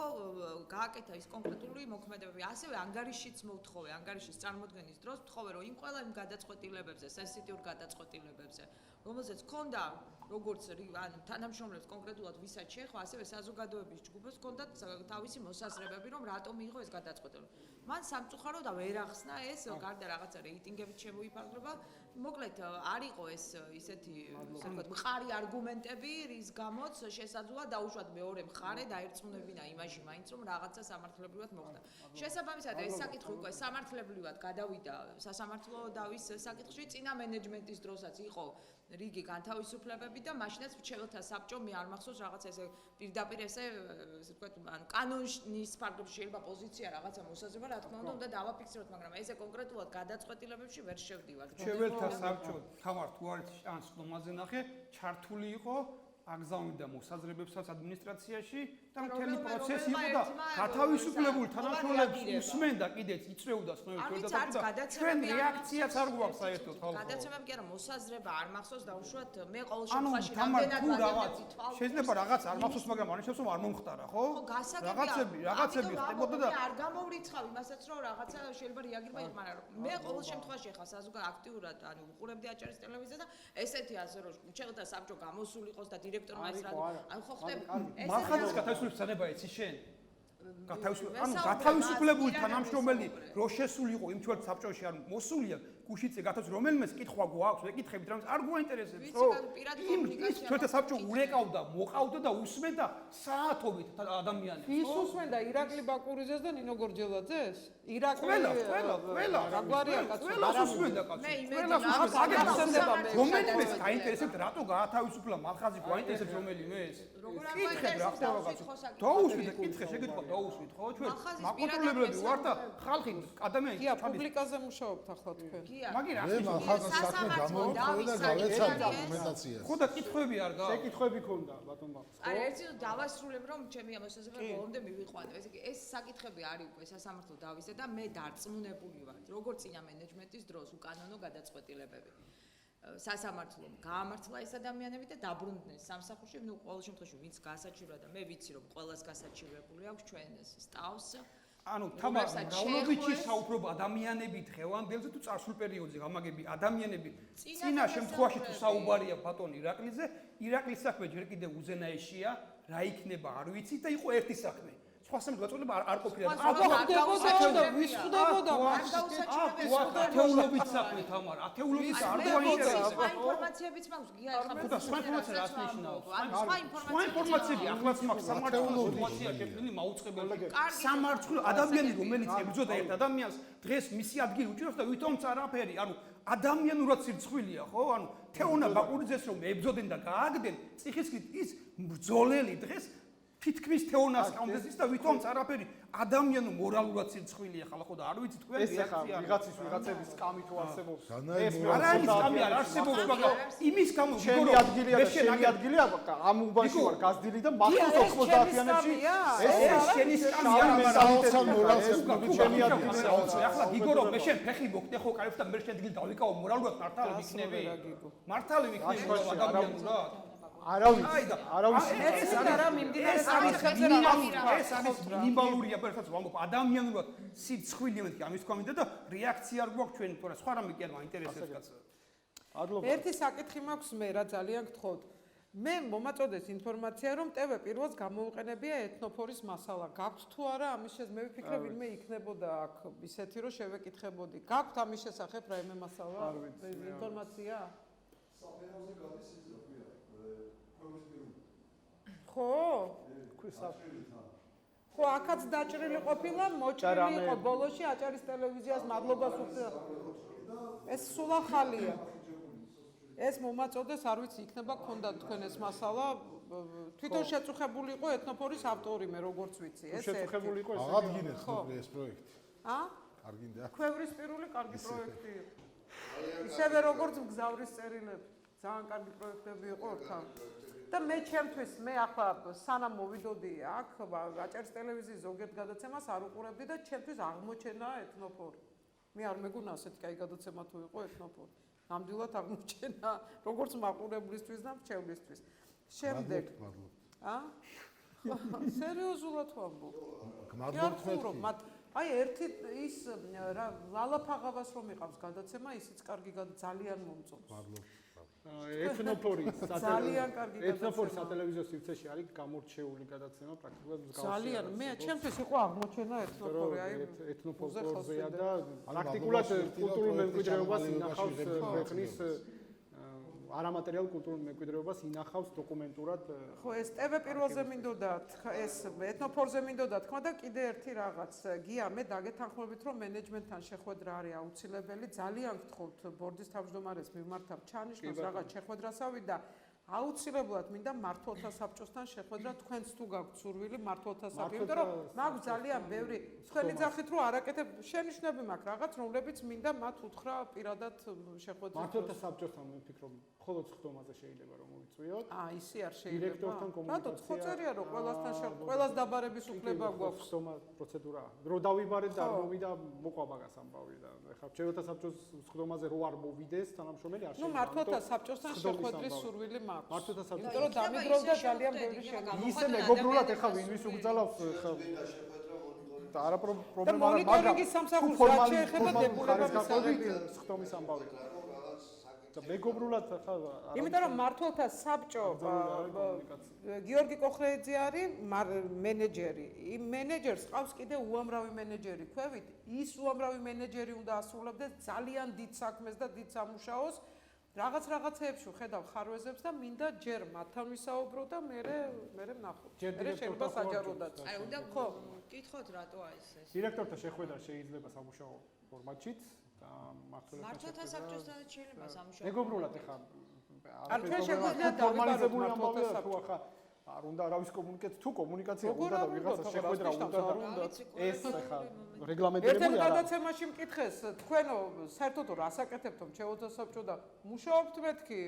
Speaker 5: გააკეთა ის კონკრეტული მოქმედებები, ასევე ანგარიშიც მოვთხოვე, ანგარიშის წარმოქმნის დროს ვთხოვე, რომ იმ ყველა იმ გადაწყვეტილებებზე, სენსიტიურ გადაწყვეტილებებზე, რომელზეც ჰქონდა როგორც ანუ თანამშრომლებს კონკრეტულად ვისაც შეეხო, ასევე საზოგადოების ჯგუფებს ჰქონდათ თავისი მოსაზრებები, რომ რატომ მიიღო ეს გადაწყვეტილება. მან სამწუხაროდ ვერ ახსნა ეს, გარდა რაღაცა რეიტინგებით შემოიფარგლება, მოკლედ არ იყო ეს ისეთი, ასე ვთქვათ, მყარი არგუმენტები, რის გამოც შესაძლოა დაუშვათ მეორე მხარე დაერწმუნებინა იმაში მაინც, რომ რაღაცა სამართლებრივად მოხდა. შესაბამისად, ეს საკითხი უკვე სამართლებრივად გადავიდა სასამართლო დავის საკითხში, წინა მენეჯმენტის დროსაც იყო რიგი განთავისუფლებები და მაშინაც მრჩეველთა საბჭომ მე არ მახსოვს რაღაც ესე პირდაპირ ესე ვთქვათ, ანუ კანონის ფარგლებში შეიძლება პოზიცია რაღაცა მოსაზრება, რა თქმა უნდა, უნდა დავაფიქსიროთ, მაგრამ ესე კონკრეტულად გადაწყვეტილებებში ვერ შევდივართ.
Speaker 2: მრჩეველთა საბჭო თავარ თუ არის ან სხდომაზე ნახე, ჩართული იყო აგზავნიდა მოსაზრებებსაც ადმინისტრაციაში და მთელი პროცესი იყო და გათავისუფლებული თანამშრომლებს უსმენდა კიდეც იწვევდა ჩვენ რეაქციაც არ გვაქვს საერთოდ ხალხო.
Speaker 5: გადაცემები კი არა, მოსაზრება არ მახსოვს დაუშვათ, მე ყოველ შემთხვევაში
Speaker 2: რამდენად ვაგებდი თვალს. შეიძლება რაღაც არ მახსოვს, მაგრამ არ ნიშნავს რომ არ მომხდარა, ხო? რაღაცები ხდებოდა და
Speaker 5: არ გამოვრიცხავ იმასაც რომ რაღაცა შეიძლება რეაგირება იყო, მაგრამ მე ყოველ შემთხვევაში ხა საზოგადო აქტიურად ანუ უყურებდი აჭარის ტელევიზია და ესეთი ასე რომ მრჩეველთა საბჭო გამოსულიყოს და დირექტორმა ეს რა ანუ ხო ხდება
Speaker 2: მართლაც გათავისუფლების სანება იცი შენ გათავისუფლებული თანამშრომელი რო შესულიყო იმ ჩვენს საბჭოში არ მოსულია გუშინზე გათავისუფლებული რომელმეს კითხვა გვაქვს ვეკითხებით რომ არ გვაინტერესებს ხო ის ჩვენთა საბჭო ურეკავდა მოყავდა და უსმენდა საათობით ადამიანებს
Speaker 3: ის უსმენდა ირაკლი ბაკურიძეს და ნინო გორჯელაძეს ირაკლი
Speaker 2: ყველა
Speaker 3: რაგვარია კაცო
Speaker 2: ყველას უსმენდა კაცო ყველას უსმენდა რომელმეს გაინტერესებს რატო გაათავისუფლა მალხაზი გვაინტერესებს რომელიმე ეს კითხე რა ხდება კაცო დაუსვით კითხე შეგეთქვა დაუსვით ხო ჩვენ მაკონტროლებლები ვარ და ხალხი ადამიანი
Speaker 3: კი პუბლიკაზე მუშაობთ ახლა თქვენ
Speaker 2: მაგირა
Speaker 4: მე ხალხს საქმე გამოვთხოვე და გავეცადე დოკუმენტაციას
Speaker 2: ხო და კითხვები არ გაქვს
Speaker 1: შეკითხვები ქონდა ბატონ ბახს
Speaker 5: არა ერთი დავასრულებ რომ ჩემი მოსაზრება ბოლომდე მივიყვანე ესე იგი ეს საკითხები არის უკვე სასამართლო დავისე და მე დარწმუნებული ვარ როგორც წინა მენეჯმენტის დროს უკანონო გადაწყვეტილებები სასამართლომ გაამართლა ეს ადამიანები და დაბრუნდნენ სამსახურში ნუ ყოველ შემთხვევაში ვინც გასაჩივრა და მე ვიცი რომ ყველას გასაჩივრებული აქვს ჩვენ ეს სტავს
Speaker 2: ანუ თამარ რაუნდობიჩი საუბრობ ადამიანები დღევანდელზე თუ წარსულ პერიოდზე გამაგები ადამიანები წინა შემთხვევაში თუ საუბარია ბატონ ირაკლიზე ირაკლის საქმე ჯერ კიდევ უზენაეშია რა იქნება არ ვიცი და იყო ერთი საქმე სხვა სამგაწოლება არ ყოფილა
Speaker 3: აბა ვის ხდებოდა
Speaker 2: ათეულობით საქმე თამარ ათეულობით არ გვაინტერესებს
Speaker 5: ინფორმაციებიც მაქვს გია
Speaker 2: ხა სხვა ინფორმაცია რას ნიშნავს სხვა ინფორმაციები ახლაც მაქვს სამართლო ინფორმაცია შექმნილი მაუწყებელში სამართლო ადამიანი რომელიც ებრძოდა ერთ ადამიანს დღეს მისი ადგილი უჭირავს და ვითომც არაფერი ანუ ადამიანურად სირცხვილია ხო ანუ თეონა ბაკურიძეს რომ ებრძოდნენ და გააგდნენ ციხისკრით ის ბრძოლელი დღეს თითქმის თეონას კამდეს და ვითომც არაფერი ადამიანი მორალურად სირცხვილია ხალხო ხო და არ ვიცი თქვენ რეაქცია
Speaker 1: ვიღაცის ვიღაცების სკამი თუ არსებობს
Speaker 2: ეს არ არის სკამი არ არსებობს მაგრამ იმის გამო
Speaker 1: შენი ადგილია და შენი ადგილია ამ უბანში ვარ გაზდილი და მახსოვს 90-იანებში
Speaker 2: ეს შენი სკამი არ
Speaker 1: საოცარ მორალს შენი ადგილი
Speaker 2: ახლა გიგორო მე შენ ფეხი მოკდე ხო კაიფს და მე შენ ადგილი დავიკავო მორალურად მართალი ვიქნები მართალი ვიქნები ადამიანურად
Speaker 1: არავის
Speaker 3: ეს არა მიმდინარე
Speaker 2: ეს არის მინიმალურია პერსონაჟს ვამბობ ადამიანურად სიცხვილი მეთქი ამის თქვა მინდა და რეაქცია არ გვაქვს ჩვენ თორე სხვა რამე კი არ მაინტერესებს კაცო
Speaker 3: ერთი საკითხი მაქვს მე რა ძალიან გთხოვთ მე მომაწოდეს ინფორმაცია რომ ტევე პირველს გამოუყენებია ეთნოფორის მასალა გაქვთ თუ არა ამის შესახებ მე ვფიქრე ვინმე იქნებოდა აქ ისეთი რომ შევეკითხებოდი გაქვთ ამის შესახებ რაიმე მასალა ინფორმაცია
Speaker 9: საფეროზე გადის ის
Speaker 3: ხო? ხო, აქაც დაჭრილი ყოფილა, მოჭრილი იყო ბოლოში აჭარის ტელევიზიას მადლობას უხდიდა. ეს სულ ახალია. ეს მომაწოდეს, არ ვიცი, იქნება გქონდა თქვენ ეს მასალა, თვითონ შეწუხებული იყო ეთნოფორის ავტორი მე როგორც ვიცი, ეს ერთი.
Speaker 1: შეწუხებული იყო ეს.
Speaker 4: აღადგინეთ ეს პროექტი. არ გინდა?
Speaker 3: ქვევრისპირული კარგი პროექტი იყო. ისევე როგორც მგზავრის წერილები, ძალიან კარგი პროექტები იყო თან. და მე ჩემთვის მე ახლა სანამ მოვიდოდი აქ აჭარის ტელევიზიის ზოგიერთ გადაცემას არ უყურებდი და ჩემთვის აღმოჩენა ეთნოფორი. მე არ მეგონა ასეთი კაი გადაცემა თუ იყო ეთნოფორი. ნამდვილად აღმოჩენა როგორც მაყურებლისთვის და მრჩევლისთვის. შემდეგ სერიოზულად ვამბობ.
Speaker 4: გმადლობთ
Speaker 3: რომ
Speaker 4: მეთქი.
Speaker 3: მათ აი ერთი ის ლალაფაღავას რომ იყავს გადაცემა, ისიც კარგი ძალიან მომწონს.
Speaker 4: გმადლობთ.
Speaker 1: ეთნოფორი
Speaker 3: ძალიან კარგი
Speaker 1: ეთნოფორი
Speaker 3: გადაცემა.
Speaker 1: სატელევიზიო სივრცეში არის გამორჩეული გადაცემა პრაქტიკულად მსგავსი.
Speaker 3: ძალიან მე ჩემთვის იყო აღმოჩენა ეთნოფორი, აი
Speaker 1: ეთნოფოლკლორზეა და პრაქტიკულად კულტურულ მემკვიდრეობას ინახავს ქვეყნის არამატერიალურ კულტურულ მემკვიდრეობას ინახავს დოკუმენტურად.
Speaker 3: ხო ეს TV პირველზე მინდოდა ეს ეთნოფორზე მინდოდა თქმა და კიდე ერთი რაღაც გია მე დაგეთანხმებით რომ მენეჯმენტთან შეხვედრა არის აუცილებელი ძალიან გთხოვთ ბორდის თავმჯდომარეს მიმართავ ჩანიშნოს რაღაც შეხვედრასავით და აუცილებლად მინდა მმართველთა საბჭოსთან შეხვედრა თქვენც თუ გაქვთ სურვილი მმართველთა საბჭო იმიტომ რომ მაქვს ძალიან ბევრი თქვენი ძახით რომ არაკეთებ შენიშვნები მაქვს რაღაც რომლებიც მინდა მათ უთხრა პირადად შეხვედრა
Speaker 1: მმართველთა საბჭოსთან მე ვფიქრობ მხოლოდ სხდომაზე შეიძლება რომ მოვიწვიოთ
Speaker 3: ისი არ შეიძლება
Speaker 1: დირექტორთან კომუნიკაცია
Speaker 3: ხო წერია რომ ყველასთან ყველას დაბარების უფლება გვაქვს
Speaker 1: სხდომა პროცედურაა რო დავიბარეთ და არ მოვიდა მოყვა მაგას ამბავი და ეხლა მრჩეველთა საბჭოს სხდომაზე რო არ მოვიდეს თანამშრომელი არ
Speaker 3: შეიძლება ნუ მმართველთა საბჭოსთან შეხვედრის სურვილი მაქვს
Speaker 1: მმართველთა საბჭოს
Speaker 3: იმიტომ რომ დამიდროვდა ძალიან ბევრი შეხვედრა
Speaker 1: ისე მეგობრულად ეხლა ვინვის უგზალავს ეხლა და არა პრობლემა არა
Speaker 3: მონიტორინგის სამსახურს რაც შეეხება დებულებების
Speaker 1: სხდომის ამბავი და მეგობრულად ხა
Speaker 3: იმიტომ რომ მმართველთა საბჭო გიორგი კოხრეიძე არის მენეჯერი იმ მენეჯერს ყავს კიდე უამრავი მენეჯერი ქვევით ის უამრავი მენეჯერი უნდა ასრულებდეს ძალიან დიდ საქმეს და დიდ სამუშაოს რაღაცეებში ხედავ ხარვეზებს და მინდა ჯერ მათთან ვისაუბრო და მე ვნახოთ მე შეიძლება საჯაროდაც
Speaker 5: აი უნდა ხო კითხოთ რატო არის ეს
Speaker 1: დირექტორთა შეხვედრა შეიძლება სამუშაო ფორმატშიც და
Speaker 5: მმართველთა საბჭოსთანაც შეიძლება სამუშაო
Speaker 1: მეგობრულად ეხა
Speaker 3: არ ჩვენ შეგვიძლია დავიბაროთ მმართველთა საბჭოს
Speaker 1: ხა არ უნდა არავის კომუნიკაცია თუ კომუნიკაცია უნდა და ვიღაცა შეხვედრა უნდა ეს ხა რეგლამენტირებული
Speaker 3: ერთ გადაცემაში მკითხეს თქვენო საერთოდ რასაკეთებთ მრჩეველთა საბჭო და მუშაობთ მეთქი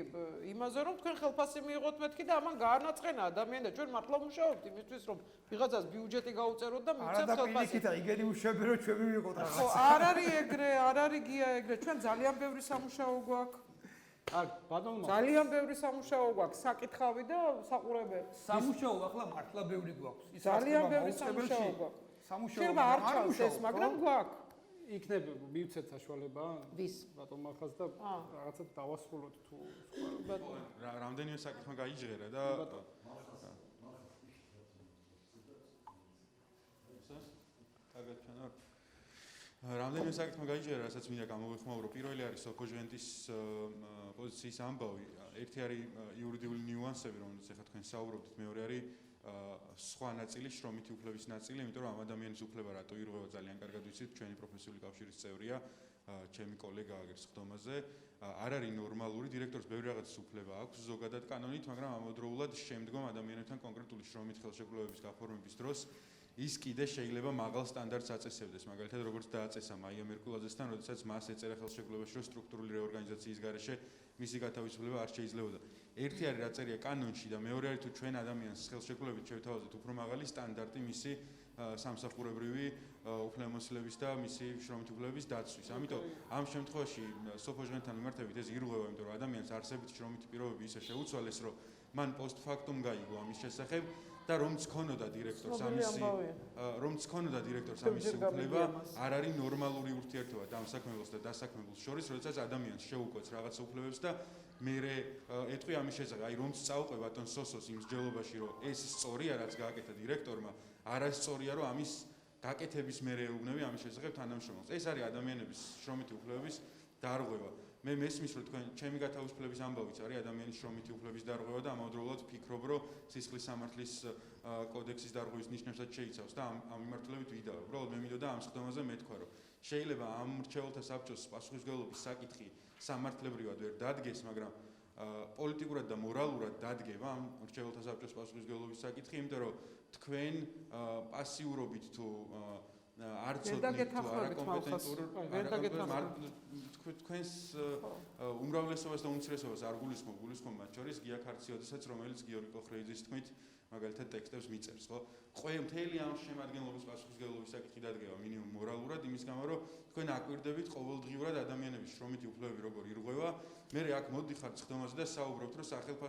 Speaker 3: იმაზე რომ თქვენ ხელფასი მიიღოთ მეთქი და ამან გაანაწყენა ადამიანი და ჩვენ მართლა მუშაობთ იმისთვის რომ ვიღაცას ბიუჯეტი გაუწეროთ და მივცეთ ხელფასი
Speaker 2: და იგენი უშები რომ ჩვენ მივიღოთ რაღაც
Speaker 3: ხო არ არის ეგრე არ არის გია ეგრე ჩვენ ძალიან ბევრი სამუშაო გვაქვს
Speaker 1: ბატონო
Speaker 3: ძალიან ბევრი სამუშაო გვაქვს საკითხავი და საყურებელი
Speaker 2: სამუშაო ახლა მართლა ბევრი გვაქვს
Speaker 3: ის ძალიან ბევრი სამუშაო გვაქვს
Speaker 2: სამუშაო
Speaker 3: არ ჩავს ეს მაგრამ გვაქვს
Speaker 1: იქნებ მივცეთ საშუალება
Speaker 3: ვის
Speaker 1: ბატონმა ხას და რაღაცა დავასრულოთ თუ
Speaker 6: რამდენიმე საკითხმა გაიჟღერა და რამდენიმე საკითხმა გაიჟღერა, რასაც მინდა გამოვიხმაურო. პირველი არის სოფოჟენტის პოზიციის ამბავი. ერთი არის იურიდიული ნიუანსები, რომელზეც ახლა თქვენ საუბრობთ, მეორე არის სხვა ნაწილი, შრომითი უფლების ნაწილი, იმიტომ რომ ამ ადამიანის უფლება რატო ირღვევა ძალიან კარგად ვიცით, ჩვენი პროფესიული კავშირის წევრია, ჩემი კოლეგა აგერ სხდომაზე. არ არის ნორმალური, დირექტორს ბევრი რაღაცის უფლება აქვს ზოგადად კანონით, მაგრამ ამავდროულად შემდგომ ადამიანებთან კონკრეტული შრომით ხელშეკრულებების გაფორმების დროს ის კიდე შეიძლება მაღალ სტანდარტს აწესებდეს, მაგალითად როგორც დააწესა მაია მერკულაძესთან, როდესაც მას ეწერა ხელშეკრულებაში, რომ სტრუქტურული რეორგანიზაციის გარეშე მისი გათავისუფლება არ შეიძლებოდა. ერთი არის რა წერია კანონში და მეორე არის თუ ჩვენ ადამიანს ხელშეკრულებით შევთავაზეთ უფრო მაღალი სტანდარტი მისი სამსახურებრივი უფლებამოსილების და მისი შრომითი უფლებების დაცვის. ამიტომ ამ შემთხვევაში სოფოჟენტთან მიმართებით ეს ირღვევა, იმიტომ რომ ადამიანს არსებითი შრომითი პირობები ისე შეუცვალეს, რომ მან პოსტფაქტუმ გაიგო ამის შესახებ და რომც ქონოდა დირექტორს ამისი უფლება არ არის ნორმალური ურთიერთობა დამსაქმებელს და დასაქმებელს შორის, როდესაც ადამიანს შეუკვეთს რაღაც უფლებებს და მე ეტყვი ამის შესახებ, აი რომც წაუყვე ბატონ სოსოს იმ მსჯელობაში, რომ ეს სწორია რაც გააკეთა დირექტორმა, არასწორია რომ ამის გაკეთების მერე ეუბნები ამის შესახებ თანამშრომელს. ეს არის ადამიანების შრომითი უფლებების დარღვევა. მე მესმის რომ თქვენ ჩემი გათავისუფლების ამბავიც არის ადამიანის შრომითი უფლების დარღვევა და ამავდროულად ვფიქრობ რომ სისხლის სამართლის კოდექსის დარღვევის ნიშნებსაც შეიცავს და ამ მიმართულებით ვიდავ. უბრალოდ მე მინდოდა ამ სხდომაზე მეთქვა რომ შეიძლება ამ მრჩეველთა საბჭოს პასუხისმგებლობის საკითხი სამართლებრივად ვერ დადგეს, მაგრამ პოლიტიკურად და მორალურად დადგება ამ მრჩეველთა საბჭოს პასუხისმგებლობის საკითხი, იმიტომ რომ თქვენ პასიურობით თუ არ ცოდნით თუ თქვენს უმრავლესობას და უმცირესობას არ გულისხმობ მათ შორის გია ქარციოდესაც, რომელიც გიორგი კოხრეიძის თქმით მაგალითად ტექსტებს მიწერს, ხო? მთელი ამ შემადგენლობის პასუხისმგებლობის საკითხი დადგება მინიმუმ მორალურად იმის გამო, რომ თქვენ აკვირდებით ყოველდღიურად ადამიანების შრომითი უფლებები როგორ ირღვევა. მე აქ მოდიხართ სხდომაზე და საუბრობთ, რომ სახელმწიფო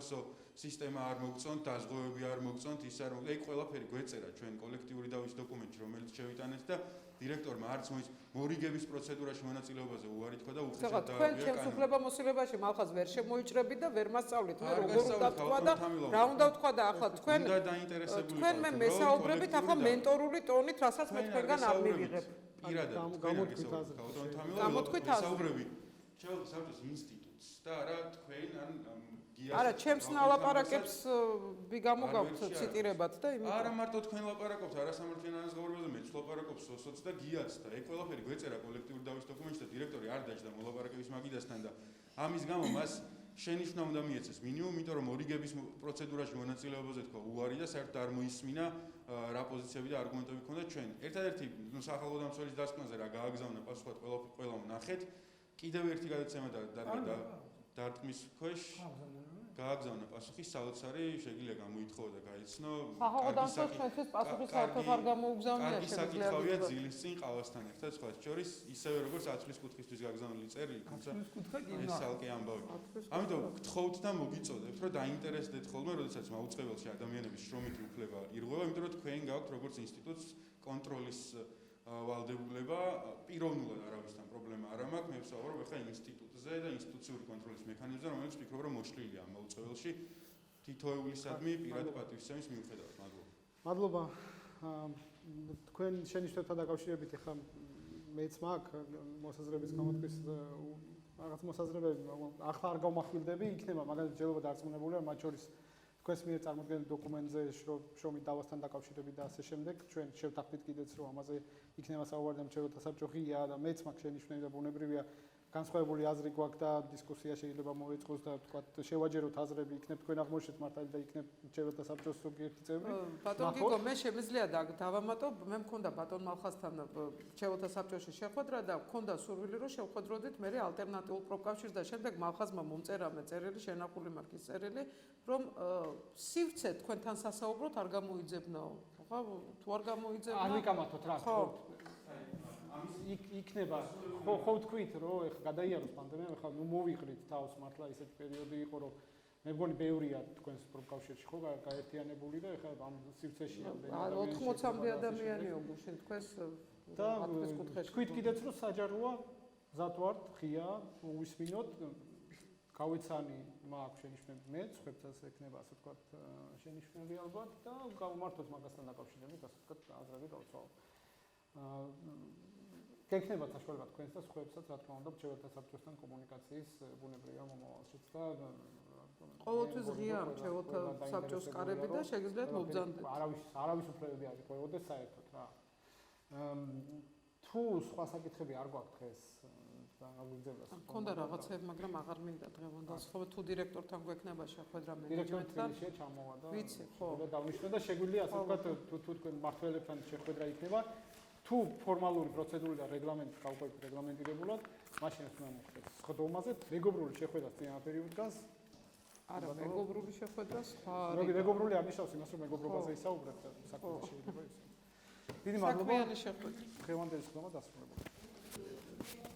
Speaker 6: სისტემა არ მოგწონთ, დაზღვევები არ მოგწონთ, ის არ მოგწონთ. ეგ ყველაფერი გვეწერა ჩვენ კოლექტიური დავის დოკუმენტში, რომელიც შევიტანეთ და დირექტორმა არც მორიგების პროცედურაში მონაწილეობაზე უარი თქვა და უხეშად
Speaker 3: თქვენ ჩემს უფლებამოსილებაში მალხას ვერ შემოიჭრებით და ვერ მასწავლით მე როგორ უნდა თქვა და რა უნდა თქვა და ახლა თქვენ თქვენ მე მესაუბრებით ახლა მენტორული ტონით, რასაც მე თქვენგან არ მივიღებ.
Speaker 6: პირადად
Speaker 3: გამოთქვით
Speaker 6: ასაუბრები შევხვდით საბჭოს ინსტიტუტს და არა თქვენ ან გიას
Speaker 3: არა ჩემს ნალაპარაკებს ვიგამოგავთ ციტირებად და იმით
Speaker 6: არა მარტო თქვენ ლაპარაკობთ არასამართლიან ანაზღაურებაზე მეც ლაპარაკობ სოსოც და გიაც და ეგ ყველაფერი გვეწერა კოლექტიური დავის დოკუმენტში და დირექტორი არ დაჭდა მოლაპარაკების მაგიდასთან და ამის გამო მას შენიშვნა უნდა მიეცეს მინიმუმ, იმიტომ რომ ორიგების პროცედურაში მონაწილეობაზე თქვა უარი და საერთოდ არ მოისმინა რა პოზიციები და არგუმენტები ჰქონდა ჩვენ. ერთადერთი სახალხო დამცველის დასკვნაზე რა გააგზავნა პასუხად ყველა ნახეთ. კიდევ ერთი გადაცემა დარტყმის ქვეშ გააგზავნა პასუხი საოცარი, შეგიძლია გამოითხოვო და გაიცნო.
Speaker 3: სახალხო დამცველს ჩვენთვის პასუხი საერთოდ არ გამოუგზავნია
Speaker 6: შემიძლია. საკითხავია ძილის წინ ყავასთან ერთად სხვა შორის, ისევე როგორც აწლის კუთხისთვის გაგზავნილი წერილი, თუმცა ეს ალკე ამბავი. ამიტომ გთხოვთ და მოგიწოდებთ, რომ დაინტერესდეთ ხოლმე, როდესაც მაუწყებელში ადამიანების შრომითი უფლება ირღვევა, იმიტომ რომ თქვენ გაქვთ როგორც ინსტიტუტს კონტროლის ვალდებულება, პიროვნულად არავისთან პრობლემა არ მაქვს, მე ვსაუბრობ ახლა ინსტიტუტზე და ინსტიტუციური კონტროლის მექანიზმზე, რომელიც ვფიქრობ, რომ მოშლილია ამ მაუწყებელში თითოეულისადმი პირადი პატივისცემის მიუხედავად. მადლობა.
Speaker 1: თქვენ შენიშვნებთან დაკავშირებით ახლა მეც მაქვს მოსაზრების გამოთქმის რაღაც მოსაზრებები, ახლა არ გავმახვილდები, იქნება მაგალითად ჯერობა დარწმუნებული, რომ მათ შორის თქვენს მიერ წარმოქმნილ დოკუმენტზე შრომით დავასთან დაკავშირებით და ასე შემდეგ, ჩვენ შევთანხმდით კიდეც, რომ ამაზე იქნება საუბარი და მრჩეველთა საბჭო ღია და მეც მაქვს შენიშვნები და ბუნებრივია განსხვავებული აზრი გვაქვს და დისკუსია შეიძლება მოეწყოს და თქვათ შევაჯეროთ აზრები, იქნებ თქვენ აღმოჩნდეთ მართალი და იქნებ მრჩეველთა საბჭოს ზოგიერთი წევრი.
Speaker 3: ბატონ გიგო, მე შემიძლია დავამატო, მე მქონდა ბატონ მალხასთან მრჩეველთა საბჭოში შეხვედრა და მქონდა სურვილი, რომ შევხვედროდით მე ალტერნატიულ პროფკავშირს და შემდეგ მალხასმა მომწერა მე წერილი, შენახული მარკის წერილი, რომ სივრცე თქვენთან სასაუბროთ არ გამოიძებნაო. ხო, თუ არ გამოიძებნა?
Speaker 1: არ ვიკამათოთ რა. ხო. იქნება ხო ვთქვით რომ ეხლა გადაიაროს პანდემია, ეხლა ნუ მოვიყრით თავს მართლა ისეთი პერიოდი იყო რომ მე მგონი ბევრია თქვენს პროფკავშირში ხო გაერთიანებული და ეხლა ამ სივრცეში ამდენი
Speaker 3: 80-მდე ადამიანია გუშინ თქვენს
Speaker 1: და თქვით კიდეც რომ საჯაროა მზად ვართ ღია უისმინოთ გავეცანი მაქვს შენიშვნები მე ხვებსაც ექნება ასე ვთქვათ შენიშვნები ალბათ და გავმართოთ მაგასთან დაკავშირებით ასე ვთქვათ აზრები გავცვალოთ. გექნება საშუალება თქვენს და სხვაებსაც რა თქმა უნდა მრჩეველთა საბჭოსთან კომუნიკაციის ბუნებრივია მომავალშიც და
Speaker 3: ყოველთვის ღია მრჩეველთა საბჭოს კარები და შეგიძლიათ მობრძანდეთ.
Speaker 1: არავის უფლებები არ იყვებოდეს საერთოდ რა. თუ სხვა საკითხები არ გვაქვს დღეს და აგვიძებდა.
Speaker 3: მქონდა რაღაცები, მაგრამ აღარ მინდა დღევანდელს. ხო თუ დირექტორთან გვექნება შეხვედრა მენეჯმენტთან.
Speaker 1: დირექტორი ჩამოვა და
Speaker 3: ვიცი, ხო.
Speaker 1: და დავნიშნო და შეგვიძლია ასე ვთქვათ თუ თქვენ მმართველებთან შეხვედრა იქნება. თუ ფორმალური პროცედური და რეგლამენტი გავყვებით რეგლამენტირებულად, მაშინ ეს უნდა მოხდეს. სხდომაზე მეგობრული შეხვედრა წინაპირ უდგას.
Speaker 3: არა, მეგობრული შეხვედრა სხვა.
Speaker 1: მეგობრული არ ნიშნავს იმას, რომ მეგობრობაზე ისაუბრებთ და საქმეში შეიძლება ისე. დიდი მადლობა.
Speaker 3: საქმიანი შეხვედრა.
Speaker 1: დღევანდელი სხდომა დასრულებული.